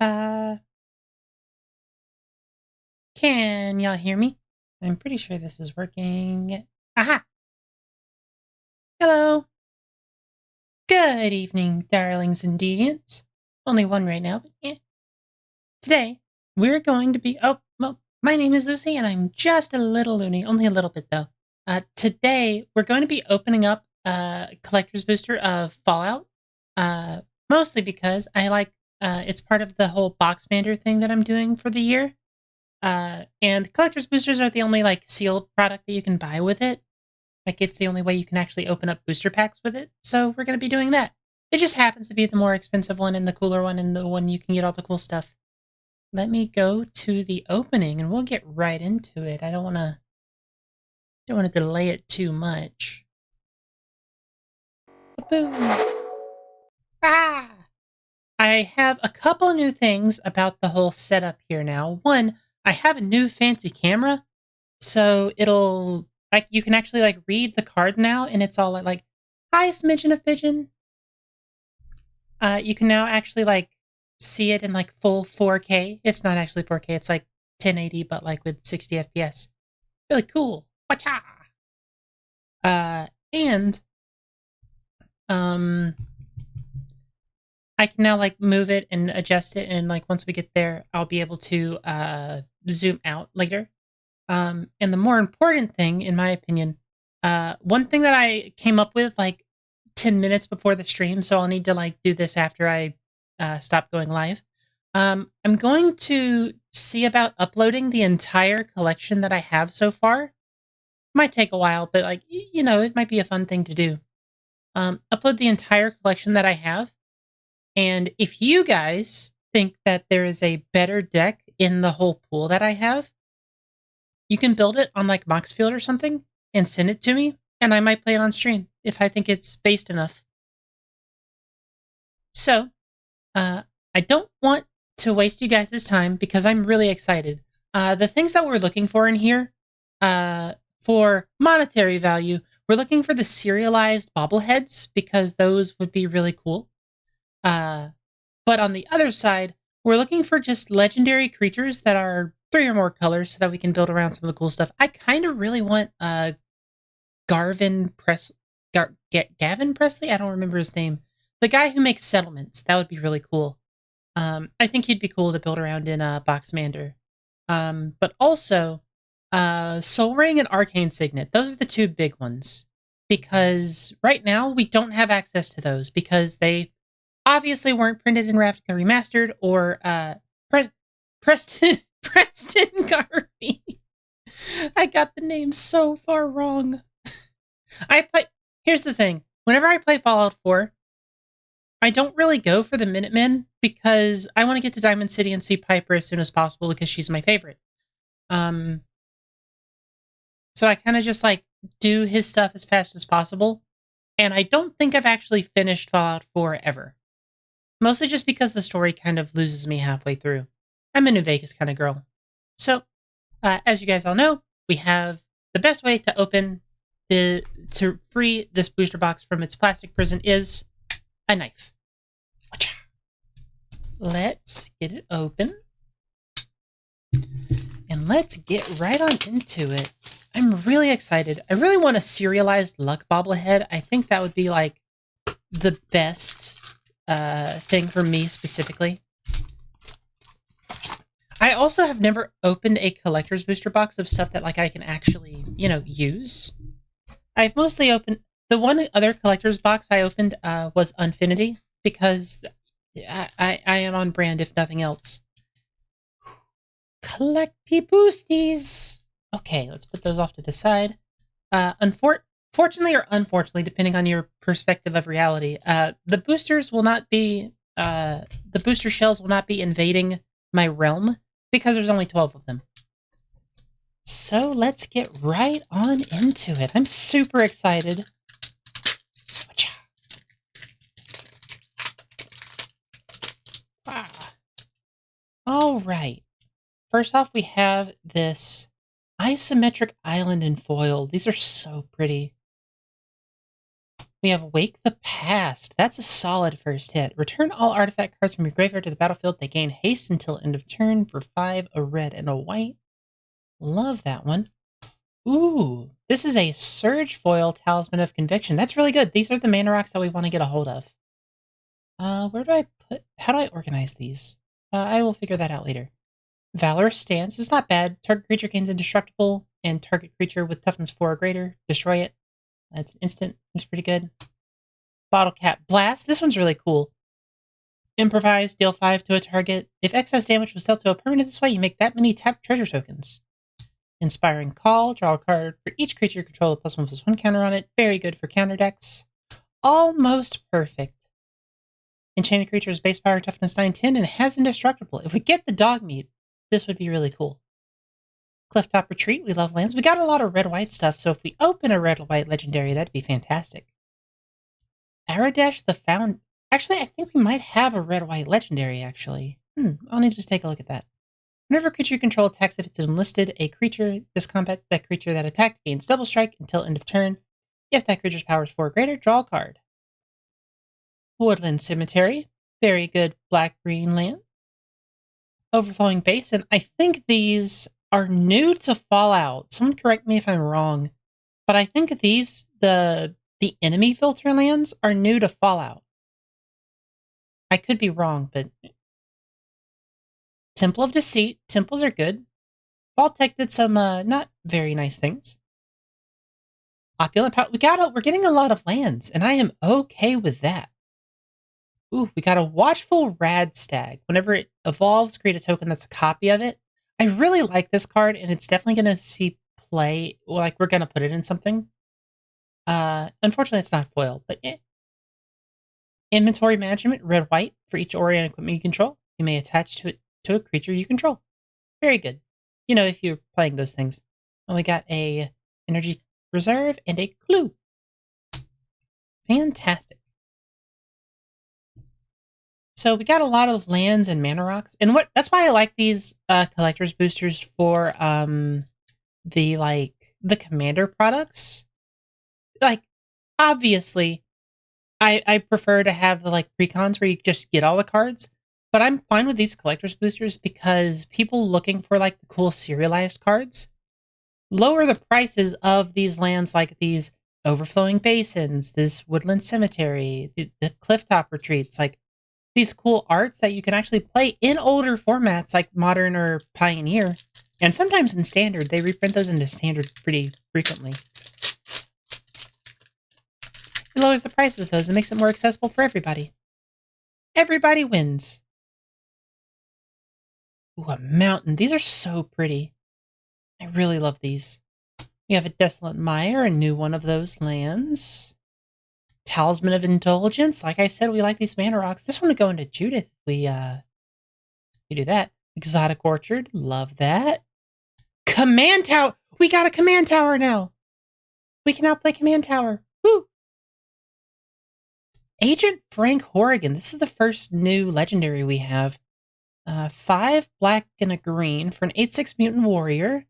Can y'all hear me? I'm pretty sure this is working. Aha! Hello! Good evening, darlings and deviants. Only one right now, but yeah. Today, we're going to be... Oh, well, my name is Lucy, and I'm just a little loony. Only a little bit, though. Today, we're going to be opening up a collector's booster of Fallout. Mostly because I like... it's part of the whole Boxmander thing that I'm doing for the year. And collector's boosters are the only, like, sealed product that you can buy with it. Like, it's the only way you can actually open up booster packs with it. So we're going to be doing that. It just happens to be the more expensive one and the cooler one and the one you can get all the cool stuff. Let me go to the opening and we'll get right into it. I don't want to delay it too much. Boom. Ah! I have a couple of new things about the whole setup here now. One, I have a new fancy camera. So it'll... like, you can actually, like, read the card now, and it's all like, hi, smidgen of pigeon. You can now actually, like, see it in, like, full 4K. It's not actually 4K, it's, like, 1080, but, like, with 60 FPS. Really cool. Wacha! And, I can now, like, move it and adjust it, and, like, once we get there, I'll be able to, zoom out later. And the more important thing, in my opinion, one thing that I came up with like 10 minutes before the stream, so I'll need to like do this after I stop going live. I'm going to see about uploading the entire collection that I have so far. Might take a while, but like, you know, it might be a fun thing to do. Upload the entire collection that I have. And if you guys think that there is a better deck in the whole pool that I have, you can build it on like Moxfield or something and send it to me, and I might play it on stream if I think it's based enough. So, I don't want to waste you guys' time because I'm really excited. The things that we're looking for in here, for monetary value, we're looking for the serialized bobbleheads because those would be really cool. But on the other side, we're looking for just legendary creatures that are 3 or more colors so that we can build around some of the cool stuff. I kind of really want Gavin Presley. I don't remember his name. The guy who makes settlements. That would be really cool. I think he'd be cool to build around in Boxmander. But also, Soul Ring and Arcane Signet. Those are the 2 big ones. Because right now, we don't have access to those because they obviously weren't printed in Ravnica Remastered or Preston Garvey. I got the name so far wrong. Here's the thing. Whenever I play Fallout 4, I don't really go for the Minutemen because I want to get to Diamond City and see Piper as soon as possible because she's my favorite. So I kind of just like do his stuff as fast as possible. And I don't think I've actually finished Fallout 4 ever. Mostly just because the story kind of loses me halfway through. I'm a New Vegas kind of girl. So, as you guys all know, we have the best way to open to free this booster box from its plastic prison is a knife. Let's get it open. And let's get right on into it. I'm really excited. I really want a serialized luck bobblehead. I think that would be like the best thing for me specifically. I also have never opened a collector's booster box of stuff that like I can actually, you know, use. I've mostly opened... the one other collector's box I opened was Unfinity because I am on brand if nothing else. Collecty boosties! Okay, let's put those off to the side. Fortunately or unfortunately, depending on your perspective of reality, the boosters will not be... the booster shells will not be invading my realm because there's only 12 of them. So let's get right on into it. I'm super excited. All right. First off, we have this isometric island in foil. These are so pretty. We have Wake the Past. That's a solid first hit. Return all artifact cards from your graveyard to the battlefield. They gain haste until end of turn for 5, a red and a white. Love that one. Ooh, this is a Surge Foil Talisman of Conviction. That's really good. These are the mana rocks that we want to get a hold of. Where do I put... How do I organize these? I will figure that out later. Valorous Stance is not bad. Target creature gains indestructible, and target creature with toughness 4 or greater, destroy it. That's instant. Seems pretty good. Bottle Cap Blast. This one's really cool. Improvise, deal 5 to a target. If excess damage was dealt to a permanent this way, you make that many tapped treasure tokens. Inspiring Call. Draw a card for each creature you control with +1/+1 counter on it. Very good for counter decks. Almost perfect. Enchanted creature is base power, toughness 9/10, and has indestructible. If we get the dog meat, this would be really cool. Clifftop Retreat. We love lands. We got a lot of red-white stuff, so if we open a red-white legendary, that'd be fantastic. Aradesh the Found. Actually, I think we might have a red-white legendary, actually. I'll need to just take a look at that. Whenever a creature you control attacks, if it's enlisted a creature, this combat, that creature that attacked gains double strike until end of turn. If that creature's power is 4 or greater, draw a card. Woodland Cemetery. Very good black-green land. Overflowing Basin. I think these are new to Fallout. Someone correct me if I'm wrong. But I think these, the enemy filter lands, are new to Fallout. I could be wrong, but... Temple of Deceit. Temples are good. Vault-Tec did some not very nice things. Opulent Power. We're getting a lot of lands, and I am okay with that. Ooh, we got a Watchful Radstag. Whenever it evolves, create a token that's a copy of it. I really like this card, and it's definitely going to see play. Well, like, we're going to put it in something. Unfortunately, it's not foil, but Inventory Management, red-white. For each aura and equipment you control, you may attach to it to a creature you control. Very good. You know, if you're playing those things. And we got a Energy Reserve and a Clue. Fantastic. So we got a lot of lands and mana rocks, and that's why I like these collector's boosters for the commander products. Like, obviously, I prefer to have the precons where you just get all the cards, but I'm fine with these collector's boosters because people looking for the cool serialized cards lower the prices of these lands, like these Overflowing Basins, this Woodland Cemetery, the Clifftop Retreats, these cool arts that you can actually play in older formats like Modern or Pioneer. And sometimes in Standard. They reprint those into Standard pretty frequently. It lowers the prices of those and makes it more accessible for everybody. Everybody wins. Ooh, a mountain. These are so pretty. I really love these. We have a Desolate Mire, a new one of those lands. Talisman of Indulgence. Like I said, we like these mana rocks. This one would go into Judith. We do that. Exotic Orchard. Love that. Command Tower. We got a Command Tower now. We can now play Command Tower. Woo! Agent Frank Horrigan. This is the first new legendary we have. 5 black and a green for an 8/6 mutant warrior.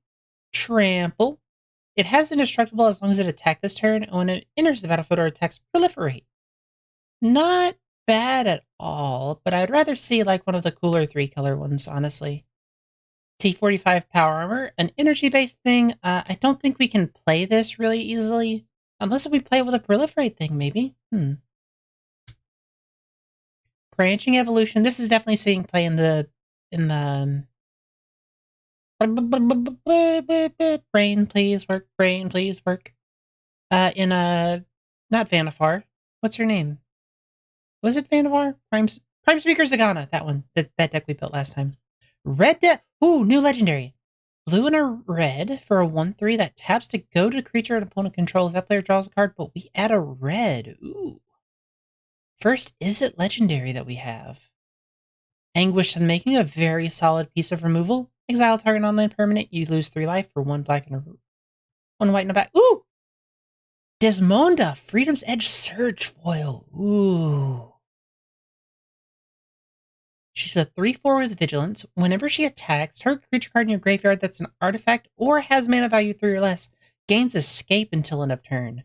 Trample. It has indestructible as long as it attacks this turn, and when it enters the battlefield or attacks, proliferate. Not bad at all, but I'd rather see one of the cooler 3-color ones, honestly. T45 Power Armor, an energy-based thing. I don't think we can play this really easily, unless we play with a proliferate thing, maybe. Branching Evolution. This is definitely seeing play in the brain, please work. Brain, please work. Not Vanifar. What's her name? Was it Vanifar? Prime Speaker Zagana. That one. That deck we built last time. Red deck. Ooh, new legendary. Blue and a red for a 1/3 that taps to go to creature an opponent controls. That player draws a card, but we add a red. Ooh. First, is it legendary that we have? Anguish and Making, a very solid piece of removal. Exile target online permanent. You lose 3 life for 1 black and 1 white in a back. Ooh! Desmonda, Freedom's Edge Surge Foil. Ooh. She's a 3/4 with Vigilance. Whenever she attacks, her creature card in your graveyard that's an artifact or has mana value 3 or less gains Escape until end of turn.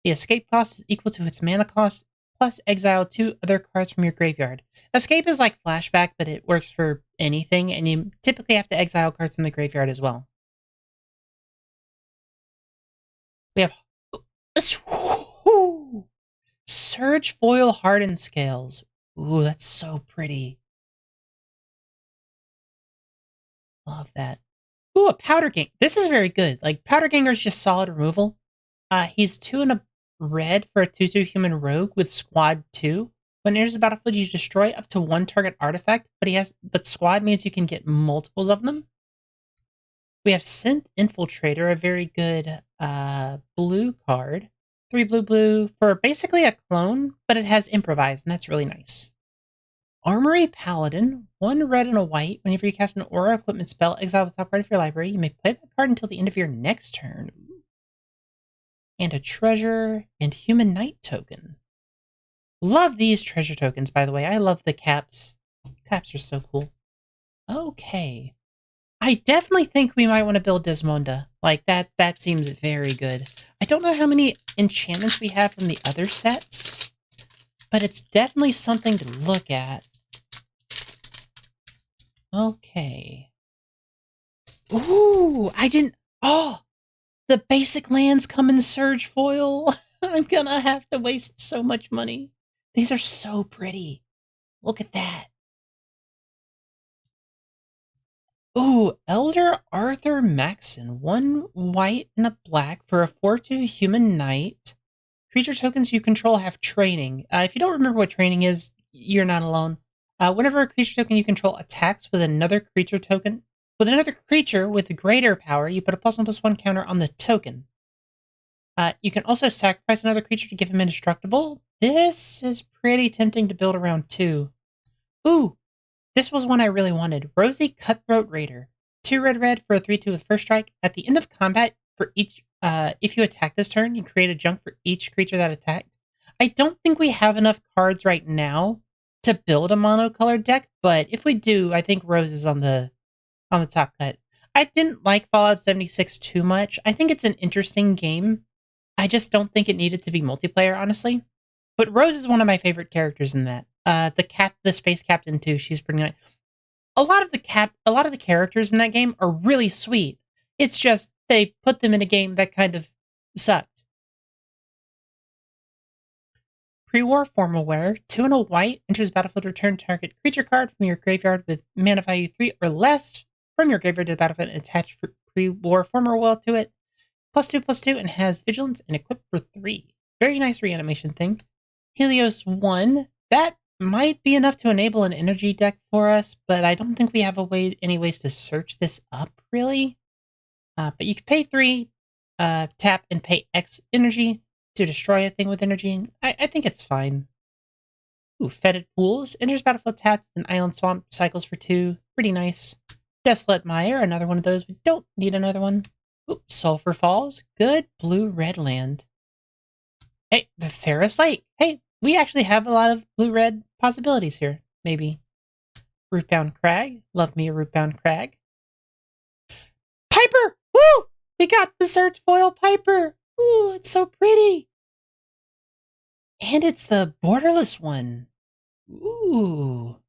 The escape cost is equal to its mana cost, plus exile 2 other cards from your graveyard. Escape is like flashback, but it works for anything, and you typically have to exile cards from the graveyard as well. We have Surge Foil Hardened Scales. Ooh, that's so pretty. Love that. Ooh, a Powder Gang. This is very good. Like, Powder Ganger is just solid removal. He's 2 and a red for a 2/2 human rogue with squad 2. When it enters the battlefield, you destroy up to 1 target artifact, but squad means you can get multiples of them. We have Synth Infiltrator, a very good blue card. 3 blue for basically a clone, but it has Improvise, and that's really nice. Armory Paladin, 1 red and a white. Whenever you cast an aura equipment spell, exile the top card of your library. You may play that card until the end of your next turn. And a treasure and human knight token. Love these treasure tokens, by the way. I love the caps. Caps are so cool. Okay. I definitely think we might want to build Desmonda. Like, that seems very good. I don't know how many enchantments we have from the other sets, but it's definitely something to look at. Okay. Ooh, the basic lands come in Surge Foil. I'm gonna have to waste so much money. These are so pretty. Look at that. Ooh, Elder Arthur Maxon. 1 white and a black for a 4/2 human knight. Creature tokens you control have training. If you don't remember what training is, you're not alone. Whenever a creature token you control attacks with another creature with greater power, you put a +1/+1 counter on the token. You can also sacrifice another creature to give him indestructible. This is pretty tempting to build around too. Ooh, this was one I really wanted. Rosy Cutthroat Raider. 2 red for a 3/2 with first strike. At the end of combat, for each, if you attack this turn, you create a junk for each creature that attacked. I don't think we have enough cards right now to build a monocolored deck, but if we do, I think Rose is on the top cut. I didn't like Fallout 76 too much. I think it's an interesting game. I just don't think it needed to be multiplayer, honestly. But Rose is one of my favorite characters in that. The space captain too. She's pretty nice. A lot of the characters in that game are really sweet. It's just they put them in a game that kind of sucked. Pre-war formal wear, 2 and a white, enters battlefield, return target creature card from your graveyard with mana value 3 or less from your graveyard to the battlefield and attach pre-war formal wear to it. +2/+2 and has vigilance and equipped for 3. Very nice reanimation thing. Helios 1. That might be enough to enable an energy deck for us, but I don't think we have any ways to search this up, really. But you can pay 3, tap, and pay X energy to destroy a thing with energy. I think it's fine. Ooh, Fetid Pools. Enters battlefield taps and Island Swamp cycles for 2. Pretty nice. Desolate Mire. Another one of those. We don't need another one. Ooh, Sulphur Falls. Good blue-red land. Hey, the Ferris Lake. Hey, we actually have a lot of blue-red possibilities here. Maybe. Rootbound Crag. Love me a Rootbound Crag. Piper! Woo! We got the Surge Foil Piper! Ooh, it's so pretty! And it's the borderless one. Ooh.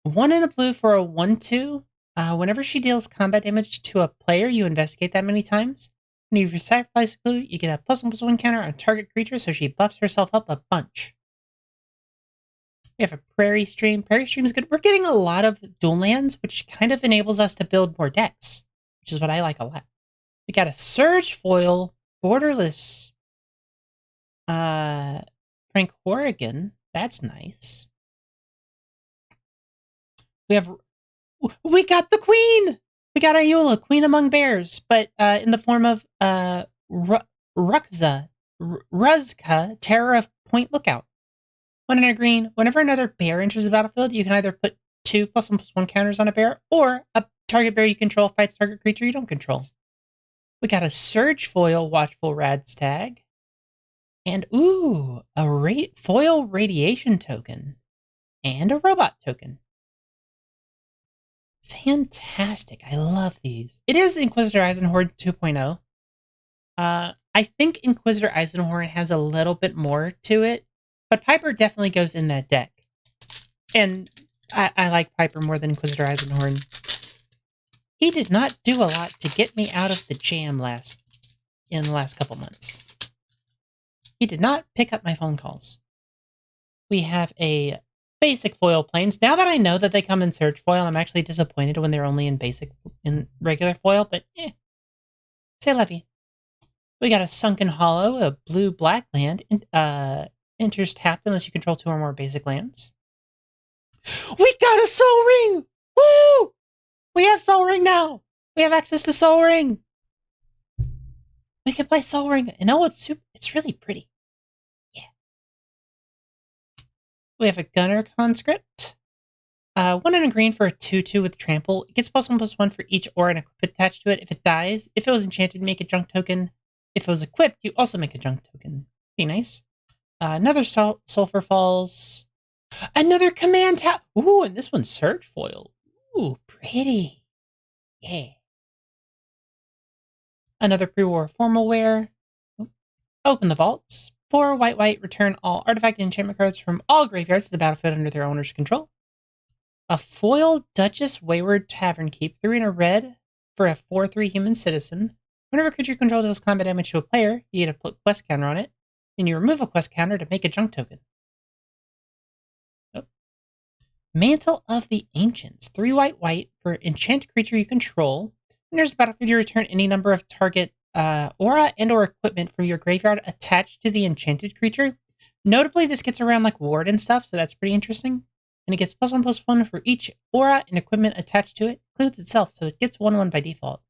1 and a blue for a 1/2. Whenever she deals combat damage to a player, you investigate that many times. And if you sacrifice a clue, you get a +1/+1 counter on target creature, so she buffs herself up a bunch. We have a Prairie Stream. Prairie Stream is good. We're getting a lot of dual lands, which kind of enables us to build more decks, which is what I like a lot. We got a Surge Foil, borderless Frank Horrigan. That's nice. We got the Queen! We got Ayula, Queen Among Bears, but in the form of Ruzka, Terror of Point Lookout. 1 and a green. Whenever another bear enters the battlefield, you can either put 2 +1/+1 counters on a bear, or a target bear you control fights target creature you don't control. We got a Surge Foil, Watchful Radstag. And ooh, a foil Radiation token. And a Robot token. Fantastic. I love these. It is Inquisitor Eisenhorde 2.0. I I think Inquisitor Eisenhorn has a little bit more to it, but Piper definitely goes in that deck. And I like Piper more than Inquisitor Eisenhorn. He did not do a lot to get me out of the jam in the last couple months. He did not pick up my phone calls. We have a basic foil planes. Now that I know that they come in surge foil, I'm actually disappointed when they're only in regular foil, but c'est la vie. We got a Sunken Hollow, a blue-black land. Enters tapped unless you control 2 or more basic lands. We got a Soul Ring! Woo! We have Soul Ring now! We have access to Soul Ring! We can play Soul Ring, and it's really pretty. Yeah. We have a Gunner Conscript. 1 and a green for a 2/2 with trample. It gets +1/+1 for each aura and equip attached to it. If it dies, if it was enchanted, make a junk token. If it was equipped, you also make a junk token. Be nice. Another Sulfur Falls. Another Command Tap. Ooh, and this one's Surge Foil. Ooh, pretty. Yeah. Another pre-war formal wear. Open the vaults. 4 white, return all artifact and enchantment cards from all graveyards to the battlefield under their owner's control. A foil Duchess Wayward Tavern Keep, 3 and a red for a 4/3 human citizen. Whenever a creature you control deals combat damage to a player, you get a put quest counter on it. Then you remove a quest counter to make a junk token. Mantle of the Ancients, 3 white for enchanted creature you control. When there's a battlefield, you return any number of target aura and or equipment from your graveyard attached to the enchanted creature. Notably, this gets around like ward and stuff, so that's pretty interesting. And it gets +1/+1 for each aura and equipment attached to it. Includes itself, so it gets 1/1 by default.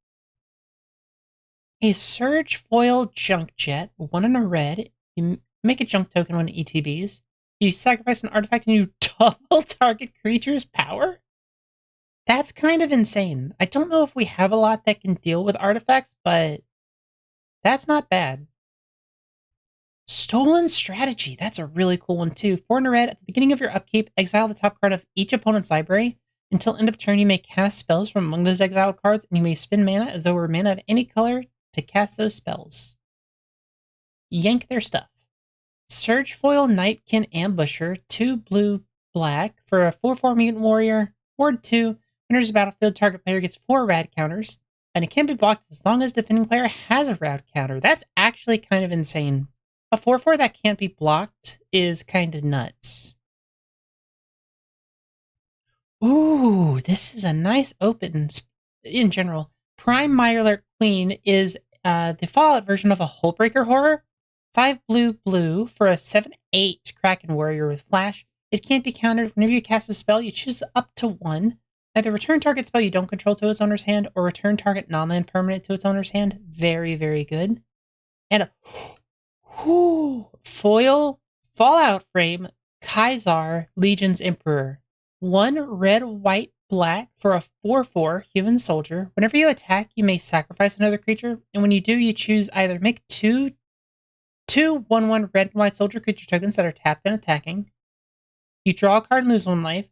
A Surge Foil Junk Jet, 1 and a red. You make a junk token when it ETBs. You sacrifice an artifact and you double target creature's power? That's kind of insane. I don't know if we have a lot that can deal with artifacts, but that's not bad. Stolen Strategy. That's a really cool one too. 4 and a red. At the beginning of your upkeep, exile the top card of each opponent's library. Until end of turn, you may cast spells from among those exiled cards, and you may spend mana as though it were mana of any color to cast those spells. Yank their stuff. Surge Foil Nightkin Ambusher, 2 blue-black for a 4/4 mutant warrior. Ward 2. Enters the battlefield, target player gets 4 rad counters, and it can be blocked as long as the defending player has a rad counter. That's actually kind of insane. A 4/4 that can't be blocked is kind of nuts. Ooh, this is a nice open in general. Prime Mirelurk Queen is the Fallout version of a Hullbreaker Horror. 5 blue for a 7/8 Kraken Warrior with Flash. It can't be countered. Whenever you cast a spell, you choose up to 1. Either return target spell you don't control to its owner's hand, or return target non-land permanent to its owner's hand. Very, very good. And a foil Fallout Frame Kaisar Legion's Emperor. 1 red, white, black for a 4/4 human soldier. Whenever you attack, you may sacrifice another creature, and when you do, you choose either make two 1/1 red and white soldier creature tokens that are tapped and attacking. You draw a card and lose 1 life.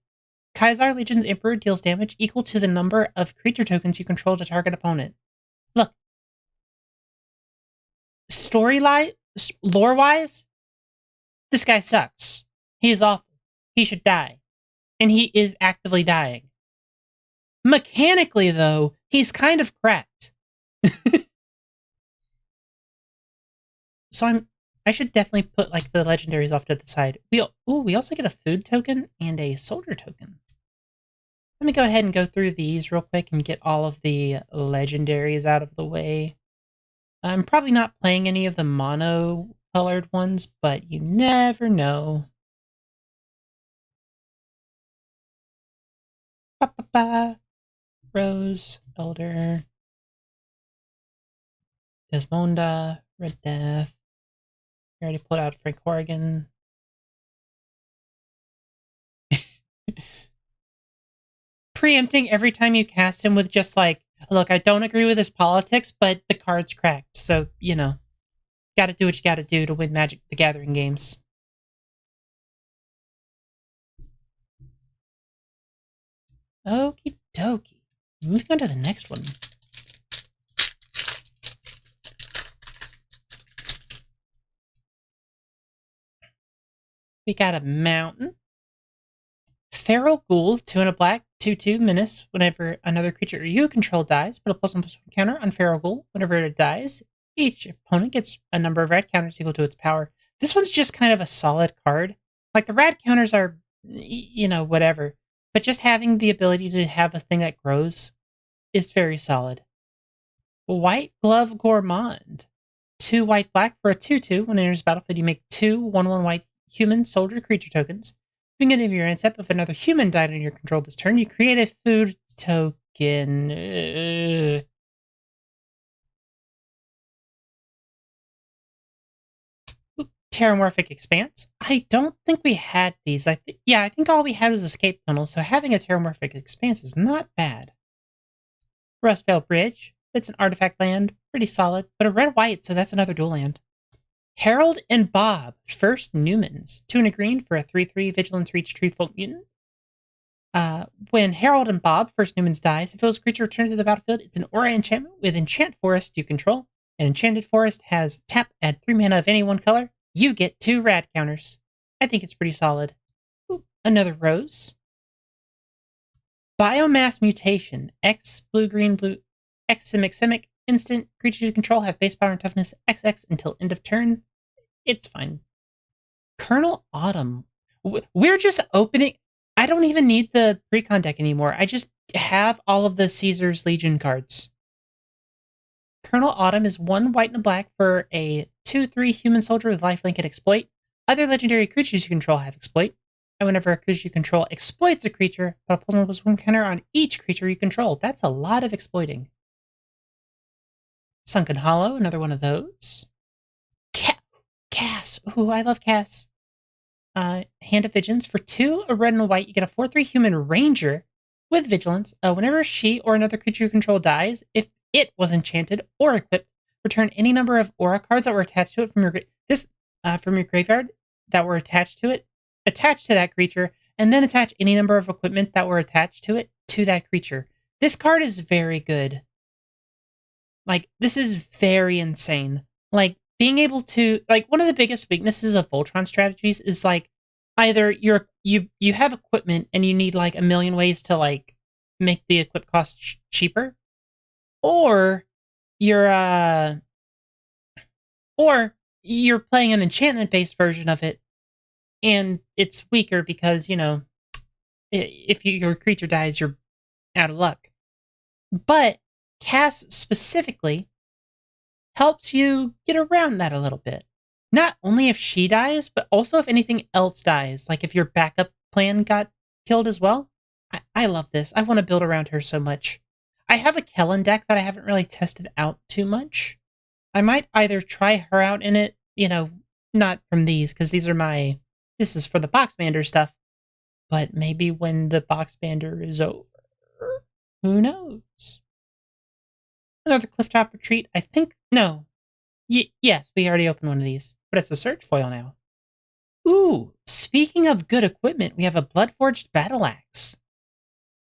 Kaisar Legion's Emperor deals damage equal to the number of creature tokens you control to target opponent. Look. Lore-wise, this guy sucks. He is awful. He should die. And he is actively dying. Mechanically, though, he's kind of cracked. So I should definitely put like the legendaries off to the side. We also get a food token and a soldier token. Let me go ahead and go through these real quick and get all of the legendaries out of the way. I'm probably not playing any of the mono colored ones, but you never know. Rose, Elder, Desmonda, Red Death. I already put out Frank Horrigan. Preempting every time you cast him with just like, look, I don't agree with his politics, but the card's cracked. So, you know, gotta do what you gotta do to win Magic the Gathering games. Okie dokie. Moving on to the next one. We got a mountain. Feral Ghoul, 2 and a black, 2/2 menace. Whenever another creature you control dies, put a +1/+1 counter on Feral Ghoul. Whenever it dies, each opponent gets a number of red counters equal to its power. This one's just kind of a solid card. Like, the red counters are, whatever. But just having the ability to have a thing that grows is very solid. White Glove Gourmand. 2 white black for a 2/2. When it enters the battlefield, you make 2 1/1 white human soldier creature tokens. Beginning of your end step, if another human died on your control this turn, you create a food token. Terramorphic Expanse. I don't think we had these. I think all we had was Escape Tunnel, so having a Terramorphic Expanse is not bad. Rustvale Bridge. It's an artifact land. Pretty solid. But a red-white, so that's another dual land. Harold and Bob, first Newmans. 2 and a green for a 3/3 Vigilance Reach Tree Folk Mutant. When Harold and Bob, first Newmans, dies, if it was a creature returned to the battlefield, it's an aura enchantment with Enchant Forest you control. An enchanted forest has tap, add 3 mana of any one color. You get 2 rad counters. I think it's pretty solid. Ooh, another rose. Biomass Mutation. X, blue, green, blue, X, Simic. Instant. Creatures you control have base power and toughness XX until end of turn. It's fine. Colonel Autumn. We're just opening. I don't even need the Precon deck anymore. I just have all of the Caesar's Legion cards. Colonel Autumn is 1 white and a black for a 2/3 human soldier with lifelink and exploit. Other legendary creatures you control have exploit. And whenever a creature you control exploits a creature, put a +1/+1 counter on each creature you control. That's a lot of exploiting. Sunken Hollow, another one of those. Cass. Ooh, I love Cass. Hand of Vigilance. For 2, a red and a white, you get a 4/3 human ranger with Vigilance. Whenever she or another creature you control dies, if it was enchanted or equipped, return any number of aura cards that were attached to it from your graveyard that were attached to that creature, and then attach any number of equipment that were attached to it to that creature. This card is very good. Like, this is very insane. Like, being able to, like, one of the biggest weaknesses of Voltron strategies is, like, either you have equipment and you need, like, a million ways to, like, make the equip cost cheaper, or you're playing an enchantment-based version of it, and it's weaker because, if your creature dies, you're out of luck. But Cass specifically helps you get around that a little bit. Not only if she dies, but also if anything else dies. Like if your backup plan got killed as well. I love this. I want to build around her so much. I have a Kellen deck that I haven't really tested out too much. I might either try her out in it, not from these, because this is for the Boxmander stuff. But maybe when the Boxmander is over. Who knows? Another Clifftop Retreat. I think, no. Yes, we already opened one of these. But it's a search foil now. Ooh, speaking of good equipment, we have a Bloodforged Battle Axe.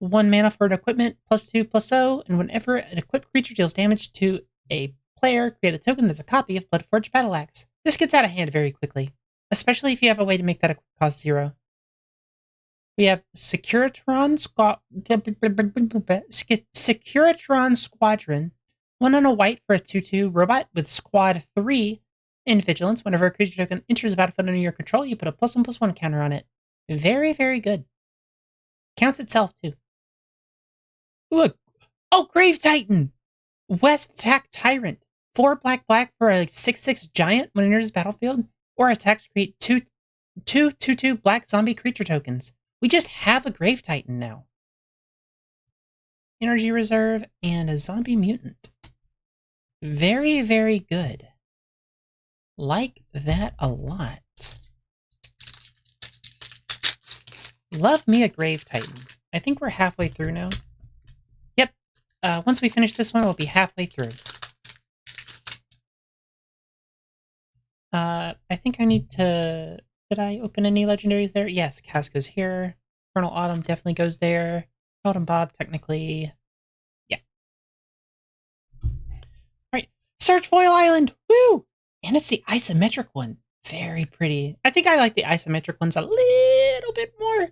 1 mana for an equipment, +2/+0, and whenever an equipped creature deals damage to a player, create a token that's a copy of Bloodforged Battle Axe. This gets out of hand very quickly, especially if you have a way to make that equip cost 0. We have Securitron Squadron. 1 and a white for a 2/2 robot with Squad 3 in Vigilance. Whenever a creature token enters the battlefield under your control, you put a +1/+1 counter on it. Very, very good. Counts itself, too. Ooh, Grave Titan! West Attack Tyrant. 4 black for a 6/6 giant when it enters the battlefield, or attacks create 2/2 black zombie creature tokens. We just have a Grave Titan now. Energy Reserve and a Zombie Mutant. Very, very good. Like that a lot. Love me a Grave Titan. I think we're halfway through now. Yep. Once we finish this one, we'll be halfway through. I think I need to... Did I open any legendaries there? Yes, Cass goes here. Colonel Autumn definitely goes there. Autumn Bob, technically. Yeah. Alright. Search Foil Island! Woo! And it's the isometric one. Very pretty. I think I like the isometric ones a little bit more.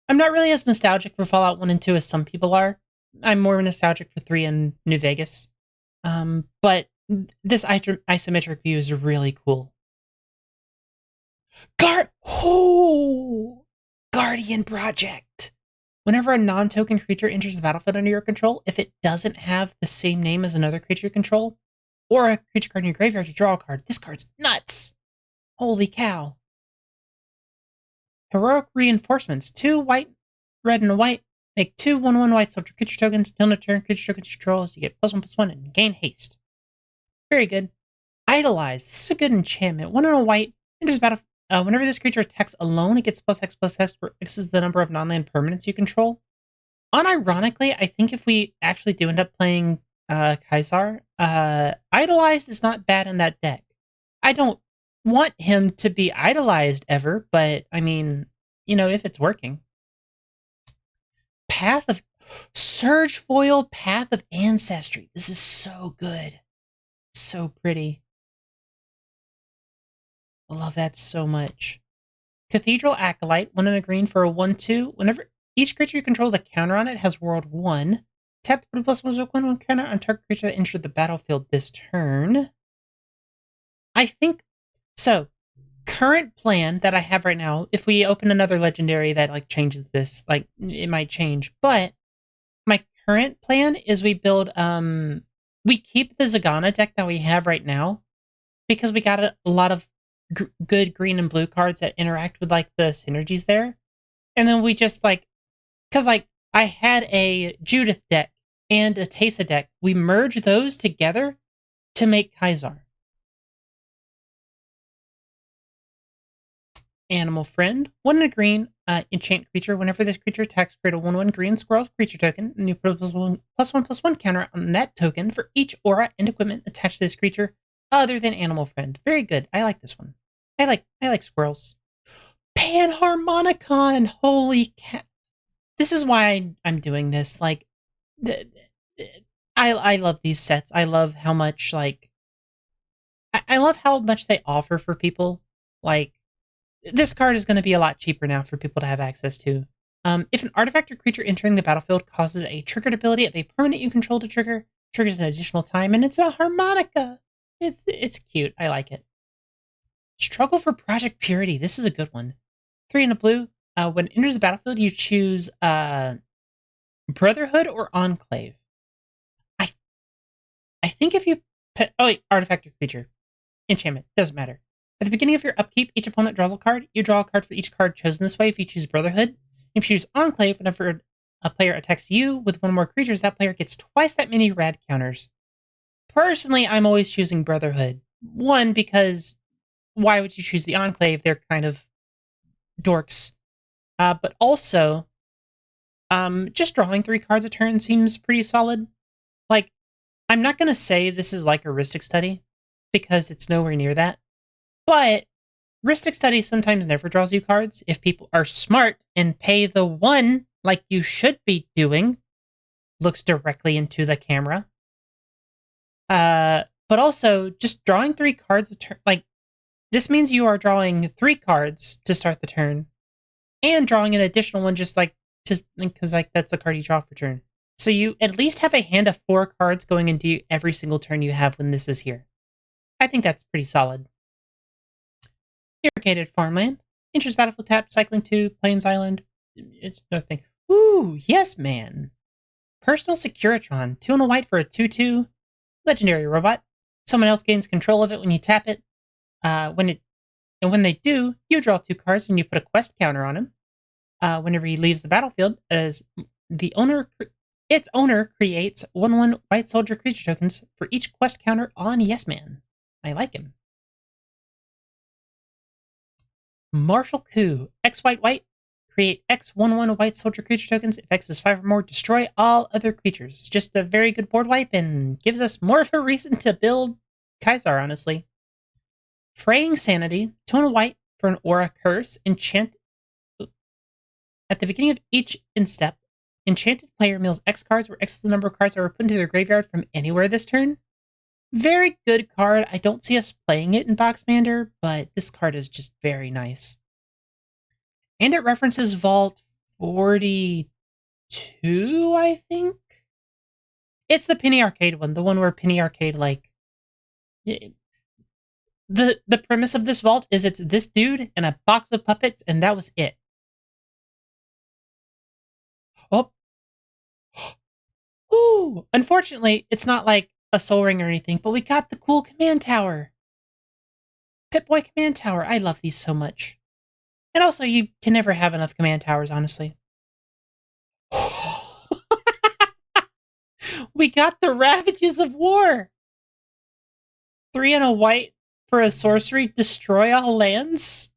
I'm not really as nostalgic for Fallout 1 and 2 as some people are. I'm more nostalgic for 3 and New Vegas. But this isometric view is really cool. Guardian Project. Whenever a non-token creature enters the battlefield under your control, if it doesn't have the same name as another creature you control, or a creature card in your graveyard, you draw a card. This card's nuts! Holy cow. Heroic Reinforcements. 2 white, red, and a white. Make 2 1/1 white soldier creature tokens. Till end of turn, creature tokens controls. You get +1/+1 and gain haste. Very good. Idolize. This is a good enchantment. 1 and a white. Enters battle. Whenever this creature attacks alone, it gets +X/+X, where X is the number of non-land permanents you control. Unironically, I think if we actually do end up playing Kaisar, Idolized is not bad in that deck. I don't want him to be idolized ever, but I mean, if it's working. Surge Foil Path of Ancestry. This is so good. So pretty. I love that so much. Cathedral Acolyte, 1 and a green for a 1/2. Whenever each creature you control the counter on it has world 1. Tap to put a +1/+1 counter on target creature that entered the battlefield this turn. I think so. Current plan that I have right now, if we open another legendary that changes this, it might change. But my current plan is we build we keep the Zagana deck that we have right now because we got a lot of good green and blue cards that interact with the synergies there. And then we just because I had a Judith deck and a Teysa deck. We merge those together to make Kaisar. Animal Friend, 1 and a green, enchant creature. Whenever this creature attacks, create a 1/1 green squirrel creature token, and you put a +1/+1 counter on that token for each aura and equipment attached to this creature other than Animal Friend. Very good. I like this one. I like squirrels. Panharmonicon! Holy cow. This is why I'm doing this. I love these sets. I love how much, I love how much they offer for people. This card is going to be a lot cheaper now for people to have access to. If an artifact or creature entering the battlefield causes a triggered ability of a permanent you control to trigger, triggers an additional time, and it's a harmonica. It's cute. I like it. Struggle for Project Purity. This is a good one. 3 and a blue. When it enters the battlefield, you choose Brotherhood or Enclave. I think if you put... Oh, wait, artifact or creature. Enchantment. Doesn't matter. At the beginning of your upkeep, each opponent draws a card. You draw a card for each card chosen this way if you choose Brotherhood. If you choose Enclave, whenever a player attacks you with 1 or more creatures, that player gets twice that many rad counters. Personally, I'm always choosing Brotherhood. 1, because why would you choose the Enclave? They're kind of dorks. But also, just drawing 3 cards a turn seems pretty solid. I'm not going to say this is like a Rhystic Study, because it's nowhere near that. But Rhystic Study sometimes never draws you cards if people are smart and pay the 1 like you should be doing. Looks directly into the camera. But also, just drawing 3 cards a turn, this means you are drawing 3 cards to start the turn, and drawing an additional one just because that's the card you draw per turn. So you at least have a hand of 4 cards going into every single turn you have when this is here. I think that's pretty solid. Irrigated Farmland. Enters battlefield tap, cycling 2, Plains Island. It's nothing. Ooh, yes, man. Personal Securitron. 2 and a white for a 2/2. Legendary robot. Someone else gains control of it when you tap it. When they do, you draw 2 cards and you put a quest counter on him. Whenever he leaves the battlefield, as its owner creates 1/1 white soldier creature tokens for each quest counter on Yes Man. I like him. Martial Coup. X white white. Create X 1/1 white soldier creature tokens. If X is 5 or more, destroy all other creatures. Just a very good board wipe and gives us more of a reason to build Kaisar, honestly. Fraying Sanity. 2 and a white for an aura curse. Enchant. At the beginning of each step, enchanted player mills X cards where X is the number of cards that were put into their graveyard from anywhere this turn. Very good card. I don't see us playing it in Boxmander, but this card is just very nice. And it references Vault 42, I think? It's the Penny Arcade one, the one where Penny Arcade, like... The premise of this vault is it's this dude and a box of puppets, and that was it. Oh. Ooh! Unfortunately, it's not like a soul ring or anything, but we got the cool command tower. Pip-Boy command tower. I love these so much. And also, you can never have enough command towers, honestly. We got the Ravages of War. 3 and a white for a sorcery. Destroy all lands?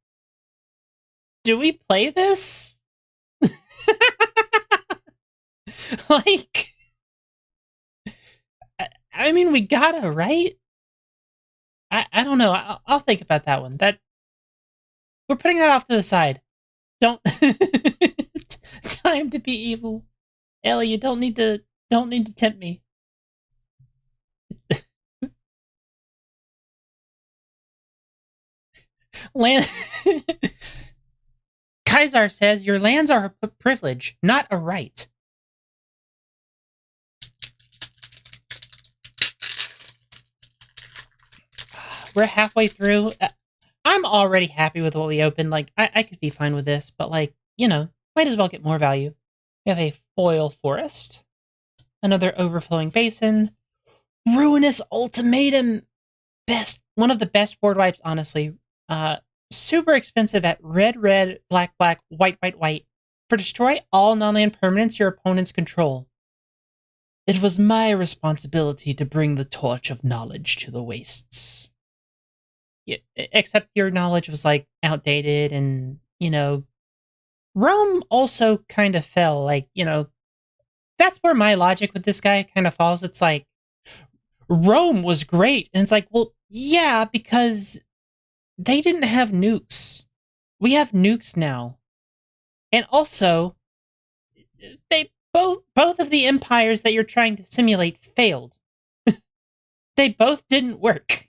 Do we play this? Like... I mean, we gotta, right? I don't know. I'll think about that one. We're putting that off to the side. Don't... Time to be evil. Ellie, you don't need to tempt me. Land... Kaisar says, your lands are a privilege, not a right. We're halfway through. I'm already happy with what we opened. Like, I could be fine with this, but like, you know, might as well get more value. We have a foil forest, another overflowing basin, ruinous ultimatum, one of the best board wipes, honestly. Super expensive at red, black, white, white. For destroy all non-land permanents your opponents control. It was my responsibility to bring the torch of knowledge to the wastes. Yeah, except your knowledge was like outdated, and you know, Rome also kind of fell. Like, you know, that's where my logic with this guy kind of falls. It's like Rome was great, and it's like, well, yeah, because they didn't have nukes. We have nukes now, and also they both of the empires that you're trying to simulate failed. They both didn't work.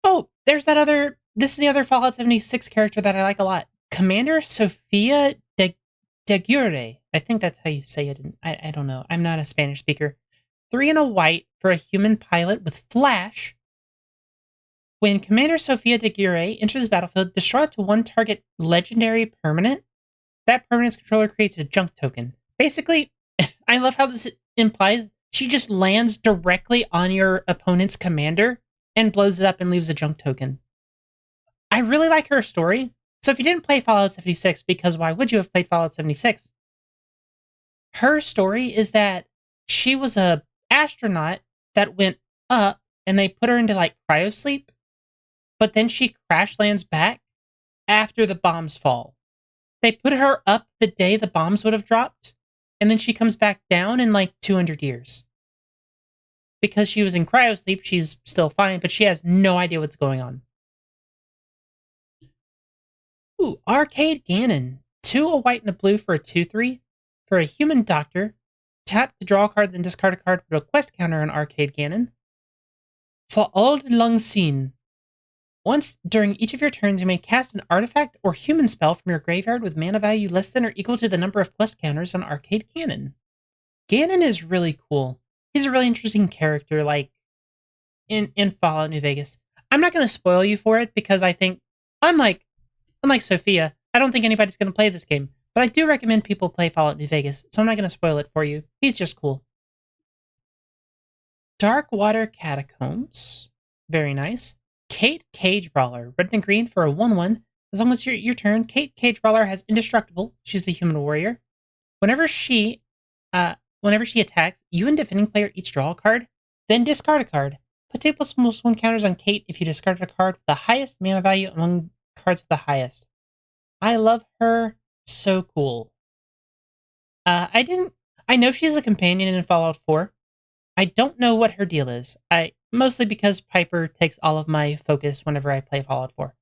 Oh, there's that other... This is the other Fallout 76 character that I like a lot. Commander Sofia de Gure. I think that's how you say it. I don't know. I'm not a Spanish speaker. 3 and a white for a human pilot with flash. When Commander Sofia de Gure enters the battlefield, destroy up to one target legendary permanent. That permanent's controller creates a junk token. Basically, I love how this implies she just lands directly on your opponent's commander and blows it up and leaves a junk token. I really like her story. So if you didn't play Fallout 76, because why would you have played Fallout 76? Her story is that she was a astronaut that went up and they put her into like cryosleep, but then she crash lands back after the bombs fall. They put her up the day the bombs would have dropped, and then she comes back down in like 200 years. Because she was in cryosleep, she's still fine, but she has no idea what's going on. Ooh, Arcade Ganon. 2 a white and a blue for a 2/3. For a human doctor. Tap to draw a card, then discard a card, put a quest counter on Arcade Ganon. For Auld Lang Syne. Once during each of your turns, you may cast an artifact or human spell from your graveyard with mana value less than or equal to the number of quest counters on Arcade Ganon. Ganon is really cool. He's a really interesting character, like, in Fallout New Vegas. I'm not going to spoil you for it, because I think, unlike Sophia, I don't think anybody's going to play this game. But I do recommend people play Fallout New Vegas, so I'm not going to spoil it for you. He's just cool. Dark Water Catacombs. Very nice. Kate Cage Brawler. Red and green for a 1/1. As long as your turn, Kate Cage Brawler has indestructible. She's a human warrior. Whenever she attacks, you and defending player each draw a card, then discard a card. Put 2+1 counters on Kate if you discarded a card with the highest mana value among cards with the highest. I love her. So cool. I know she's a companion in Fallout 4. I don't know what her deal is. Mostly because Piper takes all of my focus whenever I play Fallout 4.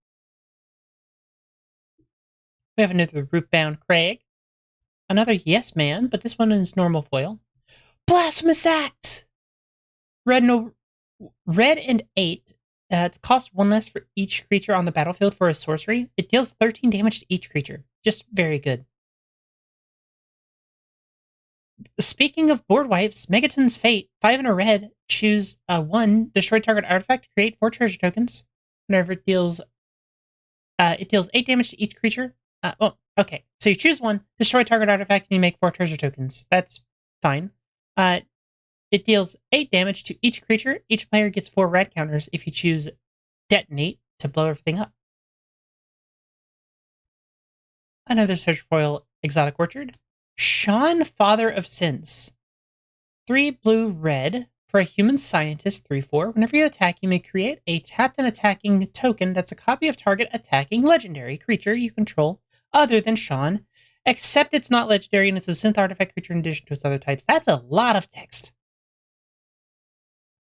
We have another Rootbound Craig. Another Yes Man, but this one is normal foil. Blasphemous Act! Red and 8. It costs 1 less for each creature on the battlefield for a sorcery. It deals 13 damage to each creature. Just very good. Speaking of board wipes, Megaton's Fate, 5 and a red. Choose 1. Destroy target artifact. Create 4 treasure tokens. Whenever it deals 8 damage to each creature. Okay. So you choose 1, destroy target artifact, and you make 4 treasure tokens. That's fine. It deals 8 damage to each creature. Each player gets 4 red counters if you choose Detonate to blow everything up. Another Search Foil Exotic Orchard. Sean, Father of Sins. 3 blue red for a human scientist, 3/4. Whenever you attack, you may create a tapped and attacking token that's a copy of target attacking legendary creature you control other than Sean, except it's not legendary and it's a synth artifact creature in addition to its other types. That's a lot of text.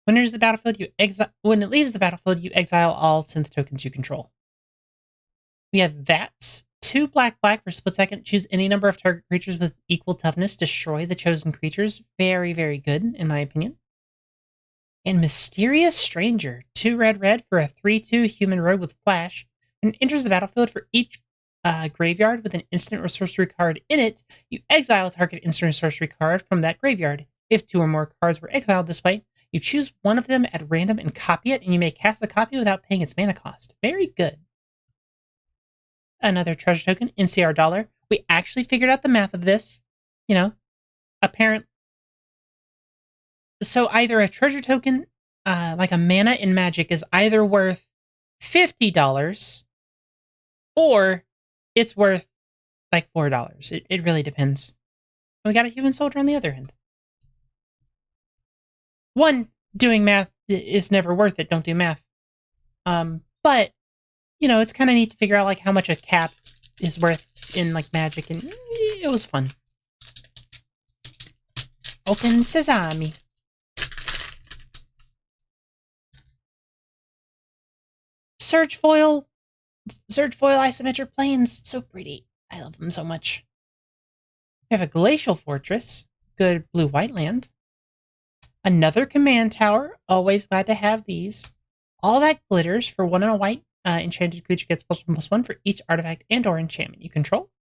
When it leaves the battlefield, you exile all synth tokens you control. We have Vats. 2 black for split second. Choose any number of target creatures with equal toughness. Destroy the chosen creatures. Very, very good, in my opinion. And Mysterious Stranger. 2 red for a 3/2 human rogue with flash. When it enters the battlefield for each graveyard with an instant or sorcery card in it, you exile a target instant or sorcery card from that graveyard. If 2 or more cards were exiled this way, you choose one of them at random and copy it, and you may cast the copy without paying its mana cost. Very good. Another treasure token, NCR dollar. We actually figured out the math of this. Apparent. So either a treasure token, like a mana in Magic, is either worth $50 or it's worth like $4. It really depends. We got a human soldier on the other end. One, doing math is never worth it. Don't do math. But it's kind of neat to figure out like how much a cap is worth in like Magic, and it was fun. Open sesame. Surge foil isometric planes, so pretty. I love them so much. We have a glacial fortress, good blue-white land. Another command tower, always glad to have these. All that glitters for 1 and a white. Enchanted creature gets +1/+1 for each artifact and or enchantment you control.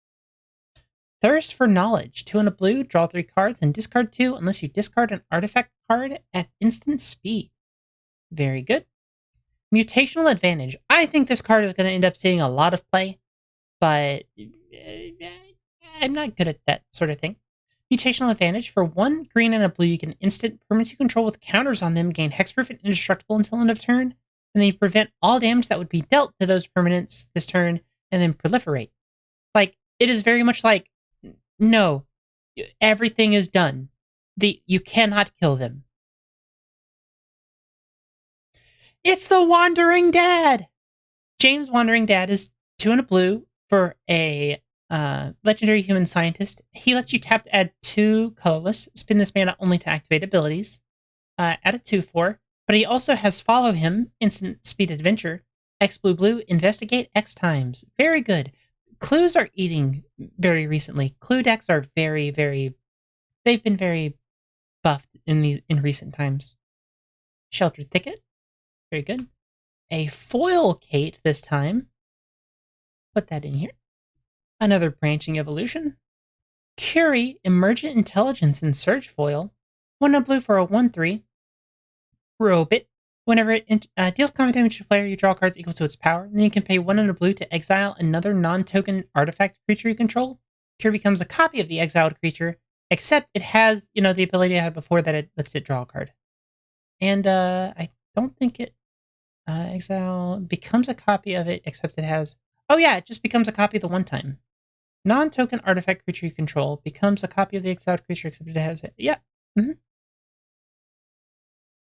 Thirst for Knowledge, 2 and a blue, draw 3 cards and discard 2 unless you discard an artifact card at instant speed. Very good. Mutational Advantage. I think this card is going to end up seeing a lot of play, but I'm not good at that sort of thing. Mutational Advantage, for 1 green and a blue, you can instant permanents you control with counters on them gain hexproof and indestructible until end of turn. And then you prevent all damage that would be dealt to those permanents this turn, and then proliferate. Like, it is very much like, no, everything is done. You cannot kill them. It's the Wandering Dad! James Wandering Dad is 2 and a blue for a legendary human scientist. He lets you tap to add 2 colorless, spend this mana only to activate abilities. Add a 2/4. But he also has Follow Him, Instant Speed Adventure, X blue, investigate X times. Very good. Clues are eating very recently. Clue decks are very, very... They've been very buffed in recent times. Sheltered Thicket. Very good. A foil Kate this time. Put that in here. Another Branching Evolution. Curie, Emergent Intelligence and Surge Foil. 1 and blue for a 1/3. Robe it. Whenever it deals combat damage to a player, you draw cards equal to its power. Then you can pay 1 and a blue to exile another non-token artifact creature you control. Cure becomes a copy of the exiled creature, except it has, the ability I had before that it lets it draw a card. And I don't think it exile becomes a copy of it, except it has... Oh yeah, it just becomes a copy of the one time. Non-token artifact creature you control becomes a copy of the exiled creature, except it has it. Yeah.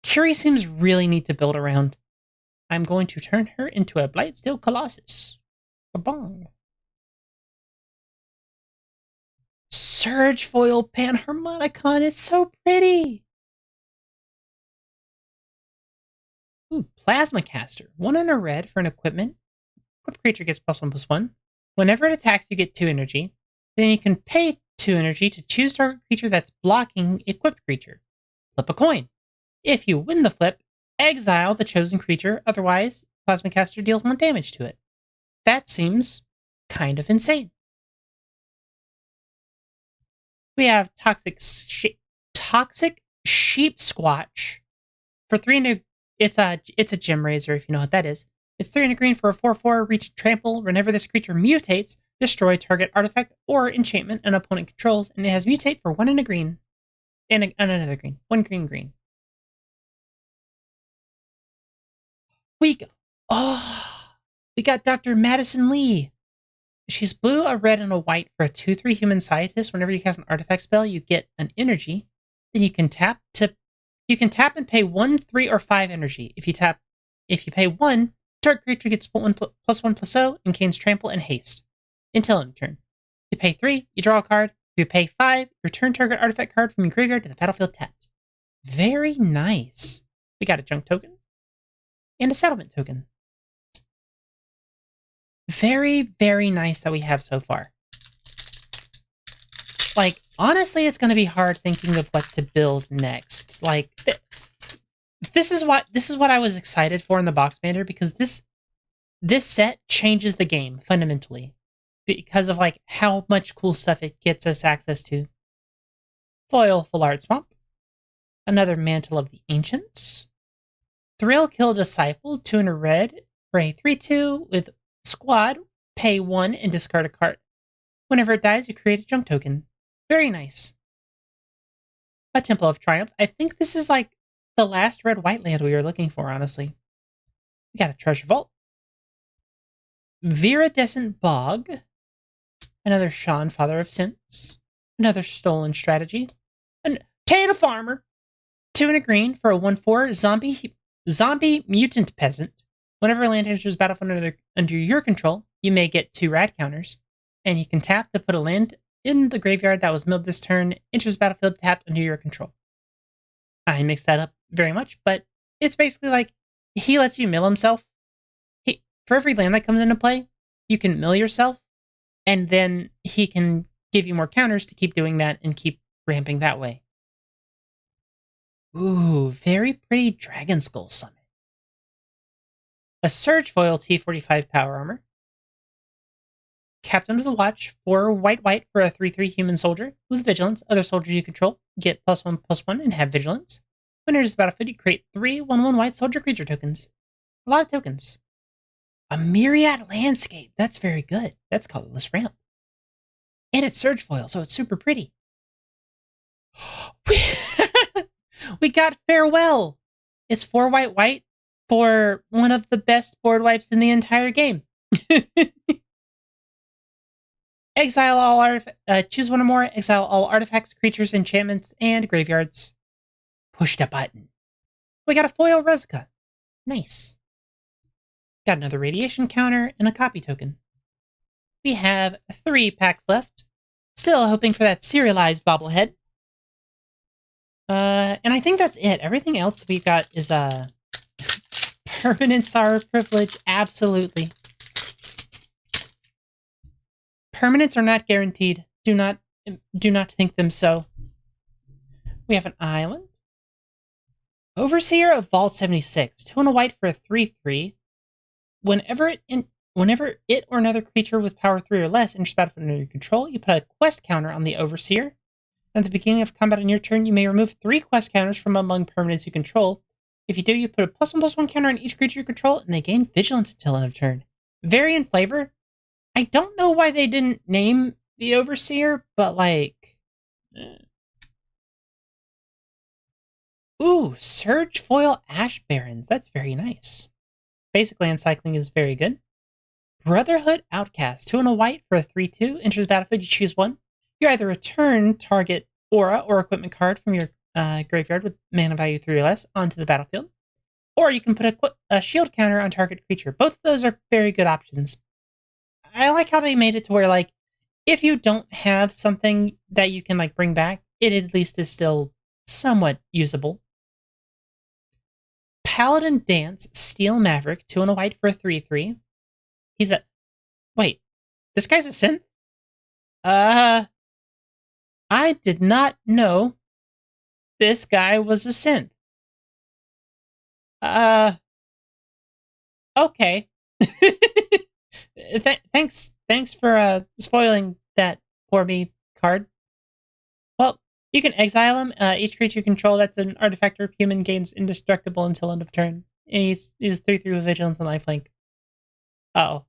Curie seems really neat to build around. I'm going to turn her into a Blightsteel Colossus. Kabong. Surge Foil Panharmonicon. It's so pretty. Ooh, Plasma Caster. 1 and a red for an equipment. Equipped creature gets +1/+1. Whenever it attacks, you get 2 energy. Then you can pay 2 energy to choose target creature that's blocking equipped creature. Flip a coin. If you win the flip, exile the chosen creature, otherwise, Plasmacaster deals 1 damage to it. That seems kind of insane. We have Toxic Sheep Squatch. For 3 and a, it's a Gem Razor, if you know what that is. It's 3 and a green for a 4/4, reach trample. Whenever this creature mutates, destroy target artifact or enchantment an opponent controls, and it has mutate for 1 and a green. And another green. 1 green. We got Dr. Madison Lee. She's blue, a red, and a white for a 2/3 human scientist. Whenever you cast an artifact spell, you get an energy. Then you can tap and pay 1, 3, or 5 energy. If you pay 1, target creature gets +1/+0 and gains trample and haste until end of turn. If you pay 3, you draw a card. If you pay 5, return target artifact card from your graveyard to the battlefield tapped. Very nice. We got a junk token and a settlement token. Very, very nice that we have so far. Like, honestly, it's going to be hard thinking of what to build next. Like, this is what I was excited for in the Boxmander, because this set changes the game fundamentally because of like how much cool stuff it gets us access to. Foil Full Art Swamp, another Mantle of the Ancients, Thrill Kill Disciple, 2 and a red for a 3/2 with Squad, pay 1 and discard a card. Whenever it dies, you create a junk token. Very nice. A Temple of Triumph. I think this is like the last red-white land we were looking for, honestly. We got a Treasure Vault. Viridescent Bog. Another Sean, Father of Sins. Another Stolen Strategy. And Tana Farmer. 2 and a green for a 1/4 zombie mutant peasant. Whenever a land enters battlefield under your control, you may get 2 rad counters. And you can tap to put a land in the graveyard that was milled this turn, enters battlefield tapped under your control. I mixed that up very much, but it's basically like he lets you mill himself. For every land that comes into play, you can mill yourself, and then he can give you more counters to keep doing that and keep ramping that way. Ooh, very pretty Dragon Skull Summon. A Surge Foil T45 Power Armor. Captain of the Watch, 4 white for a 3/3 human soldier with vigilance. Other soldiers you control get +1/+1 and have vigilance. When it enters the battlefield, you create 3 1/1 white soldier creature tokens. A lot of tokens. A Myriad Landscape. That's very good. That's colorless ramp. And it's Surge Foil, so it's super pretty. We got Farewell. It's 4 white for one of the best board wipes in the entire game. Exile all choose 1 or more. Exile all artifacts, creatures, enchantments, and graveyards. Push the button. We got a foil Rezica. Nice. Got another radiation counter and a copy token. We have 3 packs left. Still hoping for that serialized bobblehead. And I think that's it. Everything else we've got is permanents are a privilege. Absolutely. Permanents are not guaranteed. Do not think them so. We have an island. Overseer of Vault 76. 2 and a white for a 3/3. Whenever it or another creature with power 3 or less enters battlefield under your control, you put a quest counter on the Overseer. At the beginning of combat on your turn, you may remove 3 quest counters from among permanents you control. If you do, you put a +1/+1 counter on each creature you control, and they gain vigilance until end of turn. Vary in flavor. I don't know why they didn't name the Overseer, but like... Ooh, Surge Foil Ash Barrens. That's very nice. Basic land cycling is very good. Brotherhood Outcast. 2 and a white for a 3/2. Enters battlefield, you choose 1. You either return target aura or equipment card from your graveyard with mana value 3 or less onto the battlefield. Or you can put a shield counter on target creature. Both of those are very good options. I like how they made it to where, like, if you don't have something that you can, like, bring back, it at least is still somewhat usable. Paladin Dance, Steel Maverick, 2 and a white for a 3/3. He's a... Wait, this guy's a synth? I did not know this guy was a synth. Okay. Thanks for spoiling that for me card. Well, you can exile him. Each creature you control that's an artifact or human gains indestructible until end of turn. And he's 3/3 with vigilance and lifelink. Oh.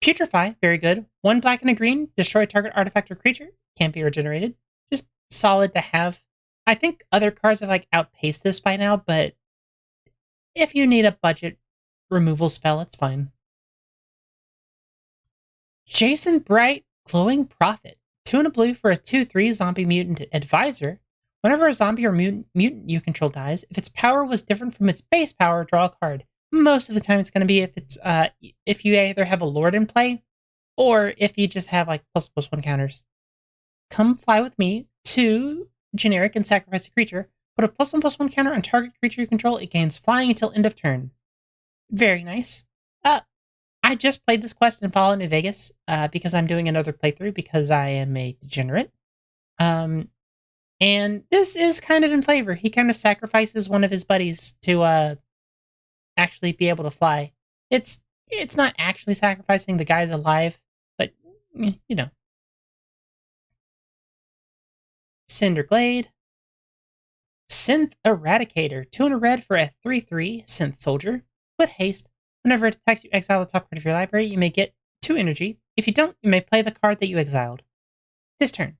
Putrefy, very good. 1 black and a green, destroy target artifact or creature. Can't be regenerated. Just solid to have. I think other cards have like outpaced this by now, but if you need a budget removal spell, it's fine. Jason Bright, Glowing Prophet. 2 and a blue for a 2/3 zombie mutant advisor. Whenever a zombie or mutant you control dies, if its power was different from its base power, draw a card. Most of the time, it's going to be if you either have a lord in play, or if you just have like ++1 counters. Come fly with me to generic and sacrifice a creature. Put a +1/+1 counter on target creature you control. It gains flying until end of turn. Very nice. I just played this quest in Fallout New Vegas because I'm doing another playthrough because I am a degenerate. And this is kind of in flavor. He kind of sacrifices one of his buddies to actually be able to fly. It's not actually sacrificing, the guy's alive, but you know. Cinderglade. Synth Eradicator. 2 and a red for a 3/3 synth soldier with haste. Whenever it attacks, you exile the top card of your library. You may get 2 energy. If you don't, you may play the card that you exiled. This turn,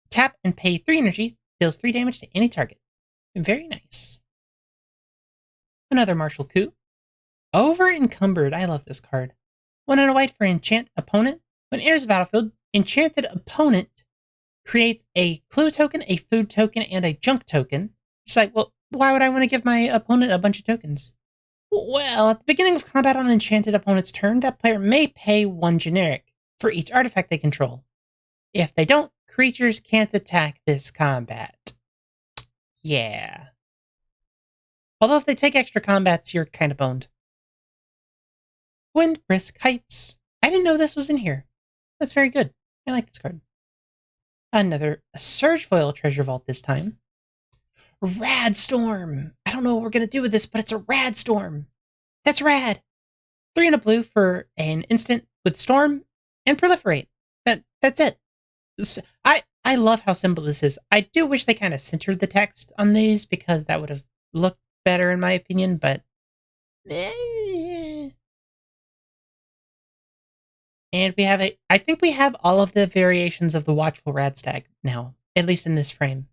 tap and pay 3 energy, deals 3 damage to any target. Very nice. Another martial coup. Over Encumbered. I love this card. 1 and a white for enchant opponent. When it enters the battlefield, enchanted opponent creates a clue token, a food token, and a junk token. It's like, well, why would I want to give my opponent a bunch of tokens? Well, at the beginning of combat on an enchanted opponent's turn, that player may pay 1 generic for each artifact they control. If they don't, creatures can't attack this combat. Yeah. Although if they take extra combats, you're kind of boned. Windbrisk Heights. I didn't know this was in here. That's very good. I like this card. Another Surge Foil Treasure Vault this time. Rad Storm. I don't know what we're going to do with this, but it's a Rad Storm. That's rad. 3 and a blue for an instant with Storm and Proliferate. That's it. I love how simple this is. I do wish they kind of centered the text on these because that would have looked better in my opinion, but And we have I think we have all of the variations of the Watchful Radstag now, at least in this frame.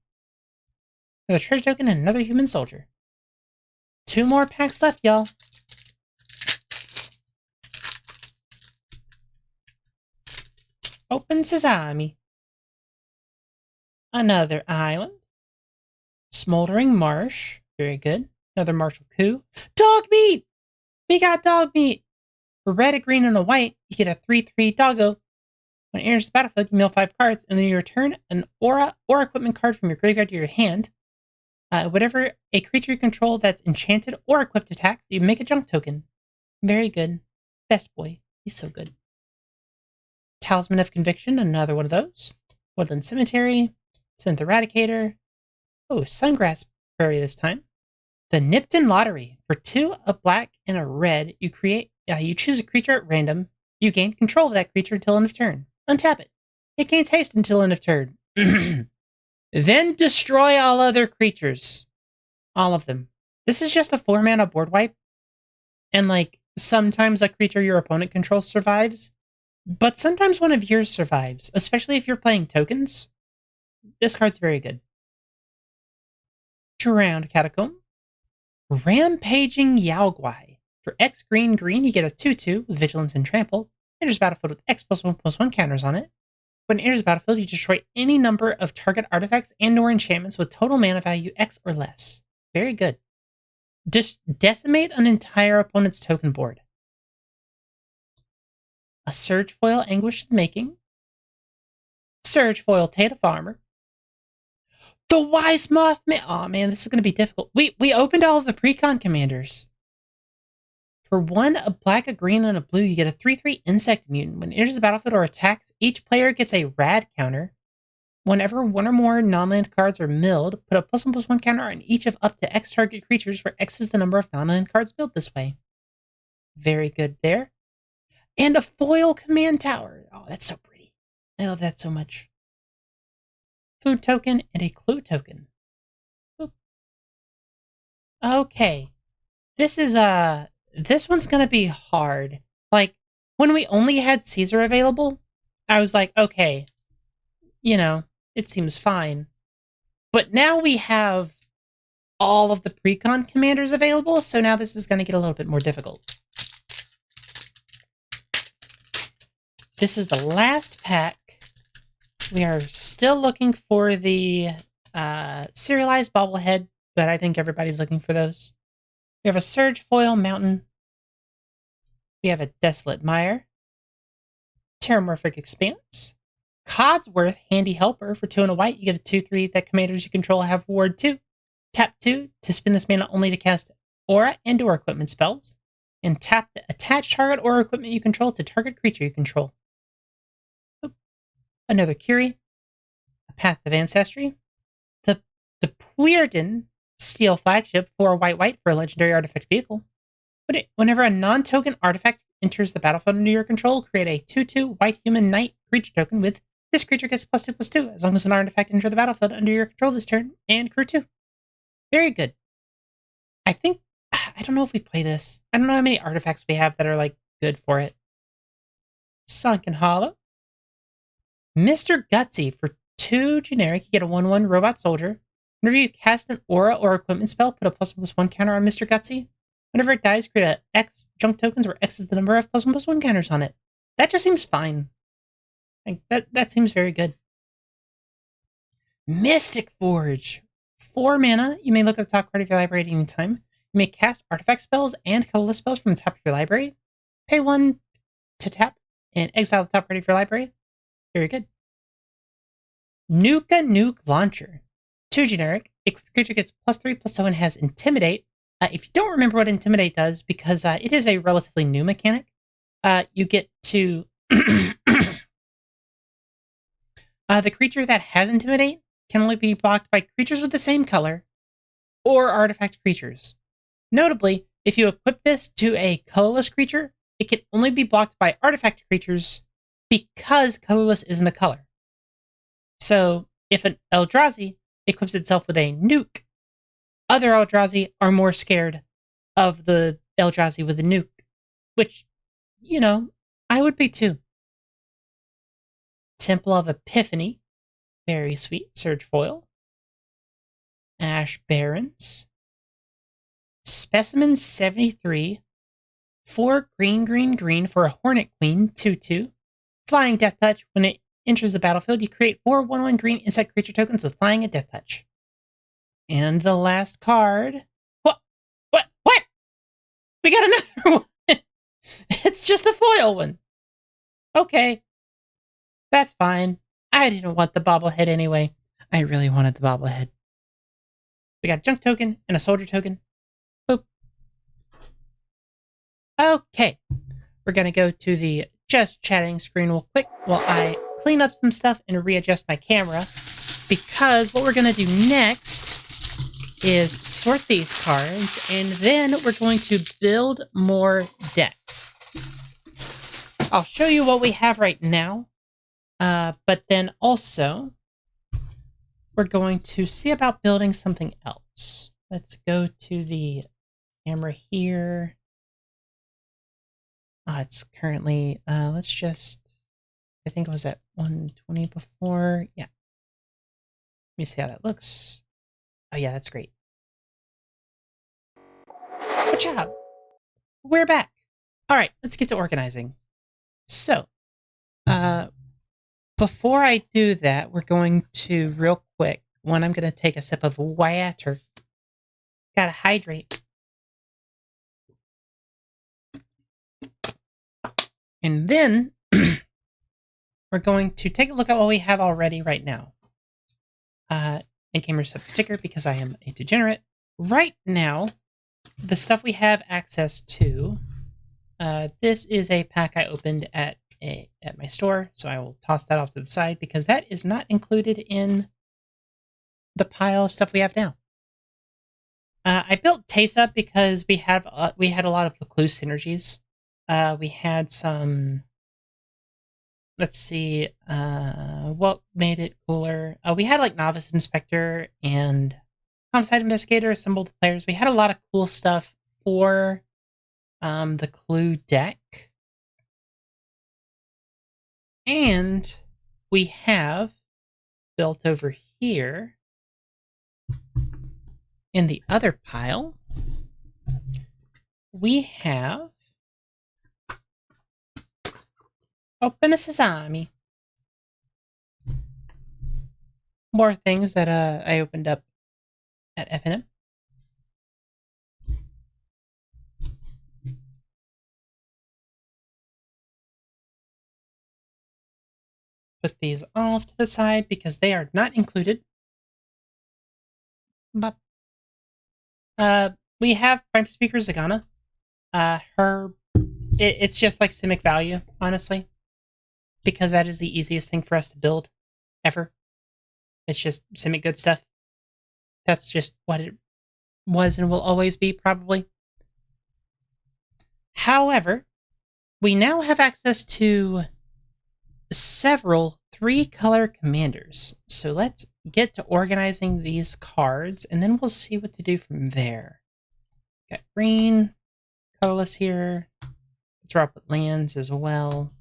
Another treasure token and another human soldier. 2 more packs left, y'all. Open sesame. Another island. Smoldering Marsh. Very good. Another martial coup. Dog meat! We got dog meat! For red, a green, and a white, you get a 3/3 doggo. When it enters the battlefield, you mill 5 cards, and then you return an aura or equipment card from your graveyard to your hand. Whatever a creature you control that's enchanted or equipped attacks, you make a junk token. Very good. Best boy. He's so good. Talisman of Conviction, another one of those. Woodland Cemetery. Synth Eradicator. Oh, Sungrass Prairie this time. The Nipton Lottery. For 2, a black, and a red, you choose a creature at random. You gain control of that creature until end of turn. Untap it. It gains haste until end of turn. Then destroy all other creatures. All of them. This is just a 4-mana board wipe. And like, sometimes a creature your opponent controls survives. But sometimes one of yours survives. Especially if you're playing tokens. This card's very good. Drowned Catacomb. Rampaging Yaoguai. For X green, you get a 2/2 with Vigilance and Trample. Enters battlefield with X +1/+1 counters on it. When it enters battlefield, you destroy any number of target artifacts and/or enchantments with total mana value X or less. Very good. Decimate an entire opponent's token board. A Surge Foil Anguish of Making. Surge Foil Tate of Armor. The Wise Moth Man. Oh man, this is going to be difficult. We opened all of the Precon commanders. For 1, a black, a green, and a blue, you get a 3/3 Insect Mutant. When it enters the battlefield or attacks, each player gets a rad counter. Whenever one or more non-land cards are milled, put a +1/+1 counter on each of up to X target creatures, where X is the number of non-land cards milled this way. Very good there. And a foil command tower. Oh, that's so pretty. I love that so much. Food token and a clue token. Oop. Okay. This one's gonna be hard. Like, when we only had Caesar available, I was like, okay, it seems fine. But now we have all of the precon commanders available, so now this is going to get a little bit more difficult. This is the last pack. We are still looking for the serialized bobblehead, but I think everybody's looking for those. We have a Surge Foil Mountain. We have a Desolate Mire. Terramorphic Expanse. Codsworth Handy Helper. For 2 and a white, you get a 2/3 that commanders you control have Ward 2. Tap 2 to spin this mana only to cast aura and or equipment spells. And tap to attach target or equipment you control to target creature you control. Oop. Another Curie. A Path of Ancestry. The Puirden Steel Flagship for white for a legendary artifact vehicle. Whenever a non-token artifact enters the battlefield under your control, create a 2/2 white human knight creature token with this creature gets +2/+2 as long as an artifact enters the battlefield under your control this turn and crew 2. Very good. I don't know if we play this. I don't know how many artifacts we have that are like good for it. Sunken Hollow. Mr. Gutsy for 2 generic, you get a 1/1 robot soldier. Whenever you cast an aura or equipment spell, put a +1/+1 counter on Mr. Gutsy. Whenever it dies, create a X junk tokens where X is the number of +1/+1 counters on it. That just seems fine. Like, that seems very good. Mystic Forge. 4 mana. You may look at the top card of your library at any time. You may cast artifact spells and colorless spells from the top of your library. Pay 1 to tap and exile the top card of your library. Very good. Nuke Launcher. 2 generic. A creature gets +3/+0 and has Intimidate. If you don't remember what Intimidate does, because it is a relatively new mechanic, you get to... the creature that has Intimidate can only be blocked by creatures with the same color or artifact creatures. Notably, if you equip this to a colorless creature, it can only be blocked by artifact creatures because colorless isn't a color. So, if an Eldrazi equips itself with a nuke, other Eldrazi are more scared of the Eldrazi with a nuke, which, I would be too. Temple of Epiphany. Very sweet. Surge Foil. Ash Barrens. Specimen 73. 4 green for a Hornet Queen, 2/2. Flying Death Touch. When it enters the battlefield, you create 4 1/1 green insect creature tokens with Flying and Death Touch. And the last card. What? We got another one. It's just a foil one. Okay. That's fine. I didn't want the bobblehead anyway. I really wanted the bobblehead. We got a junk token and a soldier token. Boop. Okay. We're going to go to the just chatting screen real quick while I clean up some stuff and readjust my camera. Because what we're going to do next is sort these cards, and then we're going to build more decks. I'll show you what we have right now. But then also, we're going to see about building something else. Let's go to the camera here. It's currently, I think it was at 120 before. Yeah. Let me see how that looks. Oh yeah, that's great. Good job. We're back. All right, let's get to organizing. So, before I do that, we're going to, real quick, I'm going to take a sip of water. Gotta hydrate. And then, we're going to take a look at what we have already right now. And came up sticker because I am a degenerate. Right now, the stuff we have access to, this is a pack I opened at at my store, so I will toss that off to the side because that is not included in the pile of stuff we have now. I built Taste Up because we had a lot of close synergies. We had some. Let's see. What made it cooler? We had like Novice Inspector and Homicide Investigator assembled the players. We had a lot of cool stuff for the Clue deck. And we have built over here in the other pile, we have Open a Sesame. More things that I opened up at FNM. Put these off to the side because they are not included. But we have Prime Speaker Zagana. It's just like Simic value, honestly, because that is the easiest thing for us to build ever. It's just Simic good stuff. That's just what it was and will always be, probably. However, we now have access to several 3-color commanders. So let's get to organizing these cards, and then we'll see what to do from there. Got green, colorless here. Let's drop with lands as well.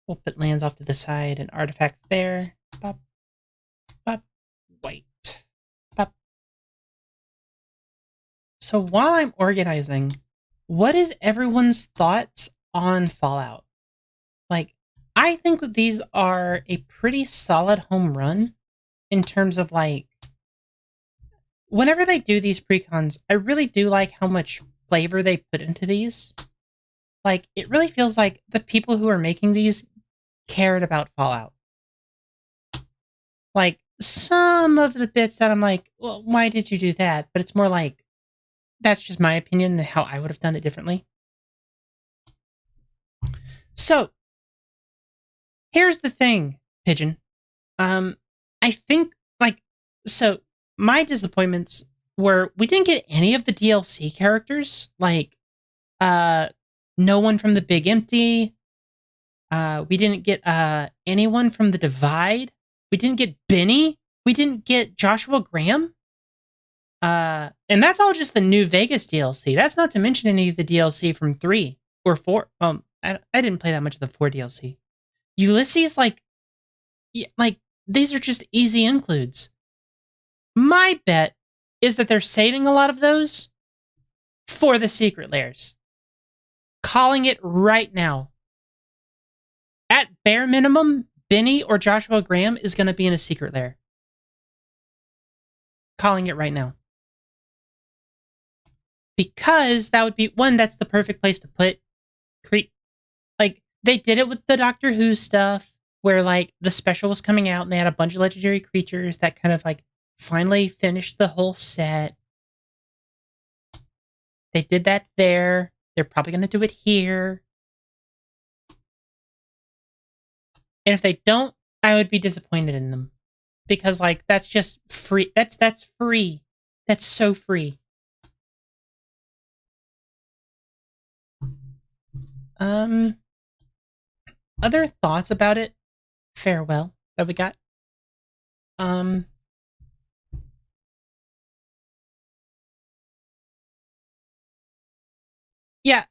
We'll put lands off to the side and artifacts there. Pop, pop, white. Pop. So while I'm organizing, what is everyone's thoughts on Fallout? Like, I think these are a pretty solid home run in terms of, like, whenever they do these precons, I really do like how much flavor they put into these. Like, it really feels like the people who are making these cared about Fallout. Like, some of the bits that I'm like, well, why did you do that? But it's more like, that's just my opinion and how I would have done it differently. So, here's the thing, Pigeon. I think, like, so my disappointments were we didn't get any of the DLC characters. Like, no one from the Big Empty. We didn't get anyone from the Divide. We didn't get Benny. We didn't get Joshua Graham. And that's all just the New Vegas DLC. That's not to mention any of the DLC from 3 or 4. I didn't play that much of the 4 DLC. Ulysses, like these are just easy includes. My bet is that they're saving a lot of those for the secret layers. Calling it right now. At bare minimum, Benny or Joshua Graham is going to be in a secret lair. Calling it right now. Because that would be, one, that's the perfect place to put like, they did it with the Doctor Who stuff, where, like, the special was coming out and they had a bunch of legendary creatures that kind of, like, finally finished the whole set. They did that there. They're probably going to do it here. And if they don't, I would be disappointed in them. Because, like, that's just free. That's free. That's so free. Other thoughts about it? Farewell that we got. Yeah,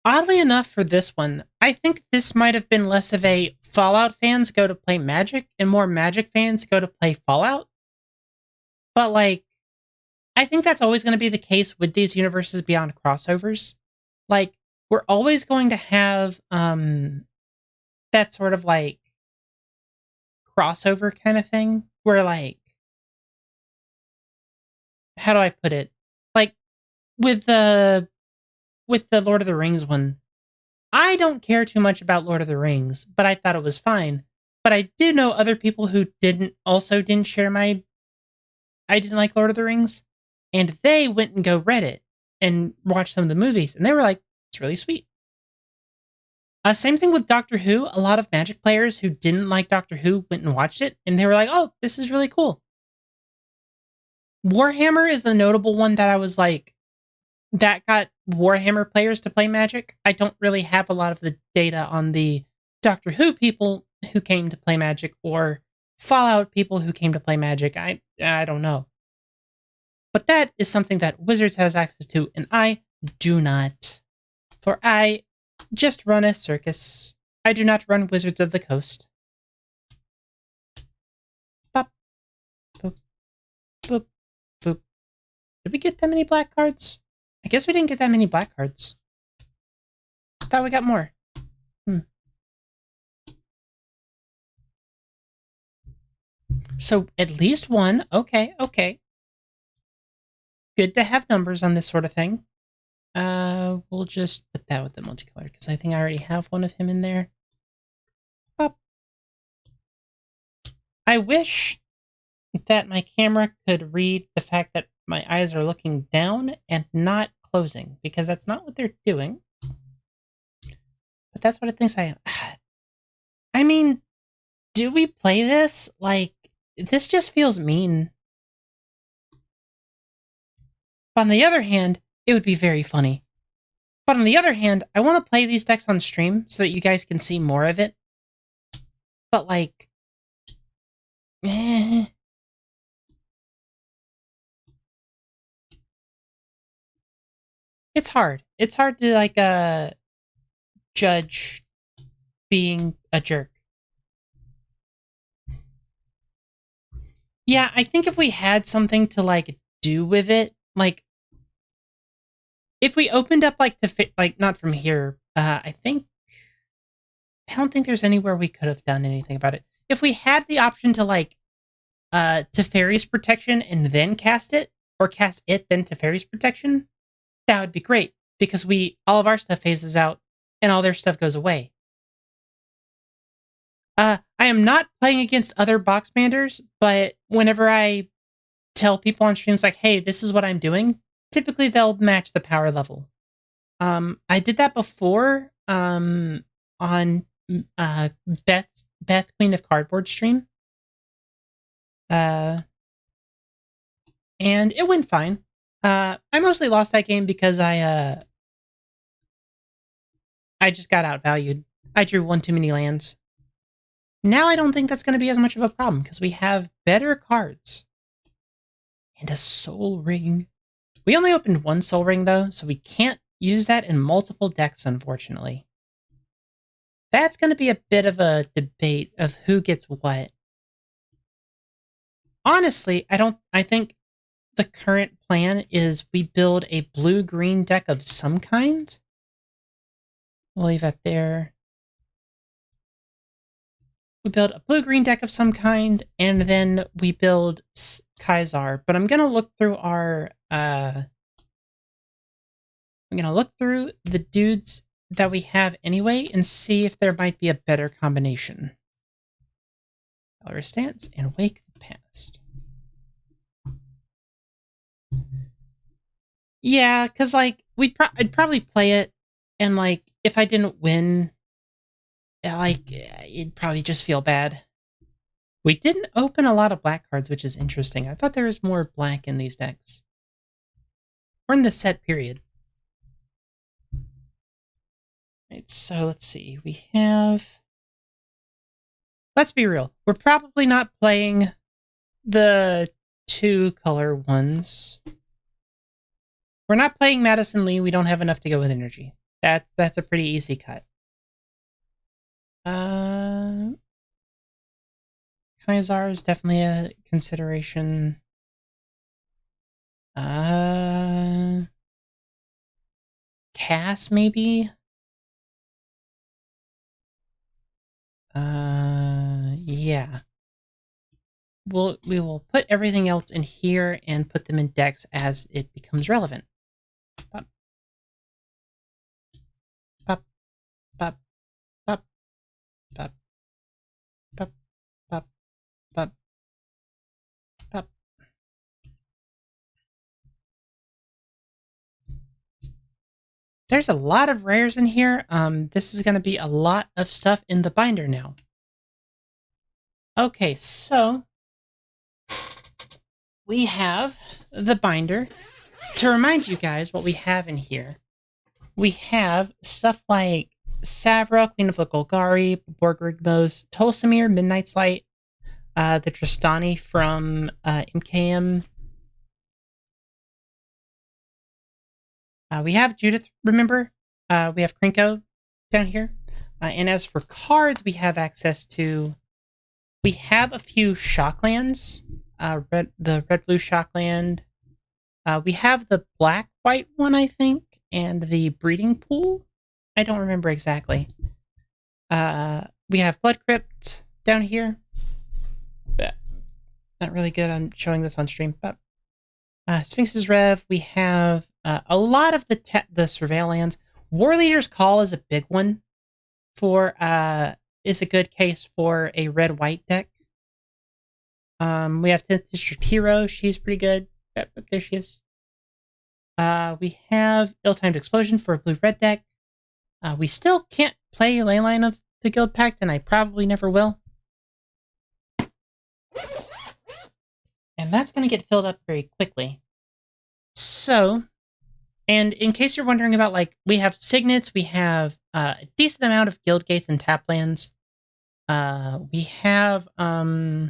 oddly enough for this one, I think this might have been less of a Fallout fans go to play Magic and more Magic fans go to play Fallout. But, like, I think that's always going to be the case with these universes beyond crossovers. Like, we're always going to have that sort of, like, crossover kind of thing where, like, how do I put it? Like, with the Lord of the Rings one, I don't care too much about Lord of the Rings, but I thought it was fine. But I do know other people who didn't share my I didn't like Lord of the Rings, and they went and go read it and watched some of the movies, and they were like, it's really sweet. Same thing with Doctor Who. A lot of Magic players who didn't like Doctor Who went and watched it, and they were like, "Oh, this is really cool." Warhammer is the notable one that I was like, that got Warhammer players to play Magic. I don't really have a lot of the data on the Doctor Who people who came to play Magic or Fallout people who came to play Magic. I don't know. But that is something that Wizards has access to, and I do not. For I just run a circus. I do not run Wizards of the Coast. Bop, boop, boop, boop. Did we get that many black cards? I guess we didn't get that many black cards. I thought we got more. So at least one. Okay, okay. Good to have numbers on this sort of thing. We'll just put that with the multicolor because I think I already have one of him in there. Pop. I wish that my camera could read the fact that my eyes are looking down and not closing, because that's not what they're doing. But that's what it thinks I am. I mean, do we play this? Like, this just feels mean. But on the other hand, it would be very funny. But on the other hand, I want to play these decks on stream so that you guys can see more of it. But like, it's hard. It's hard to like judge being a jerk. Yeah, I think if we had something to like do with it, like if we opened up like to like not from here, I don't think there's anywhere we could have done anything about it. If we had the option to like Teferi's Protection and then cast it, or cast it then Teferi's Protection, that would be great, because all of our stuff phases out and all their stuff goes away. I am not playing against other Boxmanders, but whenever I tell people on streams like, hey, this is what I'm doing, typically they'll match the power level. I did that before on Beth Queen of Cardboard stream. And it went fine. I mostly lost that game because I just got outvalued. I drew one too many lands. Now I don't think that's going to be as much of a problem because we have better cards. And a Soul Ring. We only opened one Soul Ring though, so we can't use that in multiple decks, unfortunately. That's going to be a bit of a debate of who gets what. Honestly, I think the current plan is we build a blue-green deck of some kind. We'll leave that there. We build a blue-green deck of some kind, and then we build Kaisar. But I'm gonna look through our I'm gonna look through the dudes that we have anyway and see if there might be a better combination. Valor Stance and Wake the Past. Yeah, because like I'd probably play it, and like if I didn't win, like it'd probably just feel bad. We didn't open a lot of black cards, which is interesting. I thought there was more black in these decks. We're in the set period. Right, so let's see. We have... Let's be real. We're probably not playing the 2-color ones. We're not playing Madison Lee. We don't have enough to go with energy. That's a pretty easy cut. Kaisar is definitely a consideration. Cass, maybe? Yeah. We will put everything else in here and put them in decks as it becomes relevant. Pop. Pop. Pop. Pop. Pop. Pop. Pop. Pop. Pop. there's a lot of rares in here. This is going to be a lot of stuff in the binder now. Okay, so we have the binder. To remind you guys what we have in here, we have stuff like Savra, Queen of the Golgari, Borgrigmos, Tolsimir, Midnight's Light, the Tristani from MKM. We have Judith, remember? We have Krinko down here. And as for cards, we have access to... We have a few Shocklands. The red-blue Shockland. We have the black-white one, I think, and the Breeding Pool. I don't remember exactly. We have Blood Crypt down here. But not really good on showing this on stream, but Sphinx's Rev. We have a lot of the Surveillance. War Leader's Call is a big one for is a good case for a red-white deck. We have 10th District Hero. She's pretty good. Yep, there she is. We have Ill-Timed Explosion for a blue-red deck. We still can't play Leyline of the Guild Pact, and I probably never will. And that's going to get filled up very quickly. So, and in case you're wondering about, like, we have Signets, we have a decent amount of Guild Gates and tap lands. We have a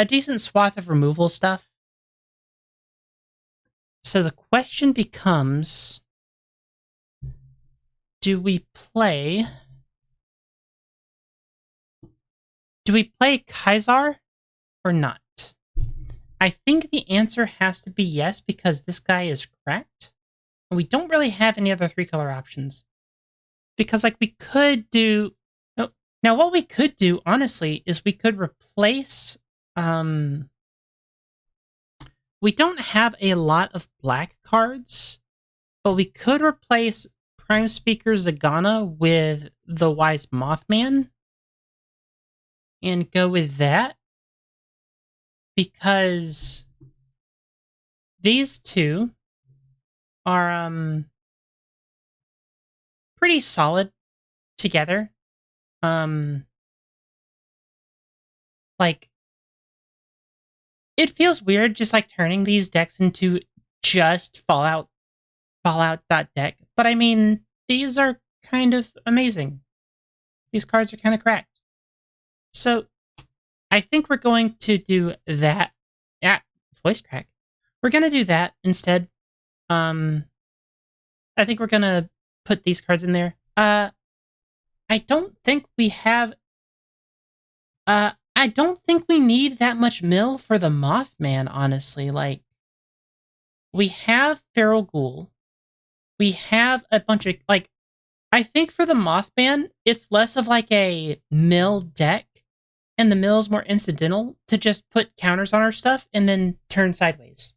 decent swath of removal stuff. So the question becomes, do we play Kaisar or not? I think the answer has to be yes, because this guy is cracked. And we don't really have any other 3-color options. Because, like, we could do... Now, what we could do, honestly, is we could replace... we don't have a lot of black cards, but we could replace Prime Speaker Zagana with the Wise Mothman and go with that, because these two are pretty solid together. Like, it feels weird just like turning these decks into just Fallout deck. But I mean, these are kind of amazing. These cards are kind of cracked. So I think we're going to do that. Yeah, voice crack. We're going to do that instead. I think we're going to put these cards in there. I don't think we have... I don't think we need that much mill for the Mothman, honestly. Like, we have Feral Ghoul. We have a bunch of, like, I think for the Mothman, it's less of like a mill deck, and the mill is more incidental to just put counters on our stuff and then turn sideways.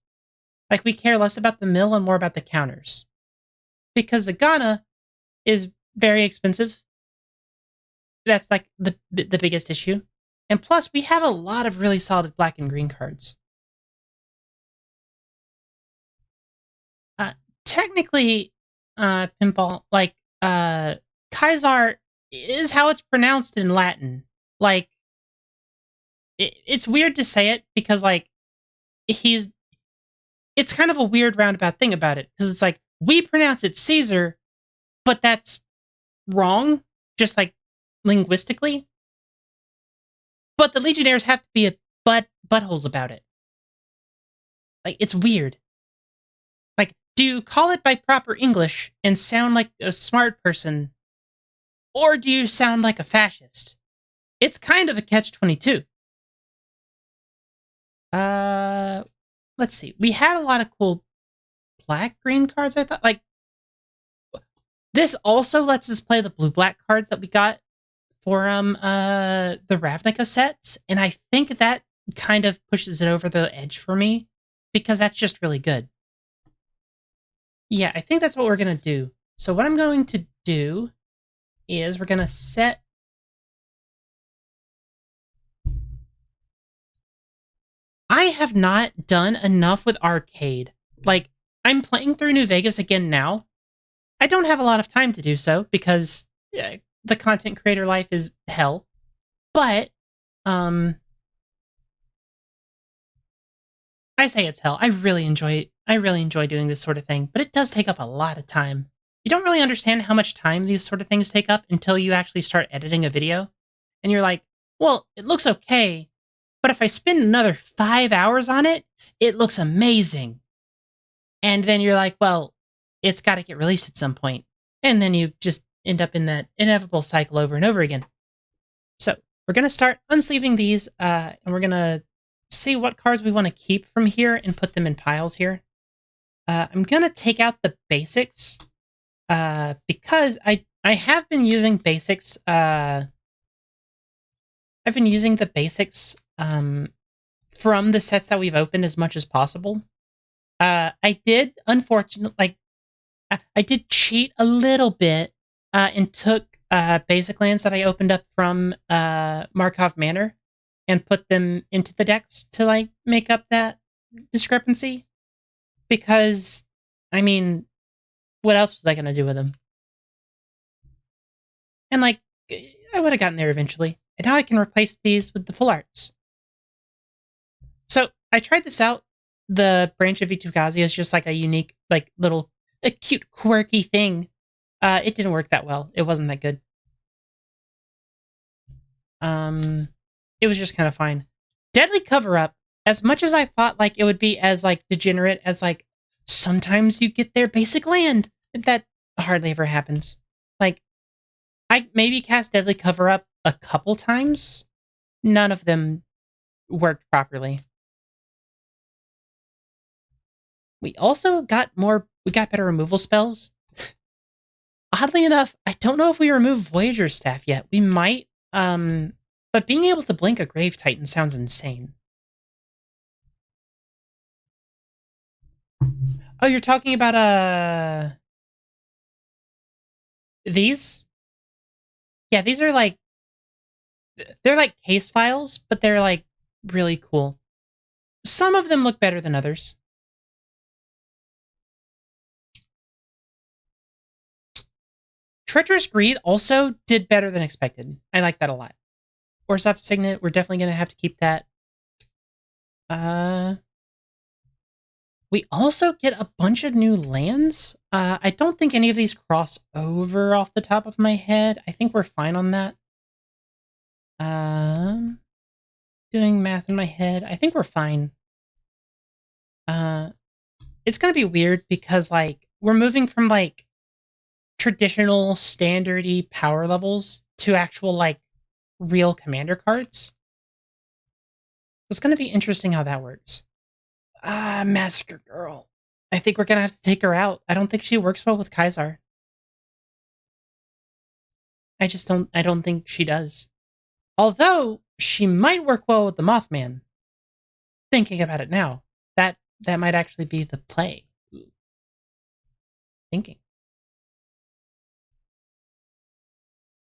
Like, we care less about the mill and more about the counters. Because Zagana is very expensive. That's like the biggest issue. And plus, we have a lot of really solid black and green cards. Technically, Pinball, like, Kaisar is how it's pronounced in Latin. Like, it's weird to say it because, like, it's kind of a weird roundabout thing about it. Because it's like, we pronounce it Caesar, but that's wrong, just like linguistically. But the Legionnaires have to be a buttholes about it. Like, it's weird. Like, do you call it by proper English and sound like a smart person? Or do you sound like a fascist? It's kind of a catch-22. Let's see. We had a lot of cool black-green cards, I thought. Like, this also lets us play the blue-black cards that we got for the Ravnica sets, and I think that kind of pushes it over the edge for me, because that's just really good. Yeah, I think that's what we're going to do. So what I'm going to do is we're going to set... I have not done enough with Arcade. Like, I'm playing through New Vegas again now, I don't have a lot of time to do so because the content creator life is hell. But I say it's hell. I really enjoy doing this sort of thing, but it does take up a lot of time. You don't really understand how much time these sort of things take up until you actually start editing a video. And you're like, well, it looks okay, but if I spend another 5 hours on it, it looks amazing. And then you're like, well, it's got to get released at some point. And then you just end up in that inevitable cycle over and over again. So we're going to start unsleeving these, and we're going to see what cards we want to keep from here and put them in piles here. I'm going to take out the basics because I have been using basics. I've been using the basics from the sets that we've opened as much as possible. I did, unfortunately, I did cheat a little bit and took basic lands that I opened up from Markov Manor and put them into the decks to like make up that discrepancy. Because, I mean, what else was I going to do with them? And like, I would have gotten there eventually. And now I can replace these with the full arts. So I tried this out. The branch of Vitukazi is just like a unique, like little, a cute, quirky thing. It didn't work that well. It wasn't that good. It was just kind of fine. Deadly Cover Up, as much as I thought like it would be as like degenerate as like sometimes you get their basic land, that hardly ever happens. Like, I maybe cast Deadly Cover Up a couple times. None of them worked properly. We also got better removal spells. Oddly enough, I don't know if we removed Voyager Staff yet. We might, but being able to blink a Grave Titan sounds insane. Oh, you're talking about, these? Yeah, these are like, they're like case files, but they're like really cool. Some of them look better than others. Treacherous Greed also did better than expected. I like that a lot. Orzhov Signet, we're definitely going to have to keep that. We also get a bunch of new lands. I don't think any of these cross over off the top of my head. I think we're fine on that. Doing math in my head. I think we're fine. It's going to be weird because, like, we're moving from, like, traditional standard-y power levels to actual, like, real commander cards. It's going to be interesting how that works. Massacre Girl. I think we're going to have to take her out. I don't think she works well with Kaisar. I don't think she does. Although, she might work well with the Mothman. Thinking about it now, that might actually be the play. Thinking.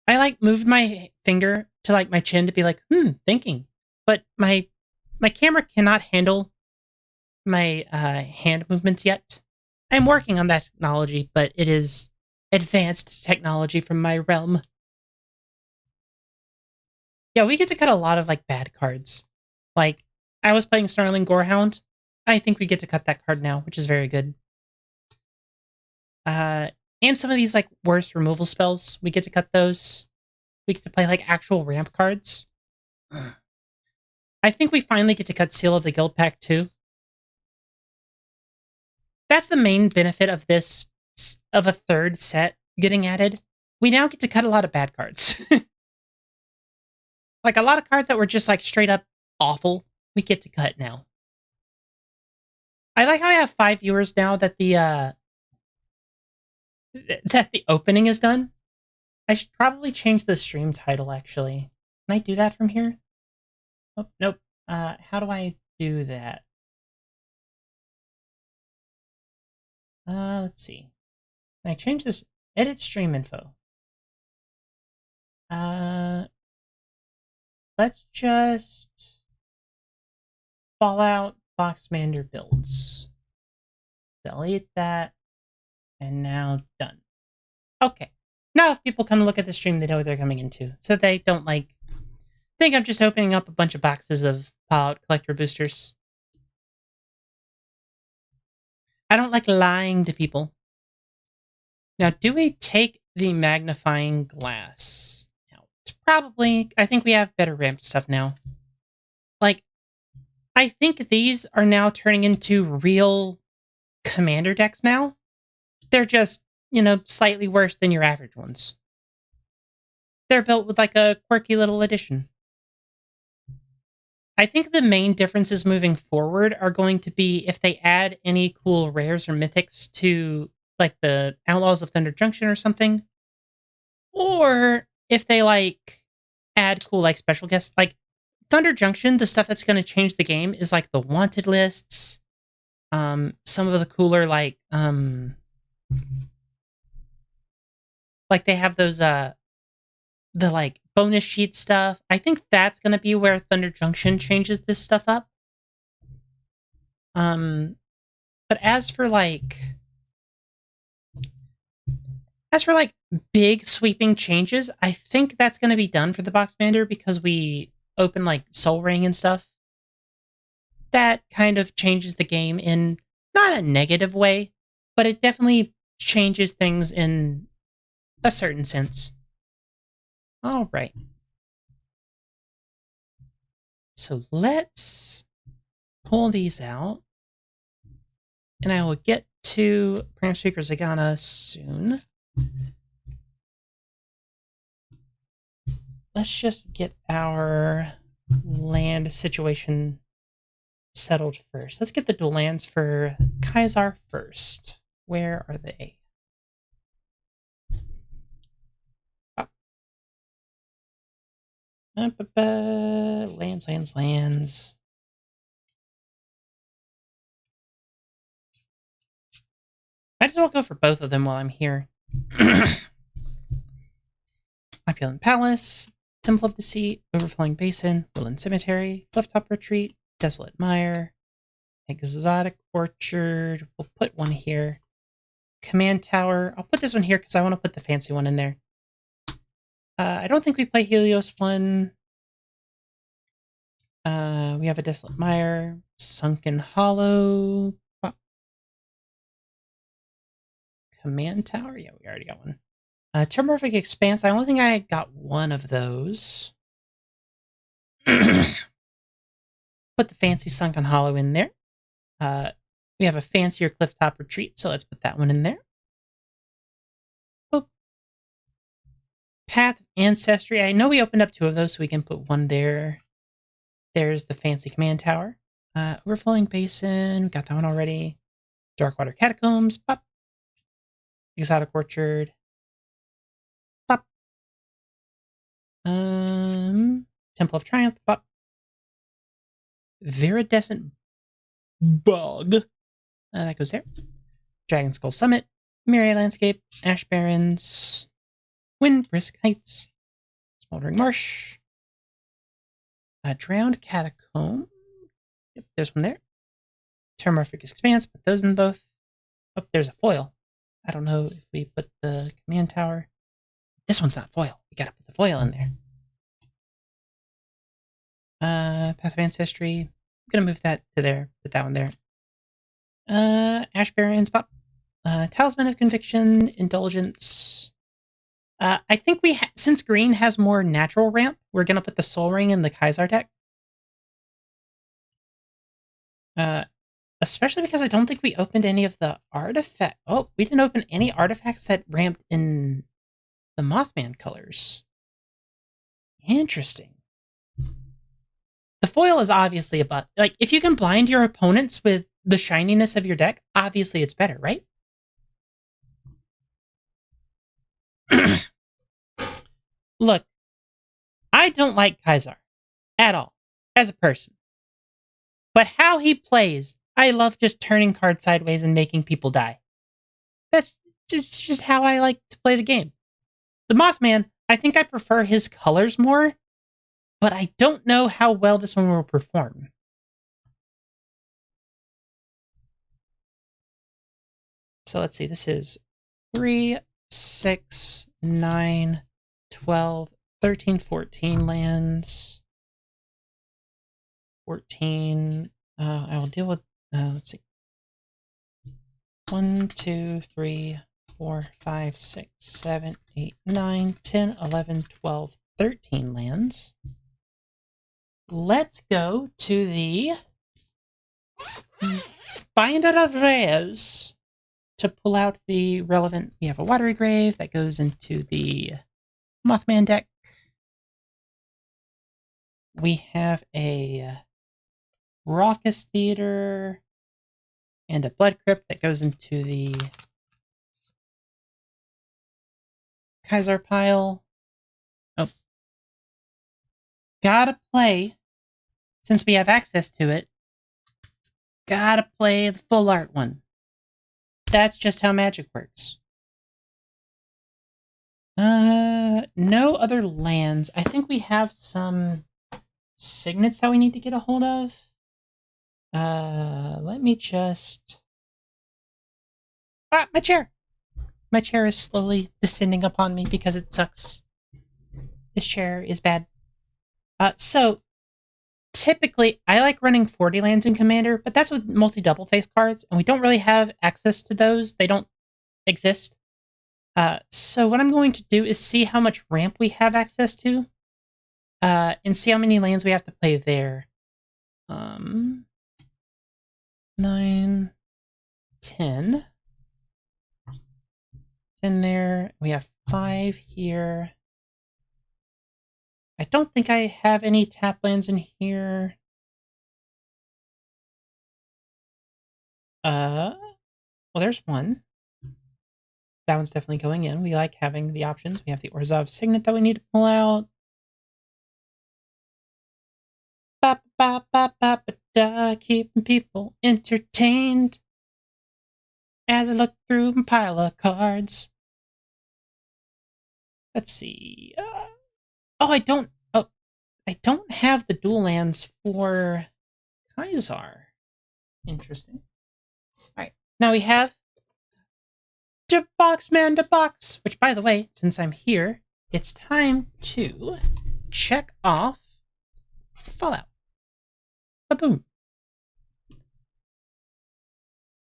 I like moved my finger to like my chin to be like, thinking. But my camera cannot handle my hand movements yet. I'm working on that technology, but it is advanced technology from my realm. Yeah, we get to cut a lot of like bad cards. Like, I was playing Snarling Gorehound. I think we get to cut that card now, which is very good. And some of these like worst removal spells, we get to cut those. We get to play like actual ramp cards. I think we finally get to cut Seal of the Guild Pack too. That's the main benefit of this, of a third set getting added. We now get to cut a lot of bad cards. Like a lot of cards that were just like straight up awful, we get to cut now. I like how I have 5 viewers now that the opening is done. I should probably change the stream title, actually. Can I do that from here? Oh, nope. How do I do that? Let's see. Can I change this? Edit stream info. Let's just Fallout Boxmander builds. Delete that. And now done. Okay. Now if people come look at the stream, they know what they're coming into. So they don't, like, think I'm just opening up a bunch of boxes of Fallout Collector boosters. I don't like lying to people. Now, do we take the magnifying glass out? Probably. I think we have better ramp stuff now. Like, I think these are now turning into real commander decks now. They're just, slightly worse than your average ones. They're built with, like, a quirky little addition. I think the main differences moving forward are going to be if they add any cool rares or mythics to, like, the Outlaws of Thunder Junction or something. Or if they, like, add cool, like, special guests. Like, Thunder Junction, the stuff that's going to change the game is, like, the wanted lists. Some of the cooler, like they have those, the, like, bonus sheet stuff. I think that's going to be where Thunder Junction changes this stuff up. But as for big sweeping changes, I think that's going to be done for the Boxmander because we open, like, Soul Ring and stuff. That kind of changes the game in not a negative way, but it definitely changes things in a certain sense. All right. So let's pull these out. And I will get to Prince Speaker Zagana soon. Let's just get our land situation settled first. Let's get the dual lands for Kaisar first. Where are they? Lands. I just will go for both of them while I'm here. Opulent Palace, Temple of Deceit, Overflowing Basin, Woodland Cemetery, Clifftop Retreat, Desolate Mire, Exotic Orchard. We'll put one here. Command Tower. I'll put this one here because I want to put the fancy one in there. I don't think we play Helios one. We have a Desolate Mire, Sunken Hollow, Command Tower. Yeah, we already got one. Termorphic Expanse. I only think I got one of those. Put the fancy Sunken Hollow in there. We have a fancier Clifftop Retreat, so let's put that one in there. Oh. Path of Ancestry. I know we opened up 2 of those, so we can put one there. There's the fancy Command Tower. Overflowing Basin. We got that one already. Darkwater Catacombs. Pop. Exotic Orchard. Pop. Temple of Triumph. Pop. Viridescent Bog. That goes there. Dragon Skull Summit. Myriad Landscape. Ash Barrens. Windbrisk Heights. Smoldering Marsh. Drowned Catacomb. Yep, there's one there. Termorphic Expanse. Put those in both. Oh, there's a foil. I don't know if we put the Command Tower. This one's not foil. We gotta put the foil in there. Path of Ancestry. I'm gonna move that to there. Put that one there. Ash Barrens. Pop. Talisman of Conviction. Indulgence. I think since green has more natural ramp, we're gonna put the Soul Ring in the Kaisar deck. Especially because I don't think we opened any of the artifact. Oh, we didn't open any artifacts that ramped in the Mothman colors. Interesting. The foil is obviously about, like, if you can blind your opponents with the shininess of your deck, obviously it's better, right? Look, I don't like Kaisar at all as a person. But how he plays, I love just turning cards sideways and making people die. That's just how I like to play the game. The Mothman, I think I prefer his colors more, but I don't know how well this one will perform. So let's see, this is 3 6, 9, 12, 13, 14 lands. 14. I will deal with, let's see. 1, 2, 3, 4, 5, 6, 7, 8, 9, 10, 11, 12, 13 lands. Let's go to the Binder of Rares to pull out the relevant. We have a Watery Grave that goes into the Mothman deck. We have a Raucous Theater and a Blood Crypt that goes into the Kaiser pile. Oh. Gotta play, since we have access to it, gotta play the full art one. That's just how Magic works. No other lands. I think we have some signets that we need to get a hold of. Let me just... my chair! My chair is slowly descending upon me because it sucks. This chair is bad. So, typically, I like running 40 lands in Commander, but that's with multi-double face cards, and we don't really have access to those. They don't exist. So what I'm going to do is see how much ramp we have access to, and see how many lands we have to play there. 9, 10. 10 there. We have 5 here. I don't think I have any tap lands in here. Well, there's one. That one's definitely going in. We like having the options. We have the Orzhov Signet that we need to pull out. Keeping people entertained as I look through my pile of cards. Let's see. I don't have the dual lands for Kaiser. Interesting. Alright, now we have the Boxmander box, which, by the way, since I'm here, it's time to check off Fallout. Ba-boom.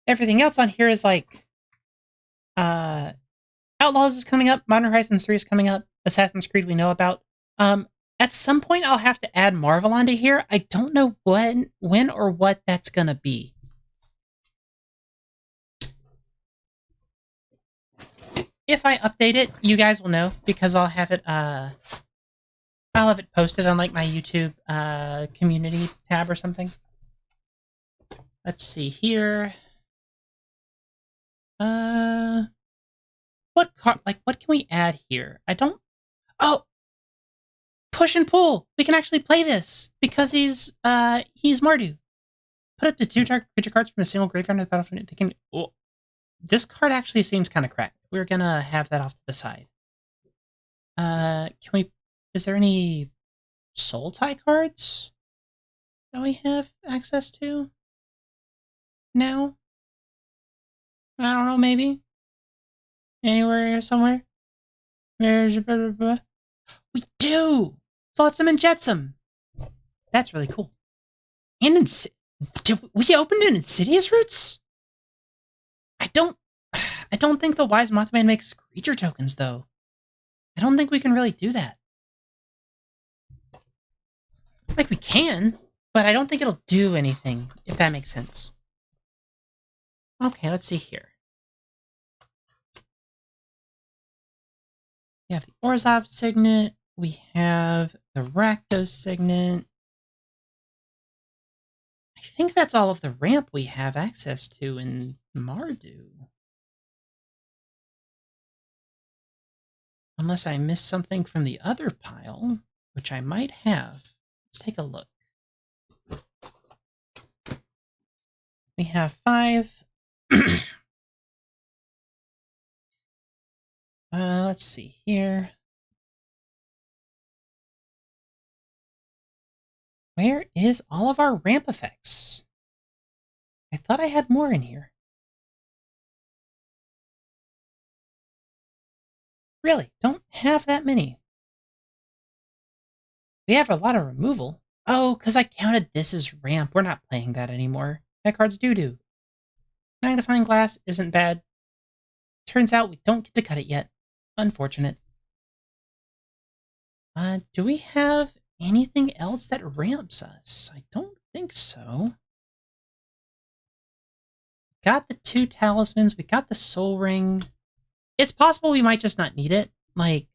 Everything else on here is like Outlaws is coming up, Modern Horizons 3 is coming up, Assassin's Creed we know about. At some point I'll have to add Marvel onto here. I don't know when or what that's gonna be. If I update it, you guys will know, because I'll have it posted on like my YouTube community tab or something. Let's see here. What can we add here? Push and pull. We can actually play this because he's Mardu. Put up to 2 target creature cards from a single graveyard on the battlefield. This card actually seems kind of cracked. We're gonna have that off to the side. Is there any Soul Tie cards that we have access to now? I don't know, maybe? Anywhere, somewhere? We do! Flotsam and Jetsam! That's really cool. And did we open an Insidious Roots? I don't think the Wise Mothman makes creature tokens, though. I don't think we can really do that. Like, we can, but I don't think it'll do anything, if that makes sense. Okay, let's see here. We have the Orzhov Signet. We have the Rakdos Signet. I think that's all of the ramp we have access to in Mardu. Unless I missed something from the other pile, which I might have. Let's take a look. We have 5. Let's see here. Where is all of our ramp effects? I thought I had more in here. Really, don't have that many. We have a lot of removal. Oh, because I counted this as ramp. We're not playing that anymore. That card's doo-doo. Magnifying glass isn't bad. Turns out we don't get to cut it yet. Unfortunate. Do we have anything else that ramps us? I don't think so. Got the 2 talismans. We got the soul ring. It's possible we might just not need it. Like,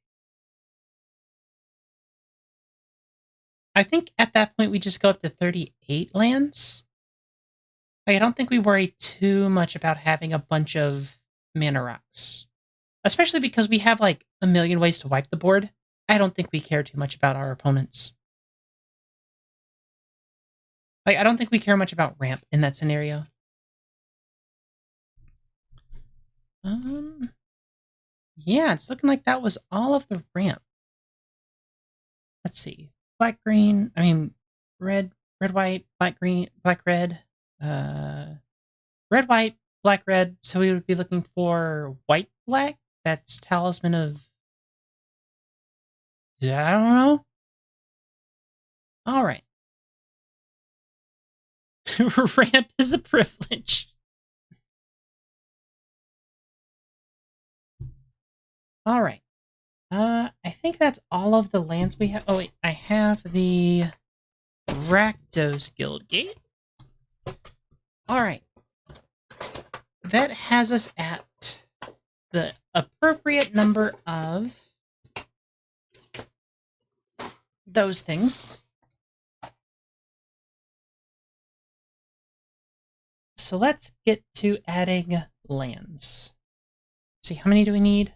I think at that point we just go up to 38 lands. Like, I don't think we worry too much about having a bunch of mana rocks. Especially because we have like a million ways to wipe the board. I don't think we care too much about our opponents. Like, I don't think we care much about ramp in that scenario. Yeah, it's looking like that was all of the ramp. Let's see. Black, green, red, white, black, green, black, red. Red, white, black, red. So we would be looking for white, black. That's Talisman of... I don't know. All right. Ramp is a privilege. All right. I think that's all of the lands we have. Oh, wait. I have the Rakdos Guildgate. All right. That has us at the appropriate number of those things. So let's get to adding lands. Let's see, how many do we need?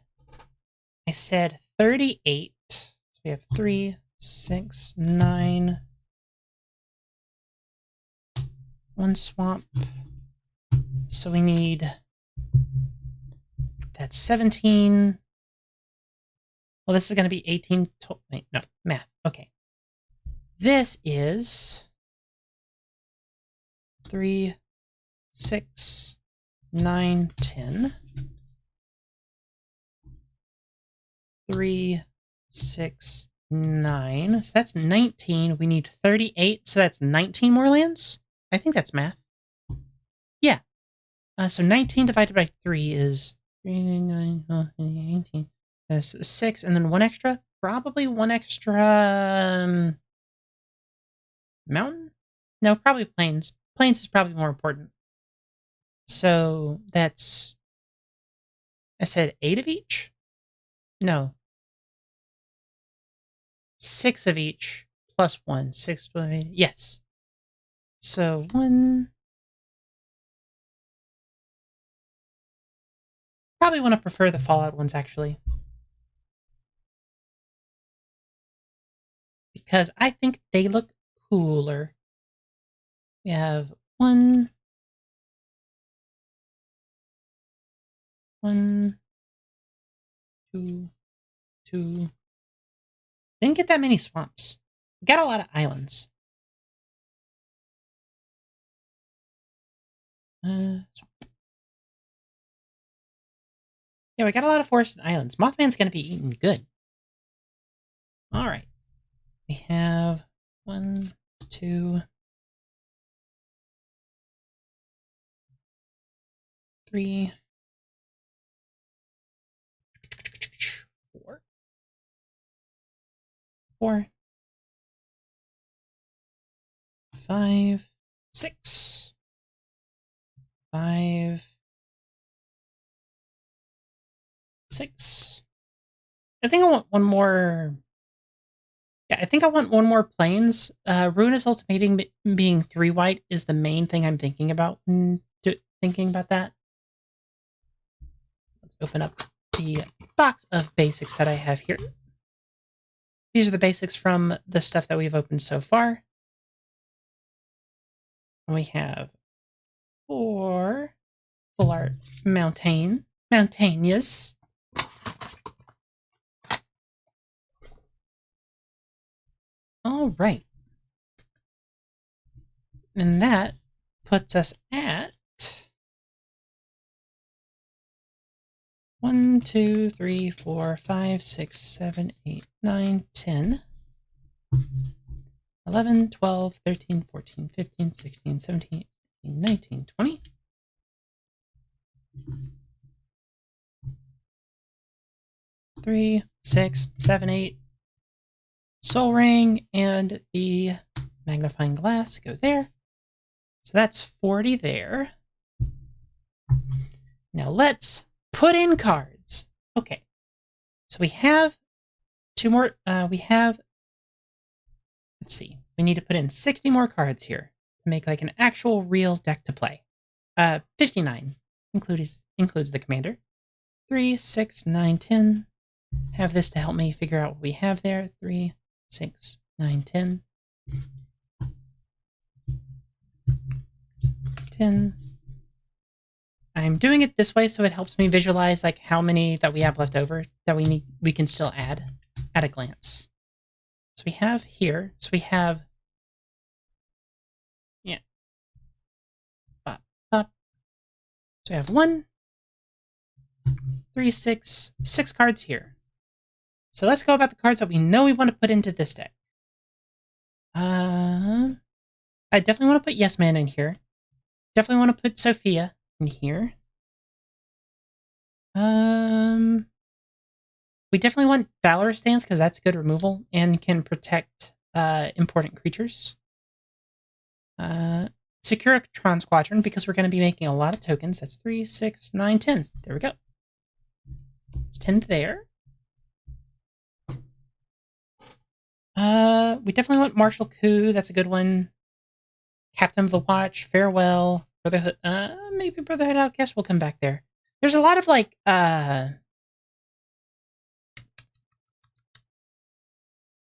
I said 38. So we have 3, 6, 9. 1 swamp. So we need... That's 17. Well, this is going to be 18. Wait, no, math. Okay. This is 3, 6, 9, 10. 3, 6, 9. So that's 19. We need 38. So that's 19 more lands? I think that's math. Yeah. So 19 divided by 3 is 3, 9, 18. That's 6. And then 1 extra? Probably 1 extra... mountain? No, probably plains. Plains is probably more important. So that's... I said 8 of each? No. 6 of each plus 1. 6, 12, 8. Yes. So 1... Probably want to prefer the Fallout ones, actually. Because I think they look cooler. We have 1... 1, 2, 2. Didn't get that many swamps. We got a lot of islands. Yeah, we got a lot of forests and islands. Mothman's going to be eaten good. All right. We have 1, 2, 3, 4. 4, 5, 6, 5, 6. I think I want one more. Yeah, I think I want one more plains. Ruinous Ultimatum being 3 white is the main thing I'm thinking about. Thinking about that. Let's open up the box of basics that I have here. These are the basics from the stuff that we've opened so far. We have 4 full art mountainous. All right. And that puts us at 1, 2, 3, 4, 5, 6, 7, 8, 9, 10, 11, 12, 13, 14, 15, 16, 17, 18, 19, 20. Three, 6, 7, 8. Soul ring and the magnifying glass go there. So that's 40 there. Now let's put in cards. Okay. So we have two more. Let's see. We need to put in 60 more cards here to make like an actual real deck to play. 59 includes the commander. 3, 6, 9, 10. Have this to help me figure out what we have there. 3, 6, 9, 10. 10. I'm doing it this way so it helps me visualize like how many that we have left over that we can still add at a glance. So we have here, so we have, yeah, pop, pop. So we have 1, 3, 6 cards here. So let's go about the cards that we know we want to put into this deck. I definitely want to put Yes Man in here. Definitely want to put Sophia in here. We definitely want Valorous Stance because that's good removal and can protect important creatures. Securitron Squadron because we're going to be making a lot of tokens. That's 3, 6, 9, 10. There we go. It's 10 there. We definitely want Martial Coup. That's a good one. Captain of the Watch, Farewell, Brotherhood. Maybe Brotherhood Outcast. We'll come back there. There's a lot of like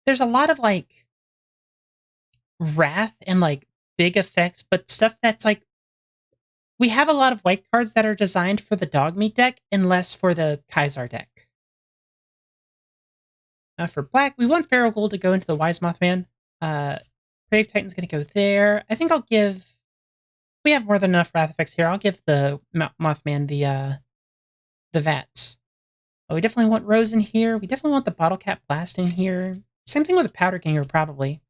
there's a lot of like wrath and like big effects, but stuff that's like we have a lot of white cards that are designed for the dog meat deck and less for the Kaiser deck. For black, we want Feral Gold to go into the Wise Mothman. Grave Titan's going to go there. I think I'll give... We have more than enough wrath effects here. I'll give the Mothman the Vats. Oh, we definitely want Rose in here. We definitely want the Bottle Cap Blast in here. Same thing with the Powder Ganger, probably.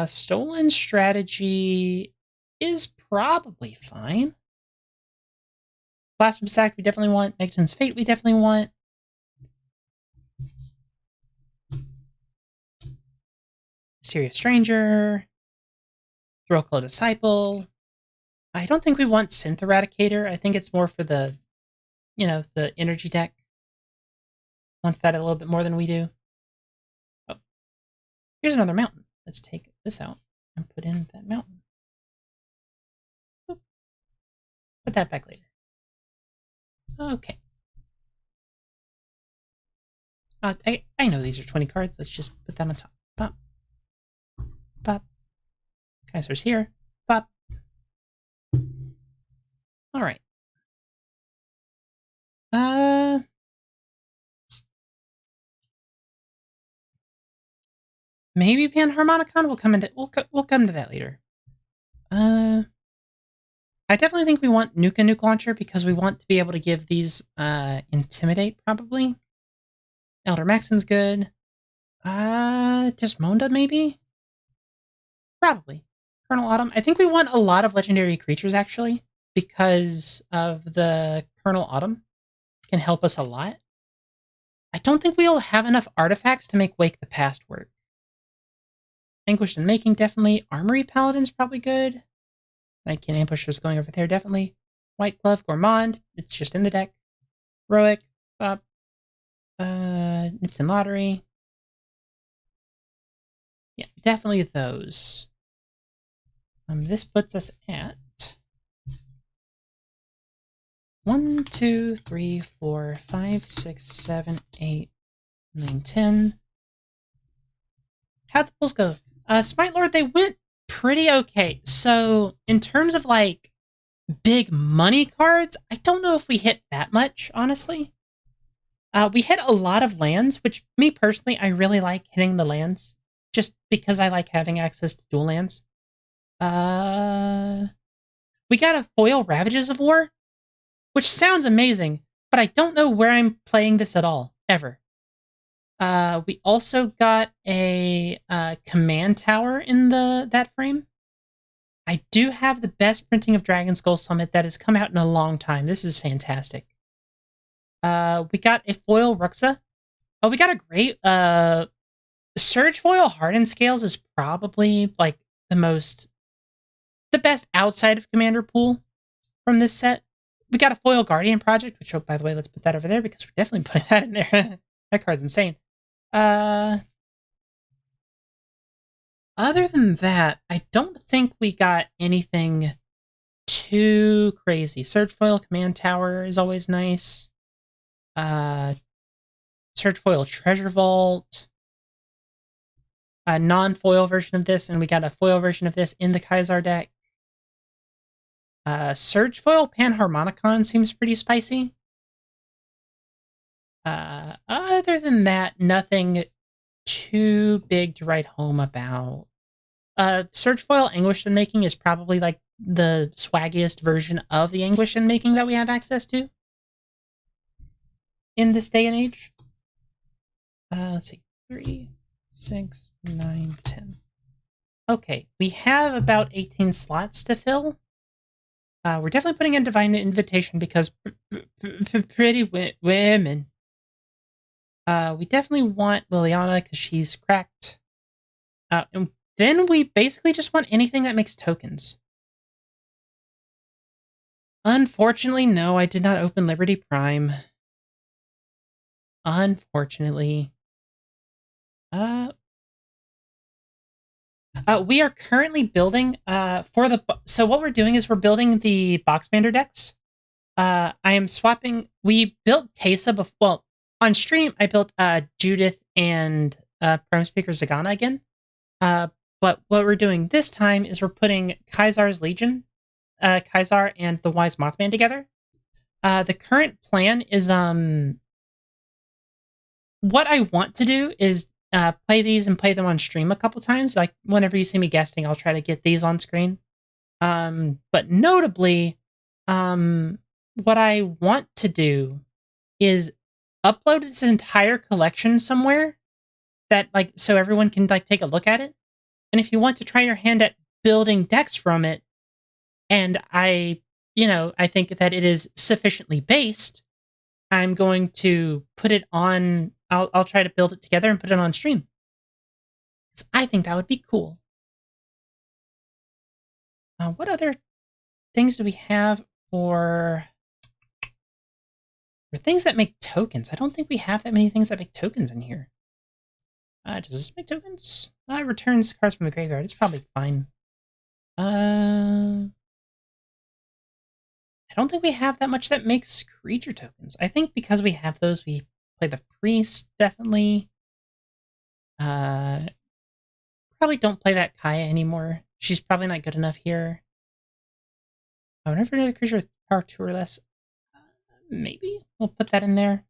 Stolen Strategy is probably fine. Blasphemous Act, we definitely want. Megaton's Fate, we definitely want. Mysterious Stranger. Thrillclaw Disciple. I don't think we want Synth Eradicator. I think it's more for the, the energy deck. Wants that a little bit more than we do. Oh. Here's another mountain. Let's take this out and put in that mountain. Oop. Put that back later. Okay. I know these are 20 cards. Let's just put that on top. Pop. Pop. Kaiser's here. Pop. Alright. Maybe Panharmonicon. We'll come to that later. I definitely think we want Nuke Launcher because we want to be able to give these Intimidate, probably. Elder Maxon's good. Desmonda, maybe? Probably. Colonel Autumn. I think we want a lot of legendary creatures, actually, because of the Colonel Autumn. Can help us a lot. I don't think we'll have enough artifacts to make Wake the Past work. Vanquished in Making, definitely. Armory Paladin's probably good. Night King Ambusher's going over there, definitely. White Glove, Gourmand. It's just in the deck. Heroic. Nipton Lottery. Yeah, definitely those. This puts us at 1, 2, 3, 4, 5, 6, 7, 8, 9, 10. How'd the pulls go? Smite Lord, they went pretty okay. So, in terms of, like, big money cards, I don't know if we hit that much, honestly. We hit a lot of lands, which, me personally, I really like hitting the lands. Just because I like having access to dual lands. We got a foil Ravages of War, which sounds amazing, but I don't know where I'm playing this at all, ever. We also got a command tower in that frame. I do have the best printing of Dragon Skull Summit that has come out in a long time. This is fantastic. We got a foil Ruxa. Oh, we got a great Surge Foil Hardened Scales is probably like the best outside of Commander Pool from this set. We got a foil Guardian Project, which, oh, by the way, let's put that over there because we're definitely putting that in there. That card's insane. Other than that, I don't think we got anything too crazy. Surge Foil Command Tower is always nice. Surge Foil Treasure Vault. A non-foil version of this, and we got a foil version of this in the Kaisar deck. Surge Foil Panharmonicon seems pretty spicy. Other than that, nothing too big to write home about. Surge Foil Anguish and Making is probably like the swaggiest version of the Anguish and Making that we have access to in this day and age. Let's see. 3, 6, 9, 10. Okay, we have about 18 slots to fill. We're definitely putting in Divine Invitation because pretty women. We definitely want Liliana because she's cracked. And then we basically just want anything that makes tokens. Unfortunately, no, I did not open Liberty Prime. Unfortunately. We are currently building so what we're doing is we're building the Boxmander decks. I am swapping. We built Teysa before. Well, on stream I built Judith and Prime Speaker Zagana again. But what we're doing this time is we're putting Kaisar's Legion, Kaisar and the Wise Mothman together. The current plan is what I want to do is play these and play them on stream a couple times. Like whenever you see me guesting, I'll try to get these on screen. But notably, what I want to do is upload this entire collection somewhere that so everyone can take a look at it. And if you want to try your hand at building decks from it, and I think that it is sufficiently based, I'm going to put it on. I'll try to build it together and put it on stream. I think that would be cool. What other things do we have for things that make tokens? I don't think we have that many things that make tokens in here. Does this make tokens? Returns cards from the graveyard. It's probably fine. I don't think we have that much that makes creature tokens. I think because we have those, we play the priest, definitely. Probably don't play that Kaya anymore. She's probably not good enough here. Whenever another creature with power 2 or less, maybe we'll put that in there.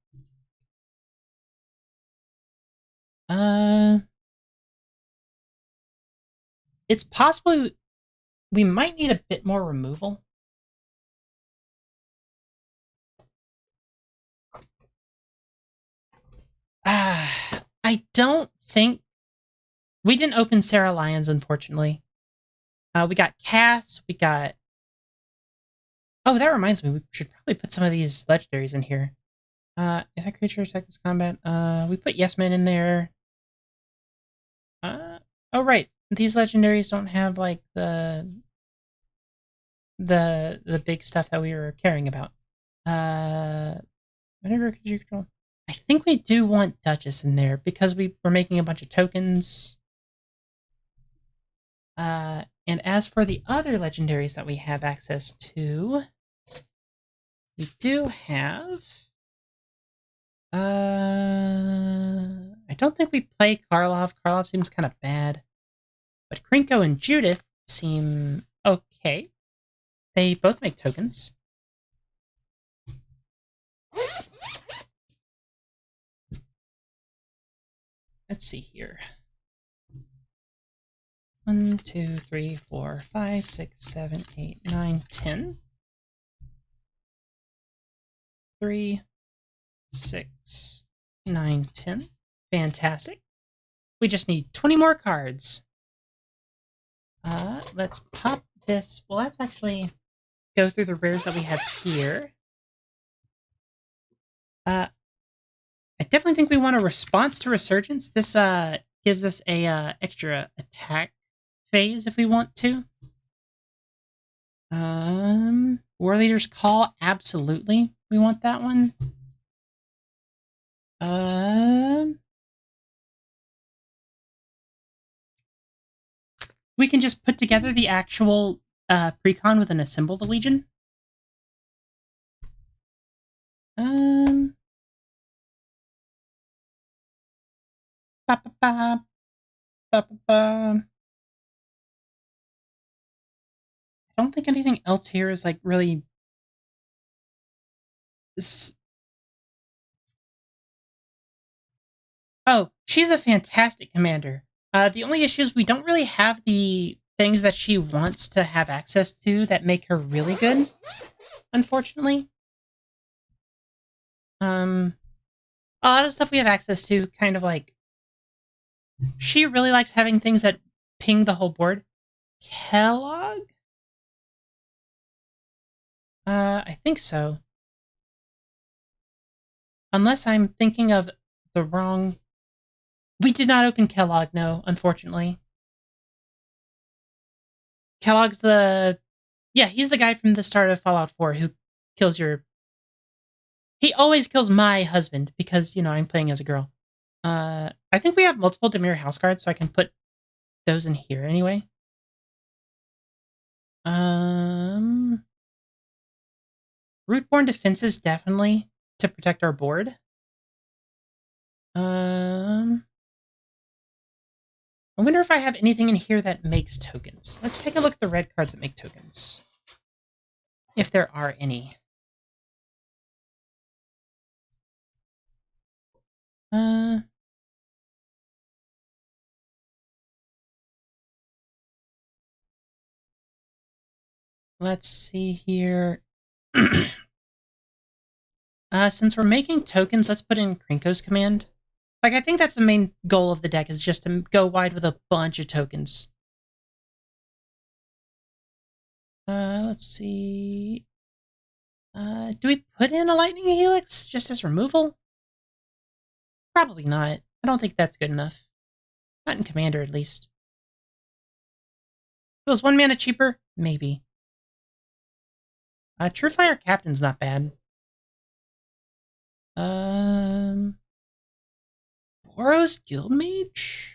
It's possible we might need a bit more removal. I don't think we didn't open Sarah Lyons, unfortunately. We got Cass. We got. Oh, that reminds me. We should probably put some of these legendaries in here. If a creature attacks this combat, we put Yes Man in there. Oh right, these legendaries don't have the big stuff that we were caring about. Whenever could you control? I think we do want Duchess in there because we're making a bunch of tokens. And as for the other legendaries that we have access to, we do have. I don't think we play Karlov. Karlov seems kind of bad. But Krinko and Judith seem okay. They both make tokens. Let's see here. 1, 2, 3, 4, 5, 6, 7, 8, 9, 10. 3, 6, 9, 10. Fantastic. We just need 20 more cards. Let's pop this. Well, let's actually go through the rares that we have here. I definitely think we want a response to Resurgence. This gives us a extra attack phase if we want to. War Leader's Call, absolutely. We want that one. We can just put together the actual precon with an Assemble the Legion. I don't think anything else here is like really. Oh, she's a fantastic commander. The only issue is we don't really have the things that she wants to have access to that make her really good, unfortunately. A lot of stuff we have access to, kind of like, she really likes having things that ping the whole board. Kellogg? I think so. Unless I'm thinking of the wrong... We did not open Kellogg, no, unfortunately. Kellogg's the... Yeah, he's the guy from the start of Fallout 4 who kills your... He always kills my husband because, you know, I'm playing as a girl. I think we have multiple Dimir house cards, so I can put those in here anyway. Rootborn defenses, definitely, to protect our board. I wonder if I have anything in here that makes tokens. Let's take a look at the red cards that make tokens. If there are any. Let's see here. Since we're making tokens, let's put in Krinko's command. Like, I think that's the main goal of the deck, is just to go wide with a bunch of tokens. Let's see. Do we put in a Lightning Helix just as removal? Probably not. I don't think that's good enough. Not in Commander, at least. If it was 1 mana cheaper, maybe. Truefire Captain's not bad. Boros Guildmage?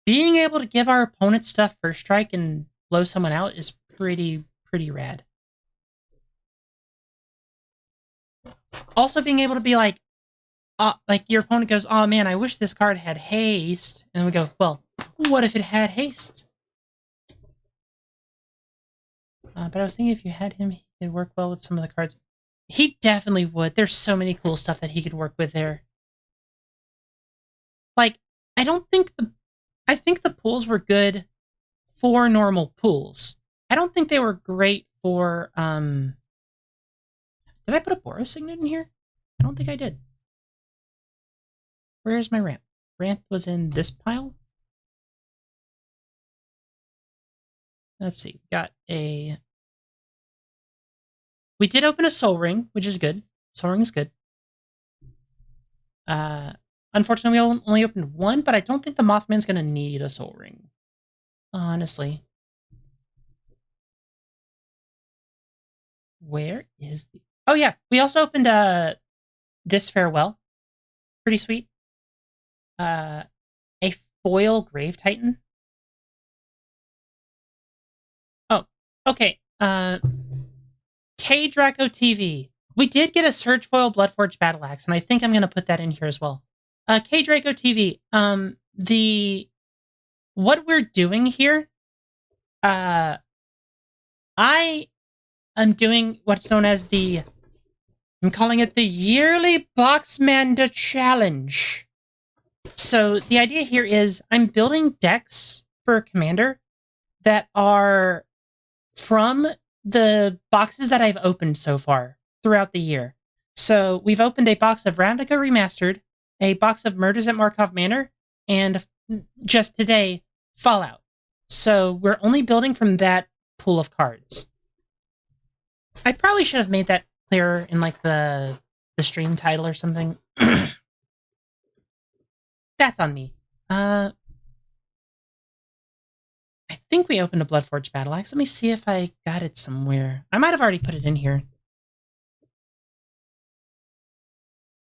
Being able to give our opponent stuff first strike and blow someone out is pretty rad. Also being able to be like your opponent goes, oh man, I wish this card had haste. And we go, well, what if it had haste? But I was thinking if you had him, he could work well with some of the cards. He definitely would. There's so many cool stuff that he could work with there. Like, I think the pools were good for normal pools. I don't think they were great for, did I put a Boros Signet in here? I don't think I did. Where's my ramp? Ramp was in this pile? Let's see. We did open a Soul Ring, which is good. Soul Ring is good. Unfortunately, we only opened one, but I don't think the Mothman's going to need a Soul Ring. Honestly. Where is the... Oh, yeah. We also opened this Farewell. Pretty sweet. A foil Grave Titan. Oh, okay. K-Draco TV. We did get a Surge Foil Bloodforge Battle Axe, and I think I'm going to put that in here as well. K-Draco TV. What we're doing here, I am doing what's known as I'm calling it the Yearly Boxmander Challenge. So the idea here is I'm building decks for Commander that are from the boxes that I've opened so far throughout the year. So we've opened a box of Ravnica Remastered, a box of Murders at Markov Manor, and just today, Fallout. So we're only building from that pool of cards. I probably should have made that clearer in like the stream title or something. That's on me. I think we opened a Bloodforged Battle Axe. Let me see if I got it somewhere. I might have already put it in here.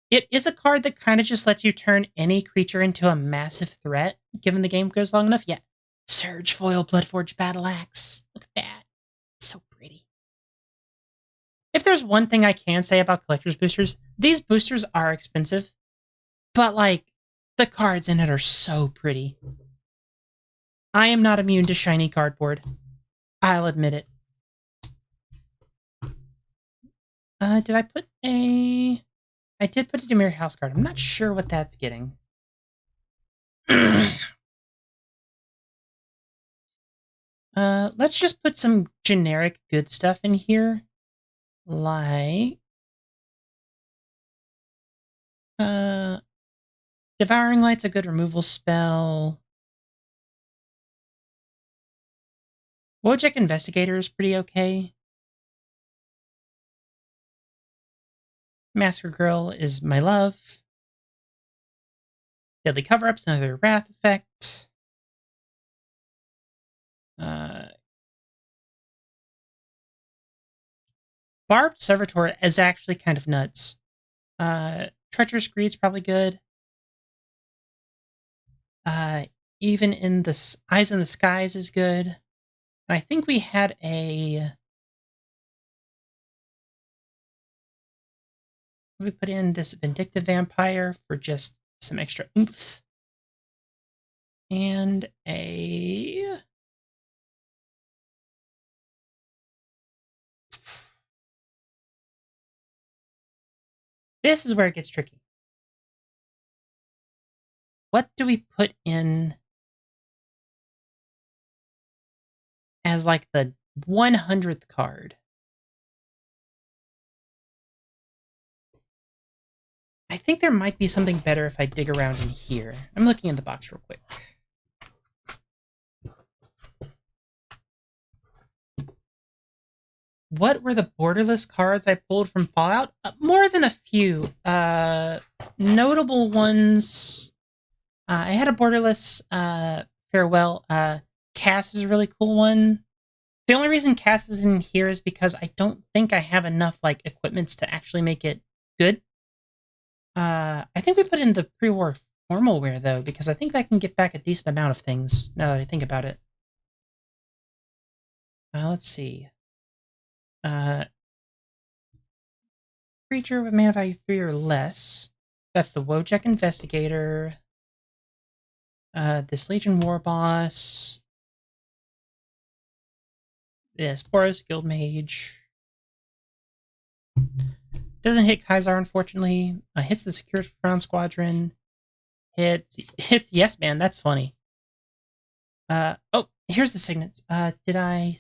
It is a card that kind of just lets you turn any creature into a massive threat, given the game goes long enough. Yeah. Surge Foil Bloodforged Battle Axe. Look at that. It's so pretty. If there's one thing I can say about collector's boosters, these boosters are expensive, but like the cards in it are so pretty. I am not immune to shiny cardboard. I'll admit it. Did I put a... I did put a Demir House card. I'm not sure what that's getting. Let's just put some generic good stuff in here. Like... Devouring Light's a good removal spell. Wojek Investigator is pretty okay. Massacre Girl is my love. Deadly Cover-Up's another Wrath effect. Barbed Servitor is actually kind of nuts. Treacherous Greed's probably good. Even in the Eyes in the Skies is good. I think we had a... We put in this Vindictive Vampire for just some extra oomph. And a... This is where it gets tricky. What do we put in as like the 100th card? I think there might be something better if I dig around in here. I'm looking in the box real quick. What were the borderless cards I pulled from Fallout? More than a few. Notable ones. I had a borderless Farewell. Cass is a really cool one. The only reason Cass is in here is because I don't think I have enough like equipments to actually make it good. I think we put in the pre-war formal wear though, because I think that can get back a decent amount of things now that I think about it. Let's see. Creature with mana value 3 or less. That's the Wojek Investigator. This Legion War Boss. This Boros Guild Mage. Doesn't hit Kaisar, unfortunately. Hits the Security Crown Squadron. Hits Yes Man, that's funny. Oh, here's the signets. Did I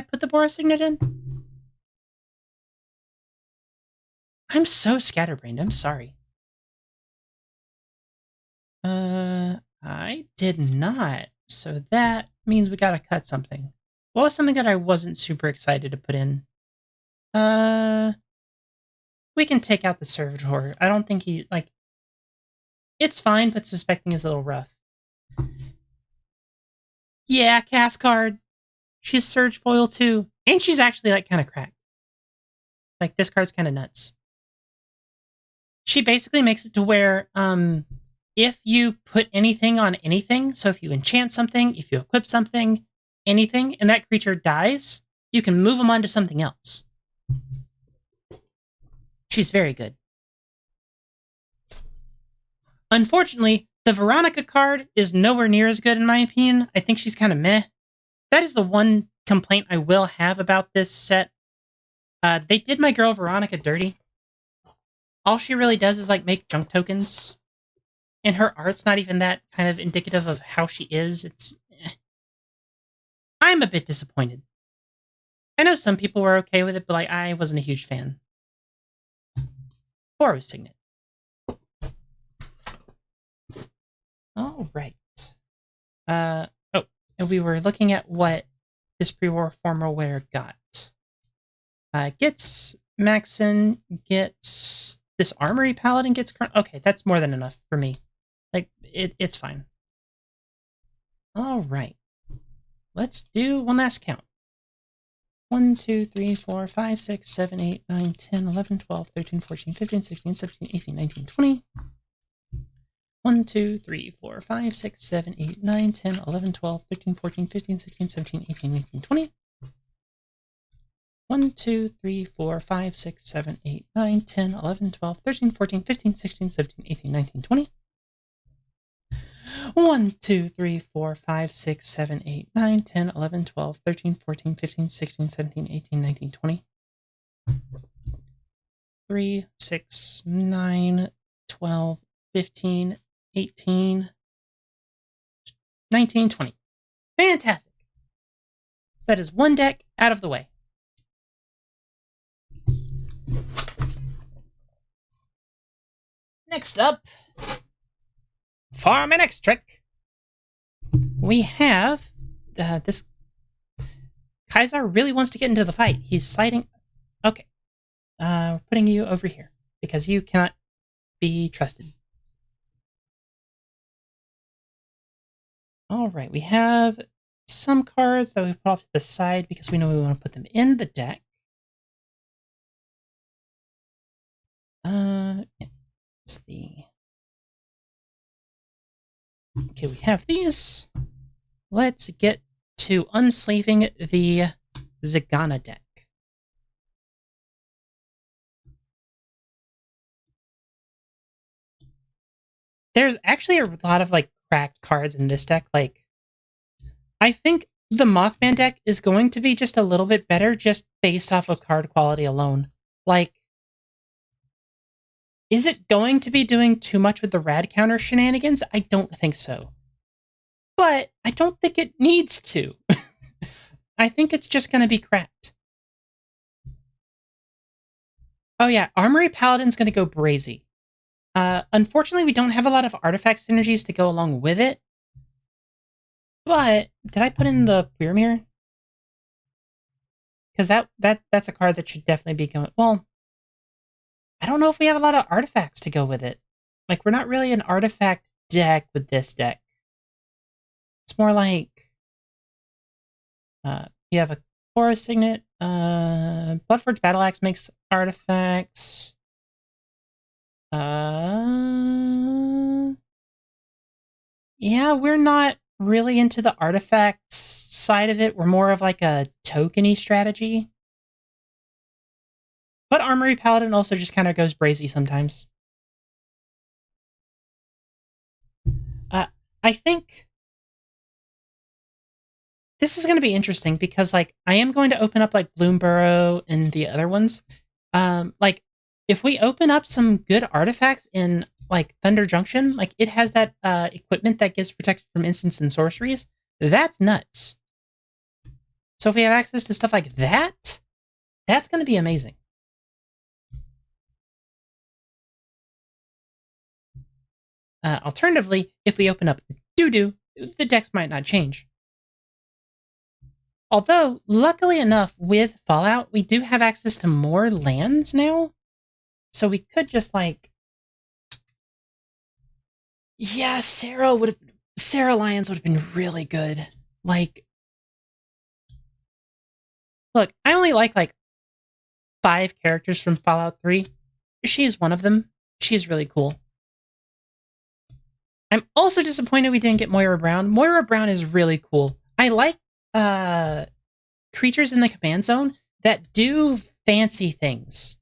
put the Boros signet in? I'm so scatterbrained, I'm sorry. I did not. So that means we gotta cut something. What was something that I wasn't super excited to put in? We can take out the Servitor. I don't think he, like... It's fine, but suspecting is a little rough. Yeah, cast card. She's Surge Foil too. And she's actually, like, kind of cracked. Like, this card's kind of nuts. She basically makes it to where, if you put anything on anything, so if you enchant something, if you equip something, anything, and that creature dies, you can move them onto something else. She's very good. Unfortunately, the Veronica card is nowhere near as good in my opinion. I think she's kind of meh. That is the one complaint I will have about this set. They did my girl Veronica dirty. All she really does is like make junk tokens. And her art's not even that kind of indicative of how she is. It's... I'm a bit disappointed. I know some people were okay with it, but like I wasn't a huge fan. Boro Signet. All right. Oh, and we were looking at what this pre-war formal wear got. Gets Maxon, gets this Armory Paladin, gets... Okay, that's more than enough for me. Like, it's fine. All right. Let's do one last count. 1, 2, 3, 4, 5, 6, 7, 8, 9, 10, 11, 12, 13, 14, 15, 16, 17, 18, 19, 20. 1, 2, 3, 4, 5, 6, 7, 8, 9, 10, 11, 12, 13, 14, 15, 16, 17, 18, 19, 20. 1, 2, 3, 4, 5, 6, 7, 8, 9, 10, 11, 12, 13, 14, 15, 16, 17, 18, 19, 20. 1, 2, 3, 4, 5, 6, 7, 8, 9, 10, 11, 12, 13, 14, 15, 16, 17, 18, 19, 20. 3, 6, 9, 12, 15, 18, 19, 20. Fantastic. So that is one deck out of the way. Next up, for my next trick, we have this Kaiser really wants to get into the fight. He's sliding. Okay. We're putting you over here because you cannot be trusted. All right. We have some cards that we put off to the side because we know we want to put them in the deck. It's the... Okay, we have these. Let's get to unsleeving the Zagana deck. There's actually a lot of, like, cracked cards in this deck. Like, I think the Mothman deck is going to be just a little bit better just based off of card quality alone. Like, is it going to be doing too much with the rad counter shenanigans? I don't think so. But I don't think it needs to. I think it's just going to be cracked. Oh yeah, Armory Paladin's going to go brazy. Unfortunately, we don't have a lot of artifact synergies to go along with it. But did I put in the Queer Mirror? Because that's a card that should definitely be going... Well, I don't know if we have a lot of artifacts to go with it. Like, we're not really an artifact deck with this deck. It's more like... you have a Chorus Signet. Bloodforged Battle Axe makes artifacts. Yeah, we're not really into the artifacts side of it. We're more of like a tokeny strategy. But Armory Paladin also just kind of goes brazy sometimes. I think this is going to be interesting because, like, I am going to open up like Bloomburrow and the other ones. Like, if we open up some good artifacts in like Thunder Junction, like it has that equipment that gives protection from instants and sorceries. That's nuts. So if we have access to stuff like that, that's going to be amazing. Alternatively, if we open up the doo-doo, the decks might not change. Although, luckily enough, with Fallout, we do have access to more lands now. So we could just, like... Yeah, Sarah Lyons would have been really good. Like... Look, I only like 5 characters from Fallout 3. She's one of them. She's really cool. I'm also disappointed we didn't get Moira Brown. Moira Brown is really cool. I like creatures in the command zone that do fancy things.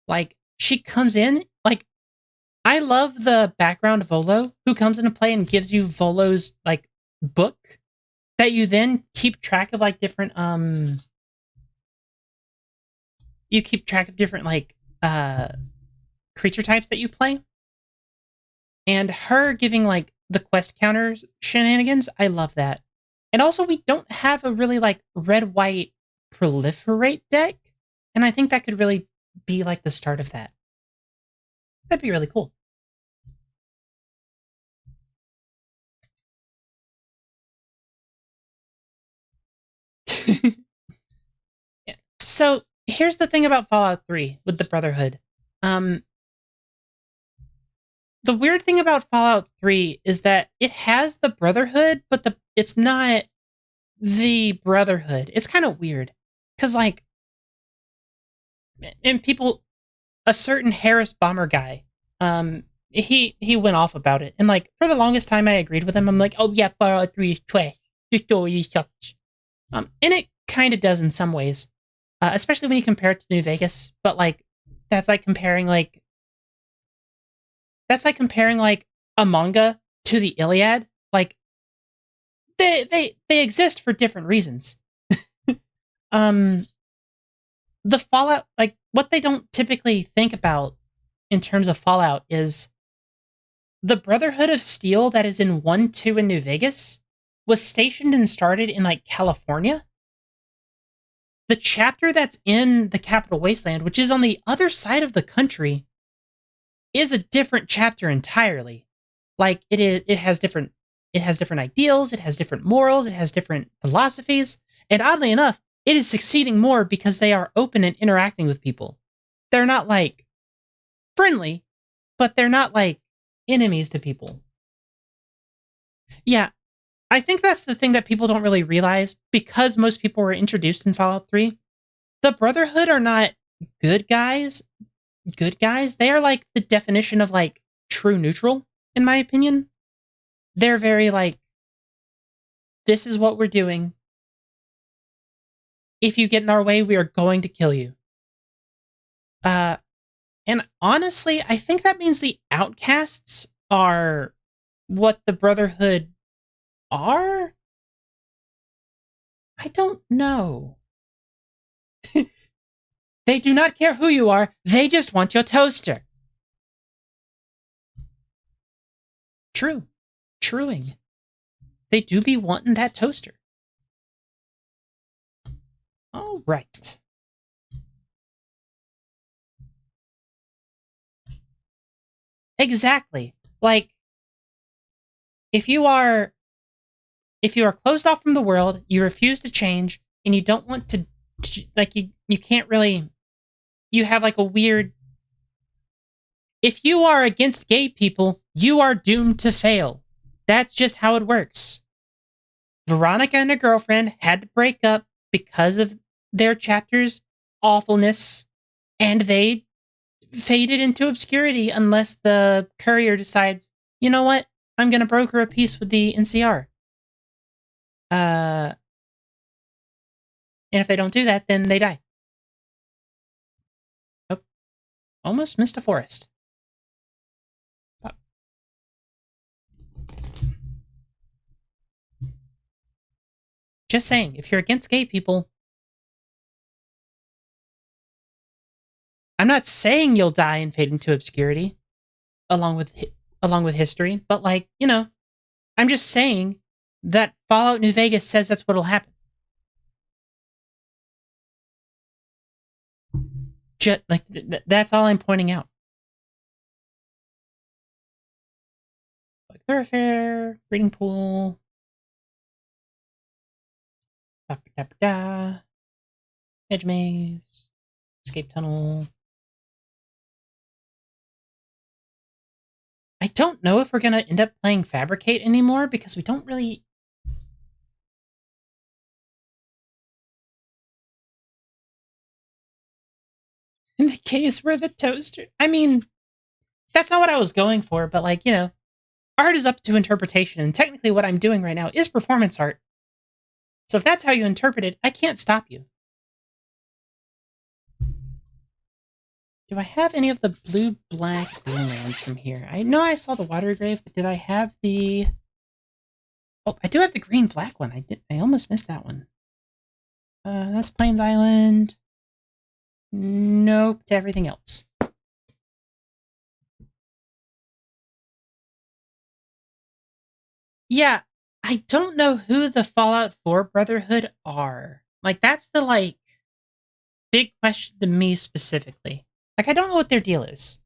Like, she comes in, like, I love the background Volo, who comes into play and gives you Volo's, like, book that you then keep track of, like, different, you keep track of different, like, creature types that you play. And her giving, like, the quest counters shenanigans, I love that. And also, we don't have a really, like, red-white proliferate deck. And I think that could really be, like, the start of that. That'd be really cool. Yeah. So here's the thing about Fallout 3 with the Brotherhood. Um, the weird thing about Fallout 3 is that it has the Brotherhood, but it's not the Brotherhood. It's kind of weird. Because, like, and people, a certain Harris Bomber guy, he went off about it. And, like, for the longest time, I agreed with him. I'm like, oh, yeah, Fallout 3 is trash. The story sucks. And it kind of does in some ways, especially when you compare it to New Vegas. But, like, that's like comparing, like, a manga to the Iliad. Like, they exist for different reasons. um the Fallout, like, what they don't typically think about in terms of Fallout is the Brotherhood of Steel that is in 1, 2 in New Vegas was stationed and started in, like, California. The chapter that's in the Capital Wasteland, which is on the other side of the country, is a different chapter entirely. Like, it has different ideals, it has different morals, it has different philosophies, and oddly enough, it is succeeding more because they are open and interacting with people. They're not, like, friendly, but they're not, like, enemies to people. Yeah, I think that's the thing that people don't really realize, because most people were introduced in Fallout 3. The Brotherhood are not good guys. They are, like, the definition of, like, true neutral, in my opinion. They're very, like, this is what we're doing. If you get in our way, we are going to kill you. And honestly, I think that means the outcasts are what the Brotherhood are? I don't know. They do not care who you are, they just want your toaster. True. Truing. They do be wanting that toaster. All right. Exactly. Like, if you are closed off from the world, you refuse to change, and you don't want to, like, you can't really, you have, like, a weird, if you are against gay people, you are doomed to fail. That's just how it works. Veronica and her girlfriend had to break up because of their chapter's awfulness, and they faded into obscurity unless the courier decides, you know what, I'm going to broker a peace with the NCR. And if they don't do that, then they die. Oh, almost missed a forest. Oh. Just saying, if you're against gay people, I'm not saying you'll die and fade into obscurity, along with history, but, like, you know, I'm just saying that Fallout New Vegas says that's what'll happen. Just, like, that's all I'm pointing out. Like, thoroughfare, breeding pool, edge maze, escape tunnel. I don't know if we're gonna end up playing Fabricate anymore, because we don't really. In the case where the toaster, I mean, that's not what I was going for, but, like, you know, art is up to interpretation, and technically what I'm doing right now is performance art. So if that's how you interpret it, I can't stop you. Do I have any of the blue-black lands from here? I know I saw the water grave, but did I have the... Oh, I do have the green-black one. I almost missed that one. That's Plains Island. Nope, to everything else. Yeah, I don't know who the Fallout 4 Brotherhood are. Like, that's the, like, big question to me specifically. Like, I don't know what their deal is.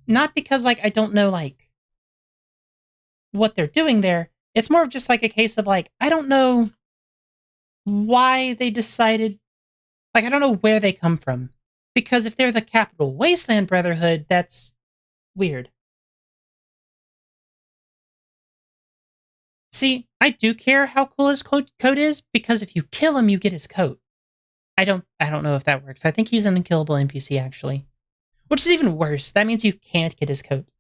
not because like I don't know like what they're doing there. It's more of just like a case of like I don't know why they decided, like I don't know where they come from. Because if they're the Capital Wasteland Brotherhood, that's weird. See, I do care how cool his coat is because if you kill him, you get his coat. I don't know if that works. I think he's an unkillable NPC actually, which is even worse. That means you can't get his coat.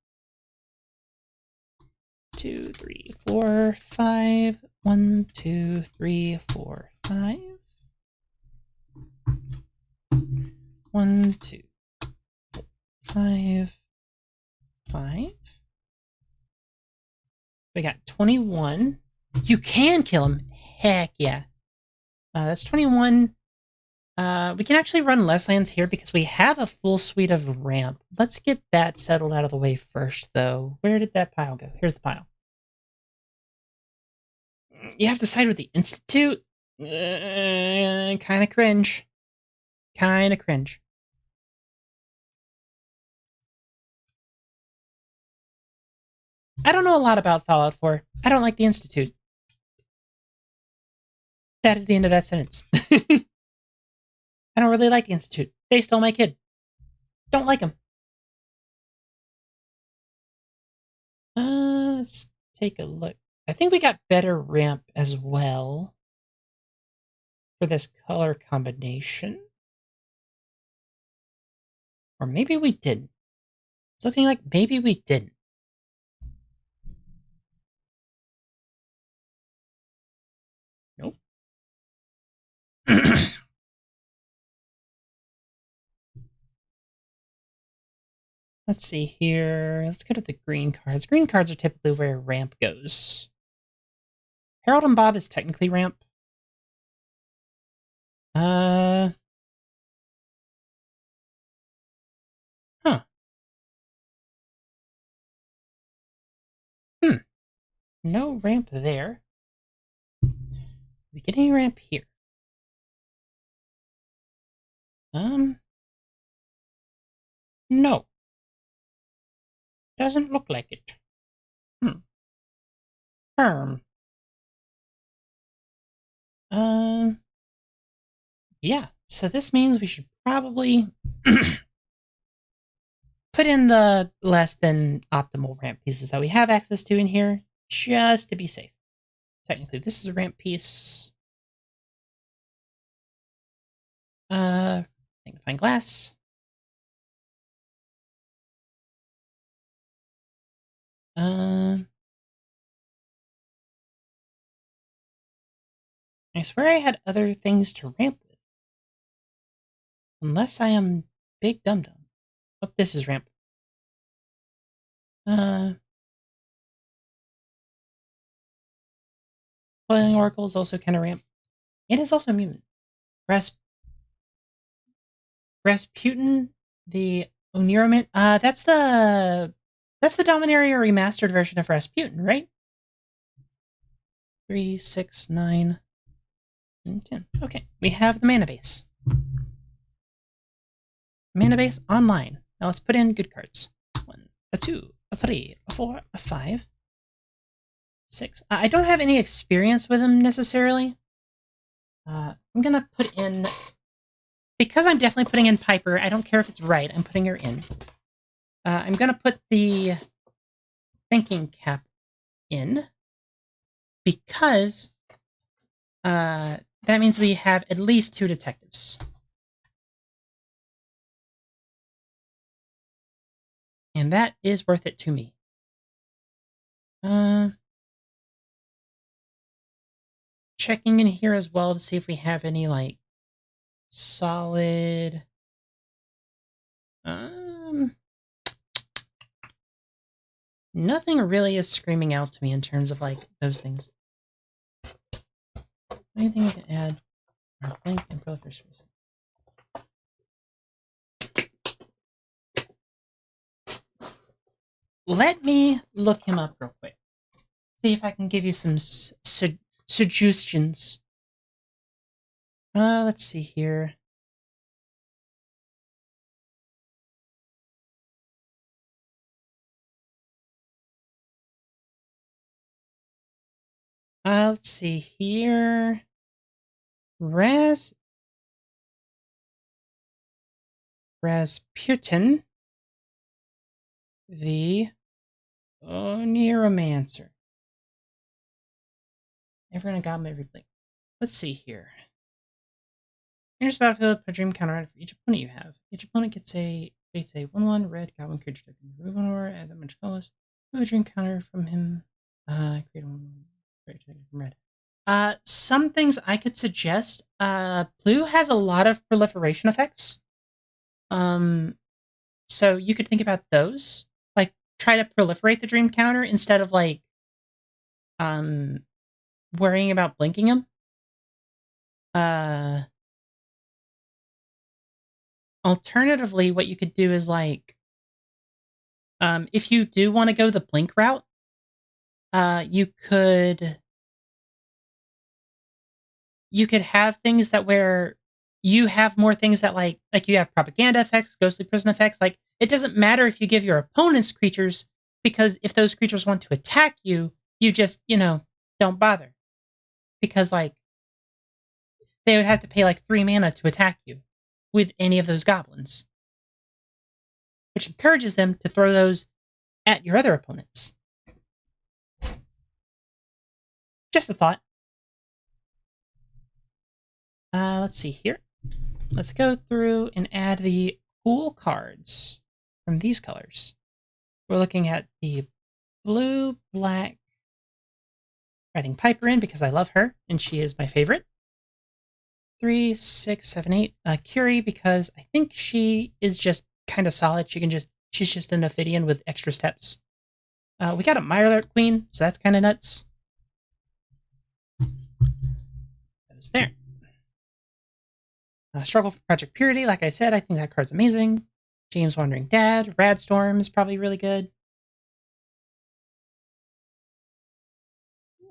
2, 3, 4, 5. 1, 2, 3, 4, 5. 1, 2, 5, 5. We got 21. You can kill him. Heck yeah. That's 21. We can actually run less lands here because we have a full suite of ramp. Let's get that settled out of the way first, though. Where did that pile go? Here's the pile. You have to side with the Institute. Kind of cringe. Kind of cringe. I don't know a lot about Fallout 4. I don't like the Institute. That is the end of that sentence. I don't really like the Institute. They stole my kid. Don't like them. Let's take a look. I think we got better ramp as well for this color combination. Or maybe we didn't. It's looking like maybe we didn't. Nope. Let's see here. Let's go to the green cards. Green cards are typically where ramp goes. Harold and Bob is technically ramp. Huh. No ramp there. We get any ramp here? No. Doesn't look like it. Yeah. So this means we should probably put in the less than optimal ramp pieces that we have access to in here, just to be safe. Technically, this is a ramp piece. Magnifying glass. I swear I had other things to ramp with. Unless I am big dum dum. Oh, this is ramp. Boiling Oracle is also kind of ramp. It is also mutant. Rasputin, the Oniromint. That's the Dominaria remastered version of Rasputin, right? 3, 6, 9, and 10. Okay, we have the mana base. Mana base online. Now let's put in good cards. 1, a 2, a 3, a 4, a 5, 6. I don't have any experience with them necessarily. I'm gonna put in, because I'm definitely putting in Piper. I don't care if it's right. I'm putting her in. I'm gonna put the thinking cap in because that means we have at least 2 detectives. And that is worth it to me. Checking in here as well to see if we have any, like, solid... Nothing really is screaming out to me in terms of, like, those things. Anything we can add? Blink and proliferation. Let me look him up real quick. See if I can give you some suggestions. Let's see here. Let's see here. Rasputin, the Neuromancer. Everyone got everything. Let's see here. Here's battlefield, put a dream counter for each opponent you have. Each opponent gets a 1/1 red goblin creature token. Remove one or add that much colors. Move a dream counter from him. Create one token from red. Some things I could suggest. Blue has a lot of proliferation effects. So you could think about those. Like, try to proliferate the dream counter instead of like worrying about blinking them. Alternatively, what you could do is like, if you do want to go the blink route, you could have things that where you have more things that like you have propaganda effects, ghostly prison effects. Like, it doesn't matter if you give your opponents creatures, because if those creatures want to attack you, you just, don't bother. Because like they would have to pay like 3 mana to attack you with any of those goblins, which encourages them to throw those at your other opponents. Just a thought. Let's see here. Let's go through and add the cool cards from these colors. We're looking at the blue, black, Riding Piper in because I love her and she is my favorite. 3, 6, 7, 8. Curie because I think she is just kind of solid. She's just an Ophidian with extra steps. We got a Mirelurk Queen, so that's kind of nuts. That was there. Struggle for Project Purity, like I said, I think that card's amazing. James Wandering Dad, Radstorm is probably really good.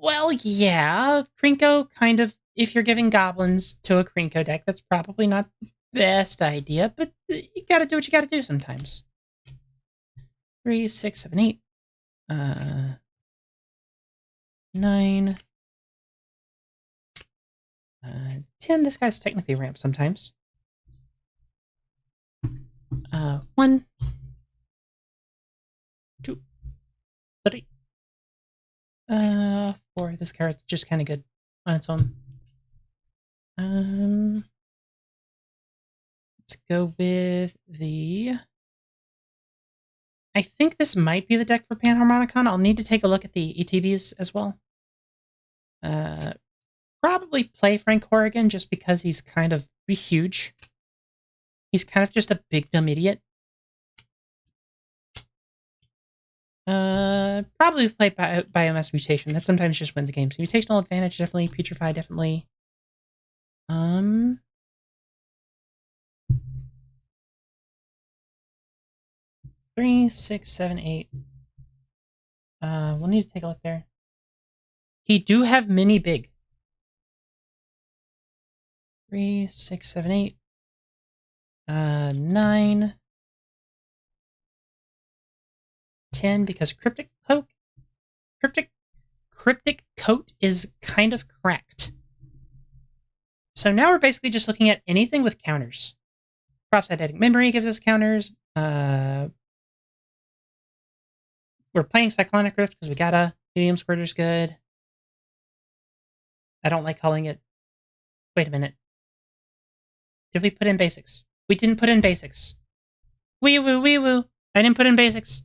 Well, yeah, Krinko kind of, if you're giving goblins to a Krinko deck, that's probably not the best idea, but you gotta do what you gotta do sometimes. 3, 6, 7, 8. 9. 10. This guy's technically ramped sometimes. 1, 2, 3. 4. This card's just kind of good on its own. Let's go with the... I think this might be the deck for Panharmonicon. I'll need to take a look at the ETBs as well. Probably play Frank Horrigan just because he's kind of huge. He's kind of just a big dumb idiot. Probably play Biomass Mutation. That sometimes just wins games. Mutational Advantage, definitely. Putrefy, definitely. 3, 6, 7, 8. We'll need to take a look there. He do have mini big. 3, 6, 7, 8. 9. 10 because Cryptic Coat is kind of cracked. So now we're basically just looking at anything with counters. Prophetic Memory gives us counters. We're playing Cyclonic Rift because we gotta. Medium Squirter's good. I don't like calling it. Wait a minute. Did we put in basics? We didn't put in basics. Wee woo, wee woo. I didn't put in basics.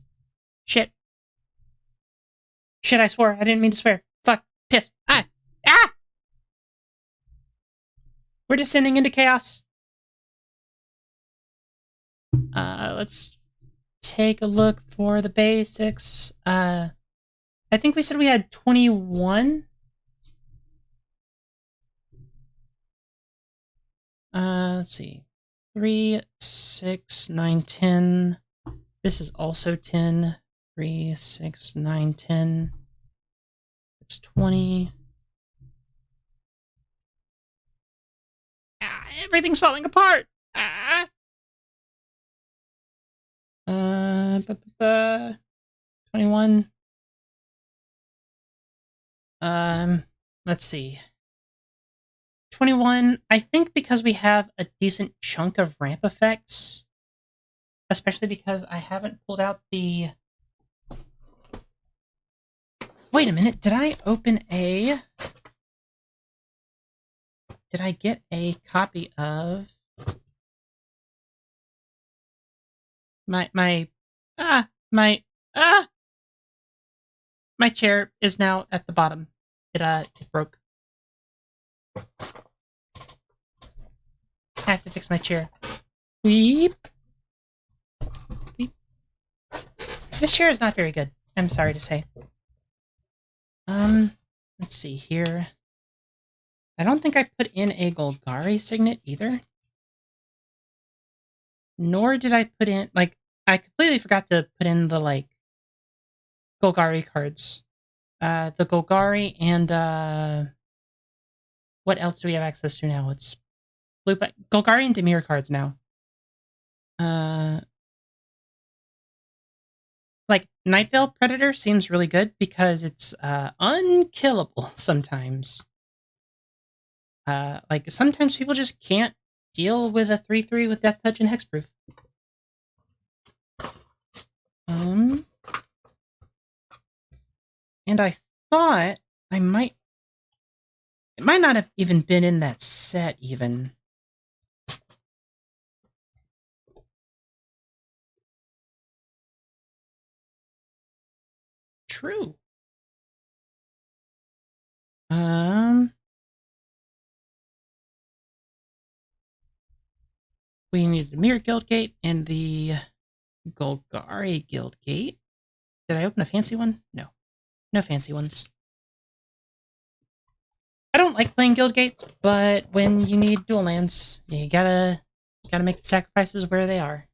Shit. Shit, I swore. I didn't mean to swear. Fuck. Piss. Ah! We're descending into chaos. Let's take a look for the basics. I think we said we had 21. Let's see. 3, 6, 9, 10. This is also 10. 3, 6, 9, 10. It's 20. Everything's falling apart. 21. let's see. 21, I think because we have a decent chunk of ramp effects, especially because I haven't pulled out the... Wait a minute, did I get a copy of my chair is now at the bottom. It broke. I have to fix my chair. Weep. Weep. This chair is not very good, I'm sorry to say. Let's see here. I don't think I put in a Golgari signet either. Nor did I put in, like, I completely forgot to put in the, like, Golgari cards. The Golgari and, what else do we have access to now? It's blue, Golgari and Dimir cards now. Like, Nightveil Predator seems really good because it's, unkillable sometimes. Like, sometimes people just can't deal with a 3/3 with Death Touch and Hexproof. And I thought it might not have even been in that set, even. True. We need the Mirror Guildgate and the Golgari Guildgate. Did I open a fancy one? No. No fancy ones. I don't like playing Guildgates, but when you need dual lands, you gotta make the sacrifices where they are.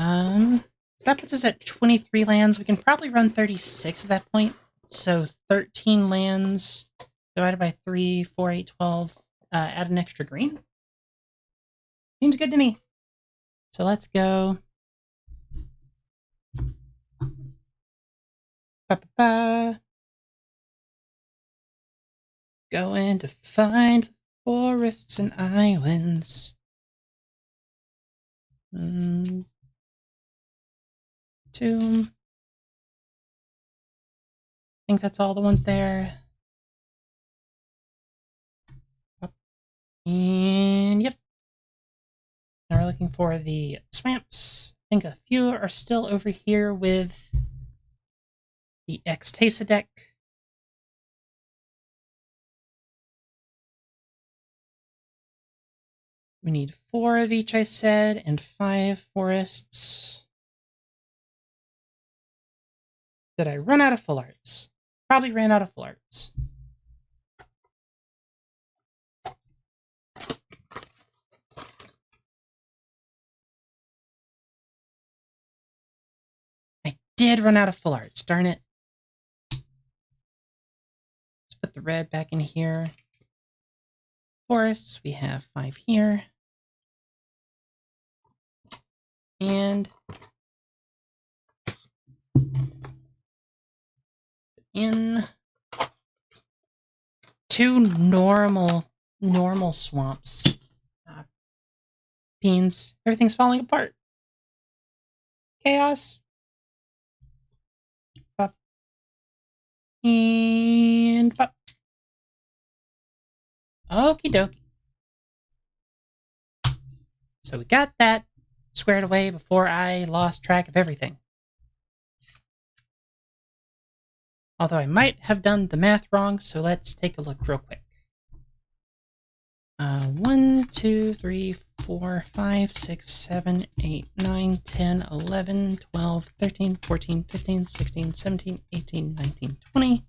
So that puts us at 23 lands. We can probably run 36 at that point. So 13 lands divided by 3, 4, 8, 12. Add an extra green. Seems good to me. So let's go. Ba-ba-ba. Going to find forests and islands. Tomb. I think that's all the ones there. And yep. Now we're looking for the swamps. I think a few are still over here with the X-Tesa deck. We need 4 of each, I said, and 5 forests. Did I run out of full arts? Probably ran out of full arts. I did run out of full arts, darn it. Let's put the red back in here. Forests, we have 5 here. And in 2 normal swamps. Beans, everything's falling apart. Chaos. Pop. And pop. Okie dokie. So we got that squared away before I lost track of everything. Although I might have done the math wrong, so let's take a look real quick. 1, 2, 3, 4, 5, 6, 7, 8, 9, 10, 11, 12, 13, 14, 15, 16, 17, 18, 19, 20,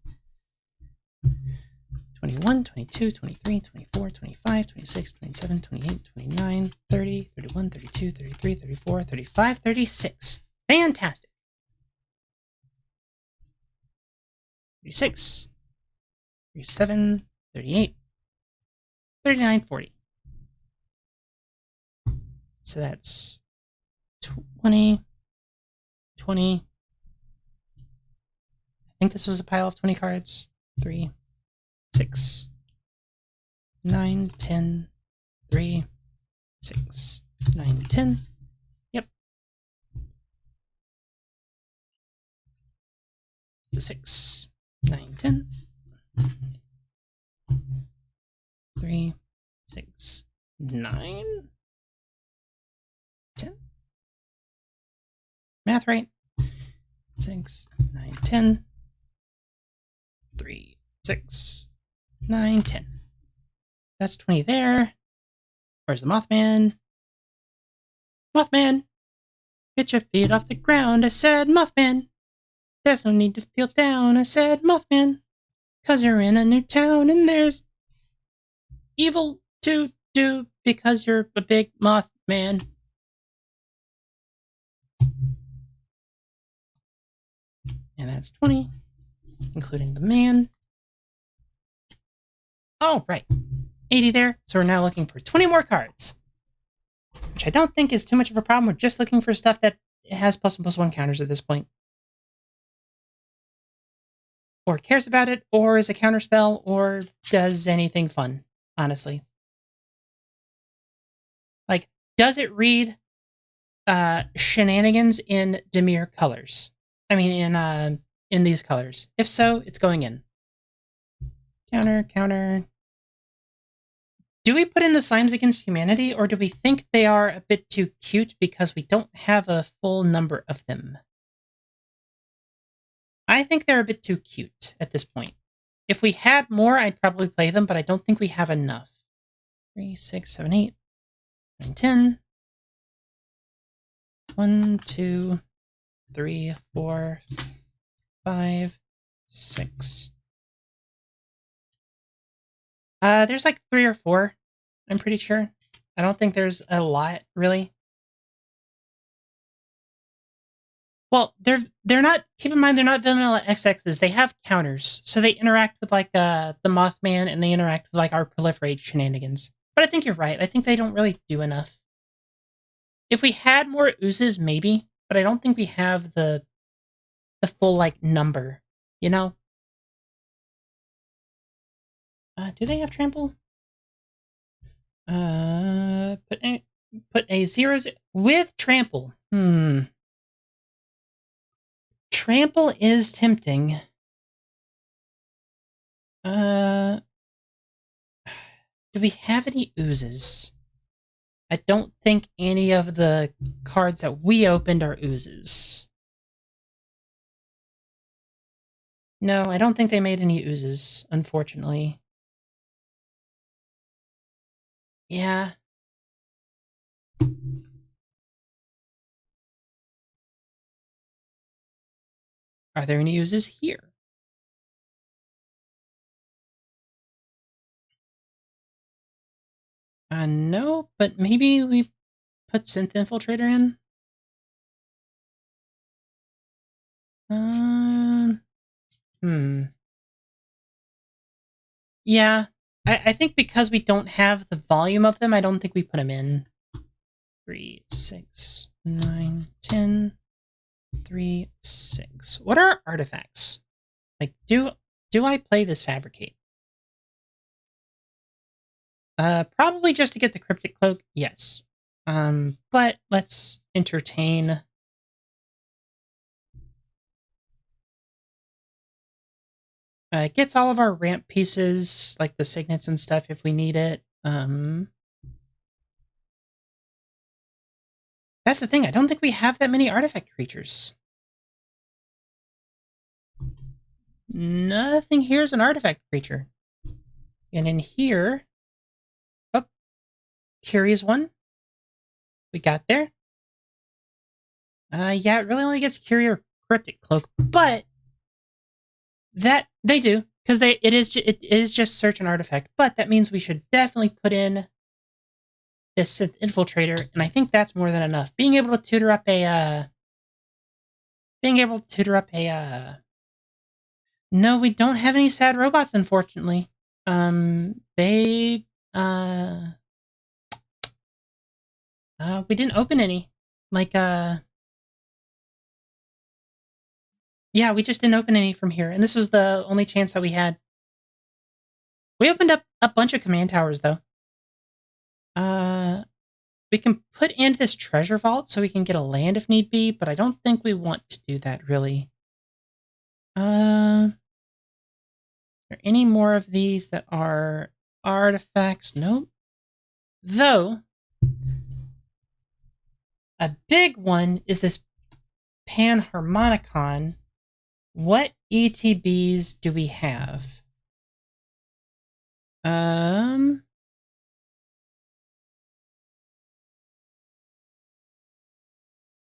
21, 22, 23, 24, 25, 26, 27, 28, 29, 30, 31, 32, 33, 34, 35, 36. Fantastic. 36, 37, 38, 39, 40. So that's 20, 20. I think this was a pile of 20 cards. 3, 6, 9, 10, 3, 6, 9, 10. Yep. 6, 9, 10. 3, 6, 9, 10. Math right. 6, 9, 10. 3, 6, 9, 10. That's 20 there. Where's the Mothman? Mothman! Get your feet off the ground, I said, Mothman! There's no need to feel down, I said, Mothman! 'Cause you're in a new town and there's evil to do because you're a big Mothman. And that's 20, including the man. Oh, right. 80 there, so we're now looking for 20 more cards. Which I don't think is too much of a problem. We're just looking for stuff that has +1/+1 counters at this point. Or cares about it, or is a counterspell, or does anything fun, honestly. Like, does it read shenanigans in Demir colors? I mean, in these colors. If so, it's going in. Counter, counter. Do we put in the Slimes Against Humanity, or do we think they are a bit too cute because we don't have a full number of them? I think they're a bit too cute at this point. If we had more, I'd probably play them, but I don't think we have enough. 3, 6, 7, 8, 9, 10. 1, 2, 3, 4, 5, 6. There's like 3 or 4, I'm pretty sure. I don't think there's a lot, really. Well, they're not, keep in mind, they're not vanilla XXs. They have counters, so they interact with, like, the Mothman, and they interact with, like, our proliferate shenanigans. But I think you're right. I think they don't really do enough. If we had more oozes, maybe, but I don't think we have the full, like, number, you know? Do they have trample? Put a 0 with trample. Trample is tempting. Do we have any oozes? I don't think any of the cards that we opened are oozes. No, I don't think they made any oozes, unfortunately. Yeah. Are there any oozes here? No, but maybe we put Synth Infiltrator in? Yeah, I think because we don't have the volume of them, I don't think we put them in. 3, 6, 9, 10, 3, 6. What are artifacts? Like, do I play this Fabricate? Probably just to get the Cryptic Cloak, yes. But let's entertain. It gets all of our ramp pieces, like the signets and stuff, if we need it. That's the thing, I don't think we have that many artifact creatures. Nothing here is an artifact creature. And in here... Oh, Curious one. We got there. Yeah, it really only gets Curie or Cryptic Cloak, but... That, they do, because it is just search an artifact, but that means we should definitely put in this Synth Infiltrator, and I think that's more than enough. Being able to tutor up a, no, we don't have any sad robots, unfortunately. We didn't open any. Like, yeah, we just didn't open any from here, and this was the only chance that we had We opened up a bunch of command towers, though. We can put in this treasure vault so we can get a land if need be, but I don't think we want to do that, really. Are there any more of these that are artifacts? Nope. Though, a big one is this Panharmonicon. What ETBs do we have?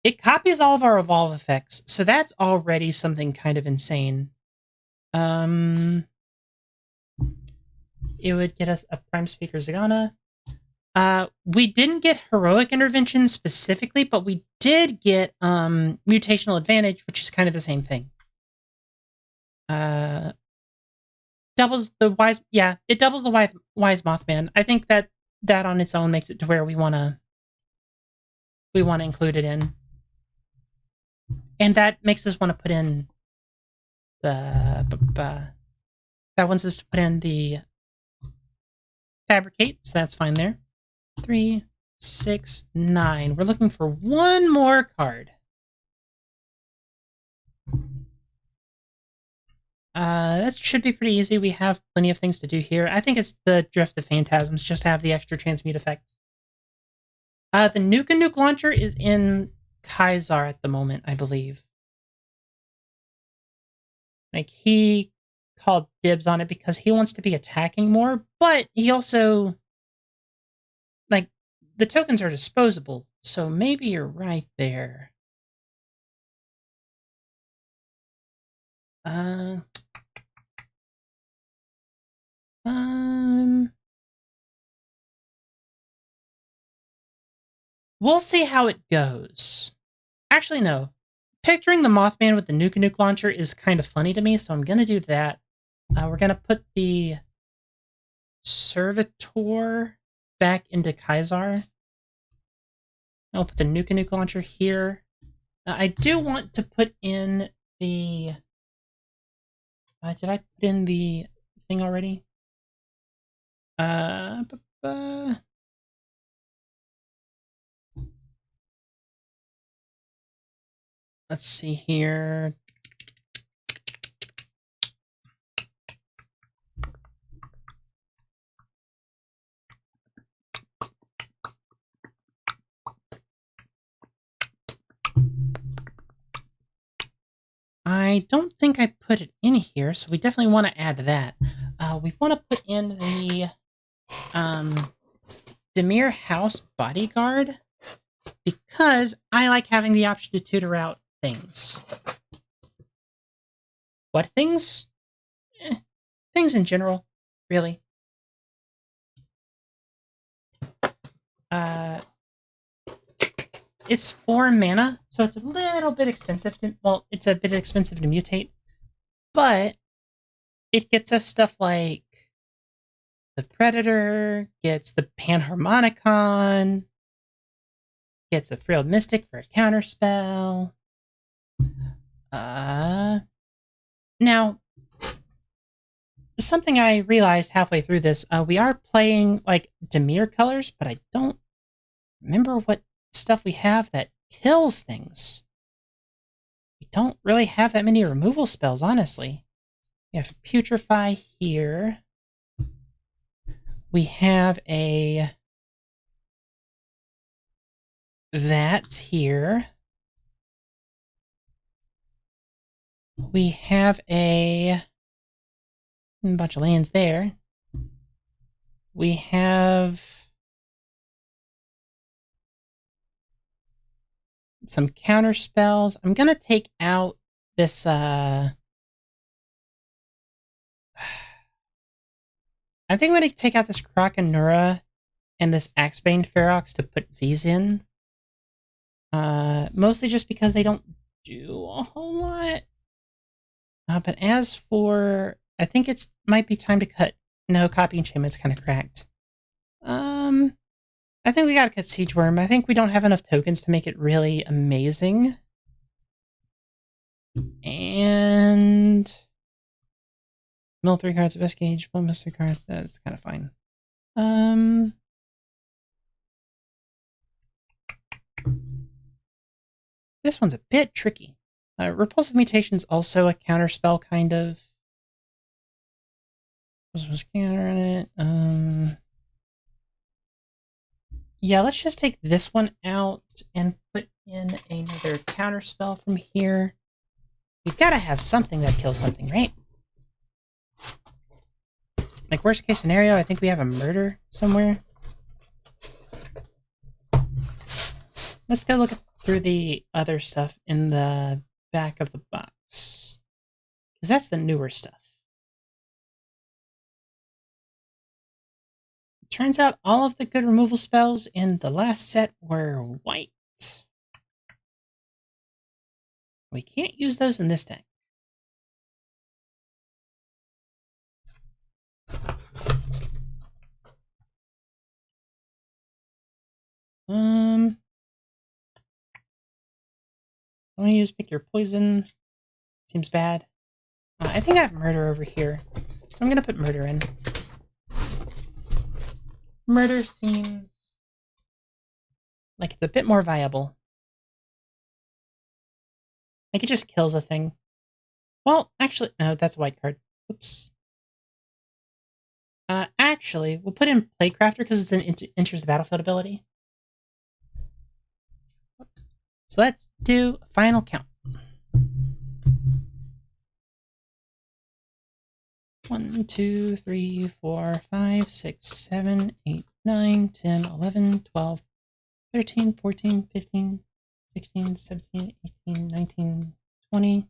It copies all of our evolve effects, so that's already something kind of insane. It would get us a Prime Speaker Zagana. We didn't get Heroic Intervention specifically, but we did get Mutational Advantage, which is kind of the same thing. Doubles the wise. Yeah, it doubles the wise Mothman. I think that on its own makes it to where we want to include it in, and that makes us want to put in the that wants us to put in the Fabricate. So that's fine there. 3, 6, 9. We're looking for one more card. That should be pretty easy. We have plenty of things to do here. I think it's the Drift of Phantasms, just to have the extra transmute effect. The Nuke launcher is in Kaisar at the moment, I believe. Like, he called dibs on it because he wants to be attacking more, but he also, like, the tokens are disposable, so maybe you're right there. We'll see how it goes. Actually, no. Picturing the Mothman with the Nuke launcher is kind of funny to me, so I'm gonna do that. We're gonna put the Servitor back into Kaisar. I'll put the Nuke launcher here. I do want to put in the... did I put in the thing already? Let's see here. I don't think I put it in here, so we definitely want to add that. We want to put in the Demir House Bodyguard because I like having the option to tutor out things. What things? Things in general, really. It's 4 mana, so it's a little bit expensive to... Well, it's a bit expensive to mutate, but it gets us stuff like the Predator, gets the Panharmonicon, gets a Frilled Mystic for a counterspell. Now, something I realized halfway through this, we are playing, like, Demir colors, but I don't remember what stuff we have that kills things. We don't really have that many removal spells, honestly. We have Putrefy here. We have a... That's here. We have a bunch of lands there. We have some counter spells. I'm gonna take out this I think I'm gonna take out this Krakenura and this Axebane Ferox to put these in. Mostly just because they don't do a whole lot. But as for... I think it's might be time to cut... No, Copy Enchantment's kind of cracked. I think we gotta cut Siege Worm. I think we don't have enough tokens to make it really amazing. And... Mill 3 cards, best gauge, mill 3 cards. That's kind of fine. This one's a bit tricky. Repulsive Mutation's also a counterspell, kind of. There's counter in it. Yeah, let's just take this one out and put in another counterspell from here. We've got to have something that kills something, right? Like, worst case scenario, I think we have a murder somewhere. Let's go look through the other stuff in the back of the box, because that's the newer stuff. It turns out all of the good removal spells in the last set were white. We can't use those in this deck. I want to use Pick Your Poison. Seems bad. I think I have Murder over here, so I'm going to put Murder in. Murder seems like it's a bit more viable. Like, it just kills a thing. Well, actually, no, that's a white card. Oops. Actually, we'll put in Playcrafter because it's an enters the battlefield ability. So let's do a final count. 1, 2, 3, 4, 5, 6, 7, 8, 9, 10, 11, 12, 13, 14, 15, 16, 17, 18, 19, 20.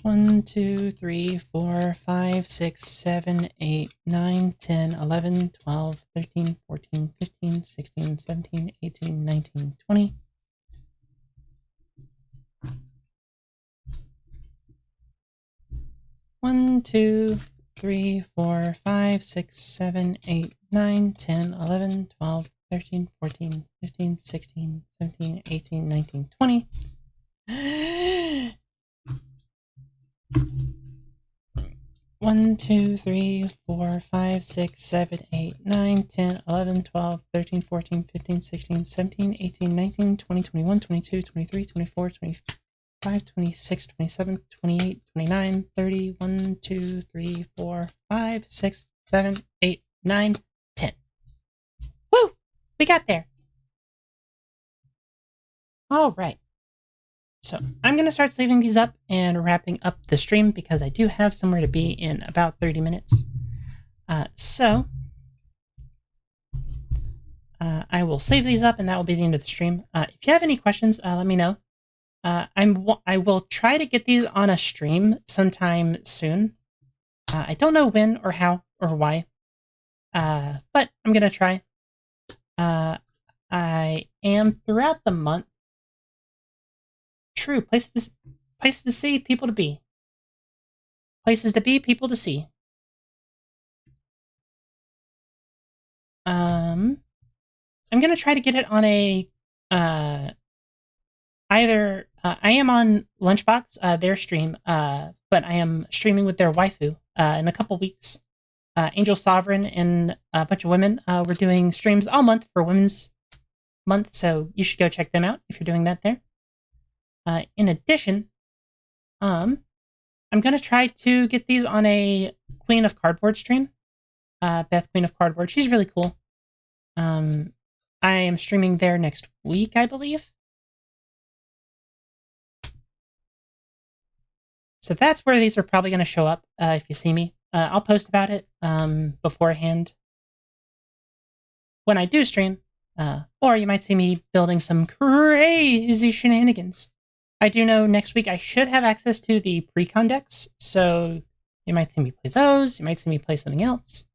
1, 2, 3, 4, 5, 6, 7, 8, 9, 10, 11, 12, 13, 14, 15, 16, 17, 18, 19, 20. 1, 2, 3, 4, 5, 6, 7, 8, 9, 10, 11, 12, 13, 14, 15, 16, 17, 18, 19, 20. 1, 2, 3, 4, 5, 6, 7, 8, 9, 10, 11, 12, 13, 14, 15, 16, 17, 18, 19, 20, 21, 22, 23, 24, 25, 26, 27, 28, 29, 30, 1, 2, 3, 4, 5, 6, 7, 8, 9, 10. Woo! We got there. All right. So I'm going to start sleeving these up and wrapping up the stream because I do have somewhere to be in about 30 minutes. I will sleeve these up and that will be the end of the stream. If you have any questions, let me know. I will try to get these on a stream sometime soon. I don't know when or how or why, but I'm going to try. I am throughout the month. True, places to see, people to be. Places to be, people to see. I'm gonna try to get it on a either I am on Lunchbox, their stream, but I am streaming with their waifu in a couple weeks. Angel Sovereign and a bunch of women. We're doing streams all month for Women's Month, so you should go check them out if you're doing that there. In addition, I'm gonna try to get these on a Queen of Cardboard stream. Beth, Queen of Cardboard, she's really cool. I am streaming there next week, I believe. So that's where these are probably going to show up if you see me. I'll post about it beforehand when I do stream, or you might see me building some crazy shenanigans. I do know next week I should have access to the pre-con decks, so you might see me play those, you might see me play something else.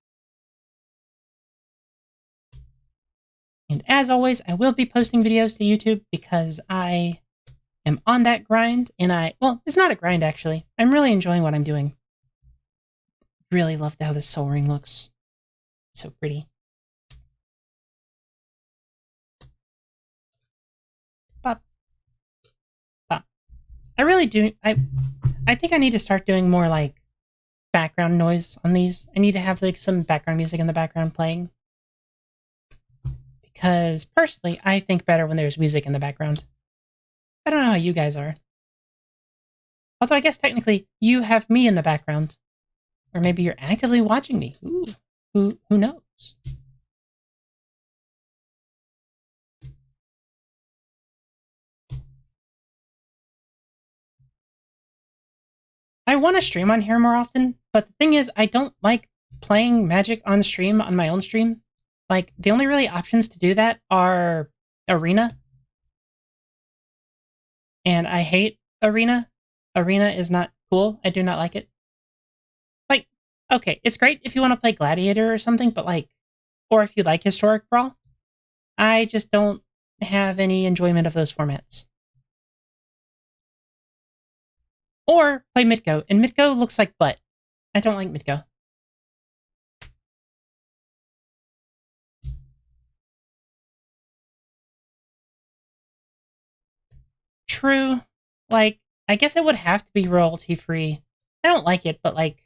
And as always, I will be posting videos to YouTube because I am on that grind, and well, it's not a grind actually. I'm really enjoying what I'm doing. Really love how this Soul Ring looks. It's so pretty. Pop. Pop. I really do. I I think I need to start doing more like background noise on these. I need to have like some background music in the background playing. Because personally, I think better when there's music in the background. I don't know how you guys are. Although I guess technically you have me in the background. Or maybe you're actively watching me. Ooh, who knows? I want to stream on here more often, but the thing is, I don't like playing Magic on stream, on my own stream. Like, the only really options to do that are Arena. And I hate Arena. Arena is not cool. I do not like it. Like, okay, it's great if you want to play Gladiator or something, but like, or if you like Historic Brawl. I just don't have any enjoyment of those formats. Or play Mitgo, and Mitgo looks like butt. I don't like Mitgo. True. Like, I guess it would have to be royalty free. I don't like it, but like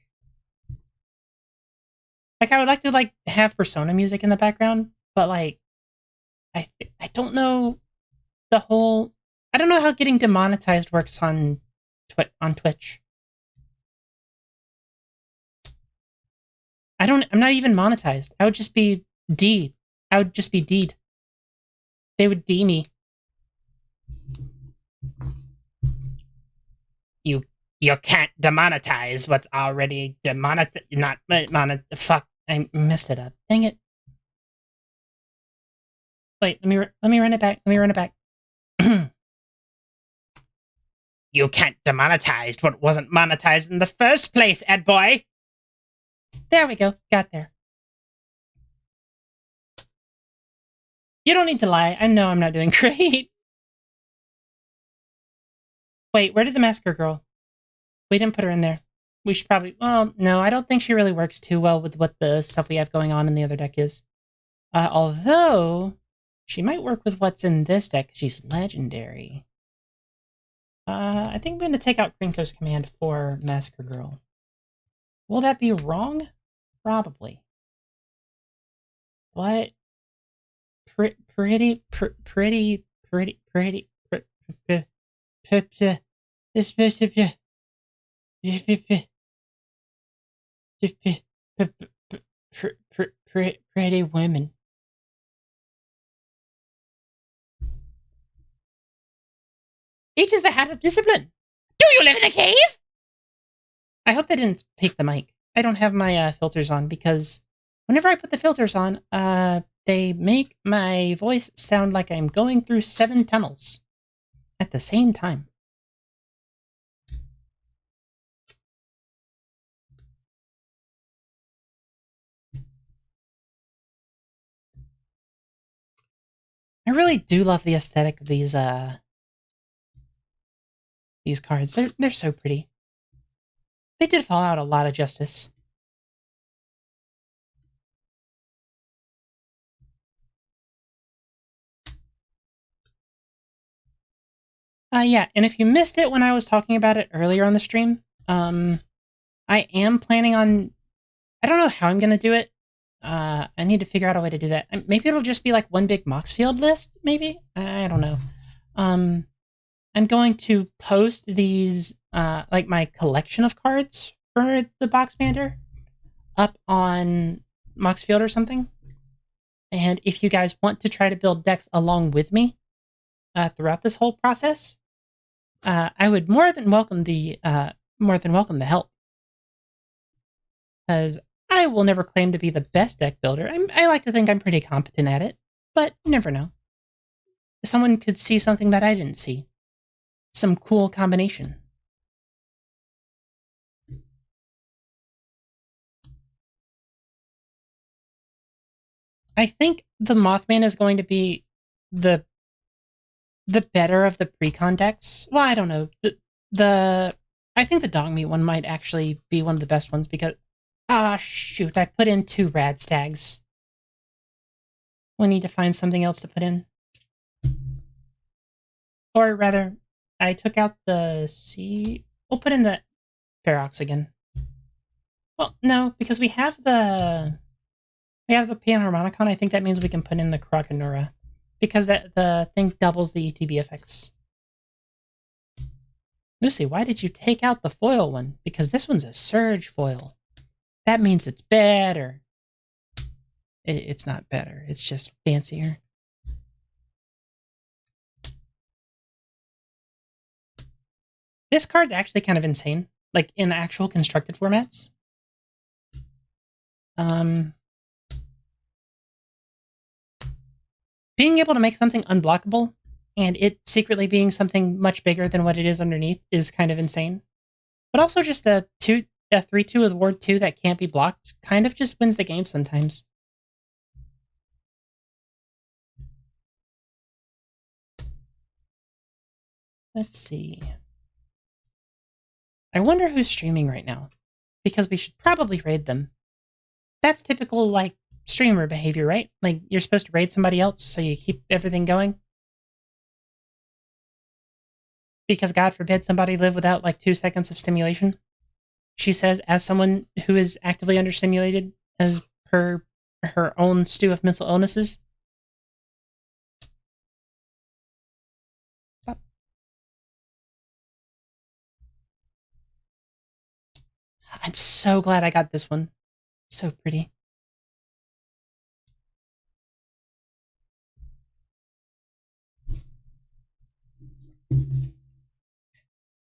I would like to like have Persona music in the background, but like I don't know the whole. I don't know how getting demonetized works on Twitch. I'm not even monetized. I would just be D'd. I would just be D'd. They would D me. You can't demonetize what's already demonetized. Not fuck. I messed it up. Dang it. Wait, let me run it back. Let me run it back. You can't demonetize what wasn't monetized in the first place, Ed boy. There we go. Got there. You don't need to lie. I know I'm not doing great. Wait, where did the massacre girl? We didn't put her in there. We should probably. Well, no, I don't think she really works too well with what the stuff we have going on in the other deck is. Although she might work with what's in this deck. She's legendary. I think I'm going to take out Krinko's command for Massacre Girl. Will that be wrong? Probably. What? Pretty. Pretty women. H is the hat of discipline. Do you live in a cave? I hope they didn't pick the mic. I don't have my filters on because whenever I put the filters on, they make my voice sound like I'm going through 7 tunnels at the same time. I really do love the aesthetic of these cards. They're so pretty. They did fall out a lot of justice. Yeah, and if you missed it when I was talking about it earlier on the stream, I am planning on. I don't know how I'm gonna do it. I need to figure out a way to do that. Maybe it'll just be like one big Moxfield list. Maybe I don't know. I'm going to post these like my collection of cards for the Boxmander up on Moxfield or something. And if you guys want to try to build decks along with me throughout this whole process, I would more than welcome the help. Because I will never claim to be the best deck builder. I like to think I'm pretty competent at it, but you never know. Someone could see something that I didn't see. Some cool combination. I think the Mothman is going to be the better of the precon decks. Well, I don't know. I think the dog meat one might actually be one of the best ones because shoot, I put in 2 rad stags. We need to find something else to put in. Or rather, I took out the C. We'll put in the Ferox again. Well, no, because we have the Panharmonicon. I think that means we can put in the Krokonora, because the thing doubles the ETB effects. Lucy, why did you take out the foil one? Because this one's a surge foil. That means it's better. It's not better. It's just fancier. This card's actually kind of insane, like in actual constructed formats. Being able to make something unblockable and it secretly being something much bigger than what it is underneath is kind of insane. But also just a 3/2 with Ward 2 that can't be blocked kind of just wins the game sometimes. Let's see. I wonder who's streaming right now, because we should probably raid them. That's typical, like, streamer behavior, right? Like, you're supposed to raid somebody else so you keep everything going. Because God forbid somebody live without, like, 2 seconds of stimulation. She says, as someone who is actively understimulated, as per her own stew of mental illnesses. I'm so glad I got this one. So pretty.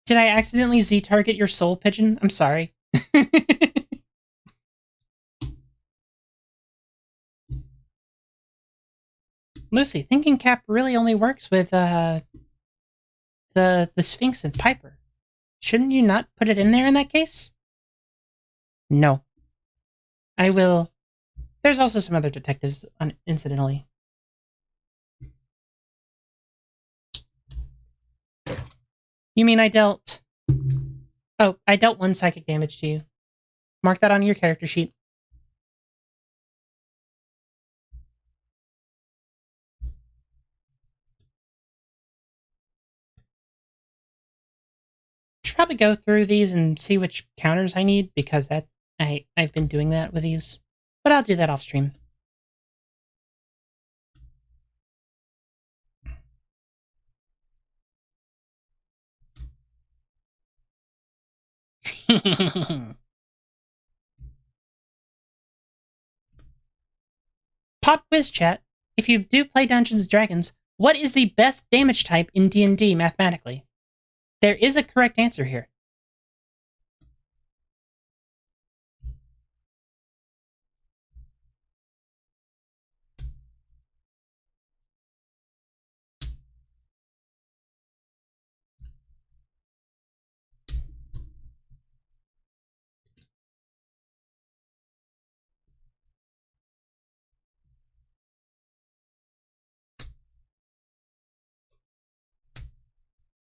Did I accidentally Z-target your soul, Pigeon? I'm sorry. Lucy, thinking cap really only works with the Sphinx and Piper. Shouldn't you not put it in there in that case? No. I will. There's also some other detectives, incidentally. You mean I dealt... Oh, I dealt 1 psychic damage to you. Mark that on your character sheet. I should probably go through these and see which counters I need, because I've been doing that with these. But I'll do that off stream. Pop quiz chat. If you do play Dungeons & Dragons, what is the best damage type in D&D mathematically? There is a correct answer here.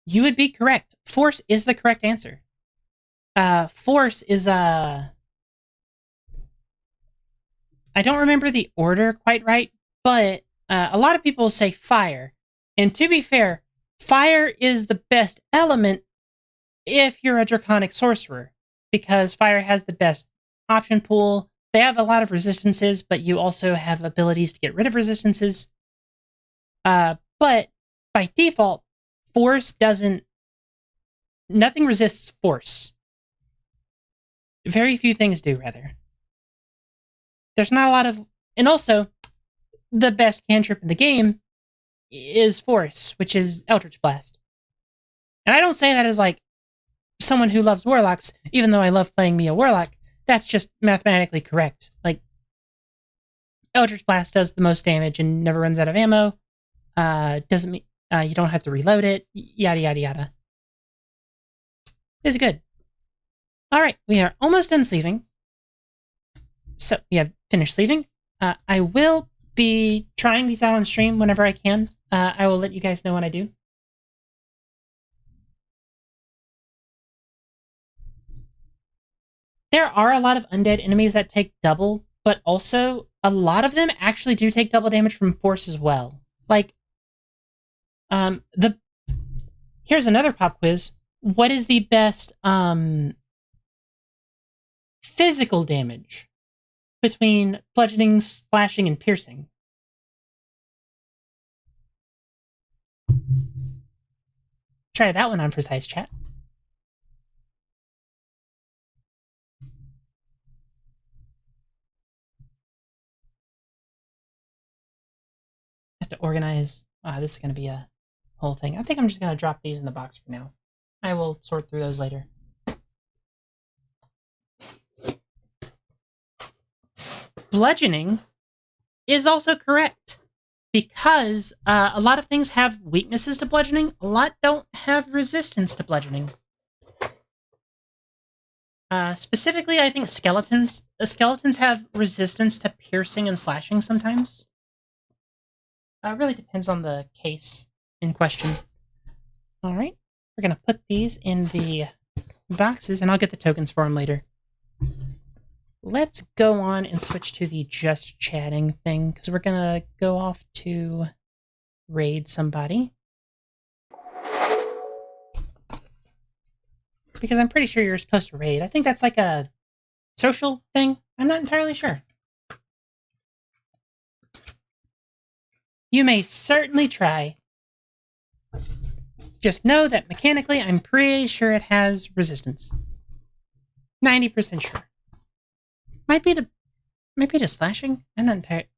You would be correct. Force is the correct answer. Force is I don't remember the order quite right, but a lot of people say fire. And to be fair, fire is the best element if you're a draconic sorcerer, because fire has the best option pool. They have a lot of resistances, but you also have abilities to get rid of resistances. But by default, force doesn't... Nothing resists force. Very few things do, rather. There's not a lot of... And also, the best cantrip in the game is force, which is Eldritch Blast. And I don't say that as, like, someone who loves warlocks, even though I love playing me a warlock. That's just mathematically correct. Like, Eldritch Blast does the most damage and never runs out of ammo. Doesn't mean you don't have to reload it. Yada yada yada. It's good. All right, we are almost done sleeving. So we have finished sleeving. I will be trying these out on stream whenever I can. I will let you guys know when I do. There are a lot of undead enemies that take double, but also a lot of them actually do take double damage from force as well. Like, here's another pop quiz. What is the best physical damage between bludgeoning, slashing, and piercing. Try that one on for size, chat. I have to organize. This is going to be a whole thing. I think I'm just going to drop these in the box for now. I will sort through those later. Bludgeoning is also correct because a lot of things have weaknesses to bludgeoning. A lot don't have resistance to bludgeoning. Specifically, I think skeletons. Skeletons have resistance to piercing and slashing sometimes. It really depends on the case in question. All right, we're gonna put these in the boxes, and I'll get the tokens for them later. Let's go on and switch to the just chatting thing, because we're gonna go off to raid somebody. Because I'm pretty sure you're supposed to raid. I think that's like a social thing. I'm not entirely sure. You may certainly try. Just know that mechanically, I'm pretty sure it has resistance. 90% sure. Might be to slashing. I'm not entirely.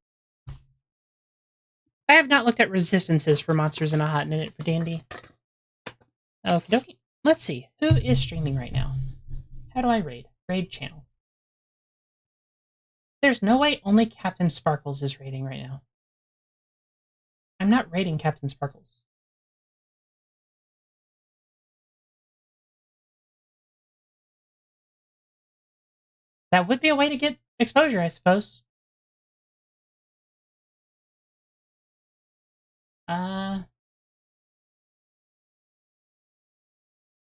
I have not looked at resistances for monsters in a hot minute for Dandy. Okie dokie. Let's see. Who is streaming right now? How do I raid? Raid channel. There's no way only Captain Sparkles is raiding right now. I'm not raiding Captain Sparkles. That would be a way to get exposure, I suppose.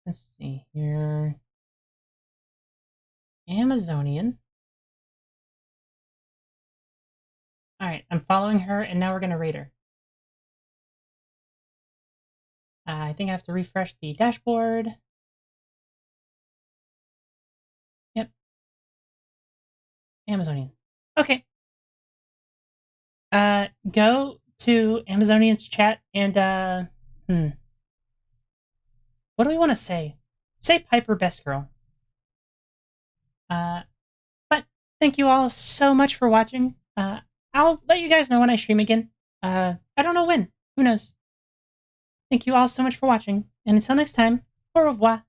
Let's see here. Amazonian. Alright, I'm following her, and now we're going to raid her. I think I have to refresh the dashboard. Yep. Amazonian. Okay. Go to Amazonian's chat and, what do we want to say? Say Piper Best Girl. But thank you all so much for watching. I'll let you guys know when I stream again. I don't know when. Who knows? Thank you all so much for watching. And until next time, au revoir.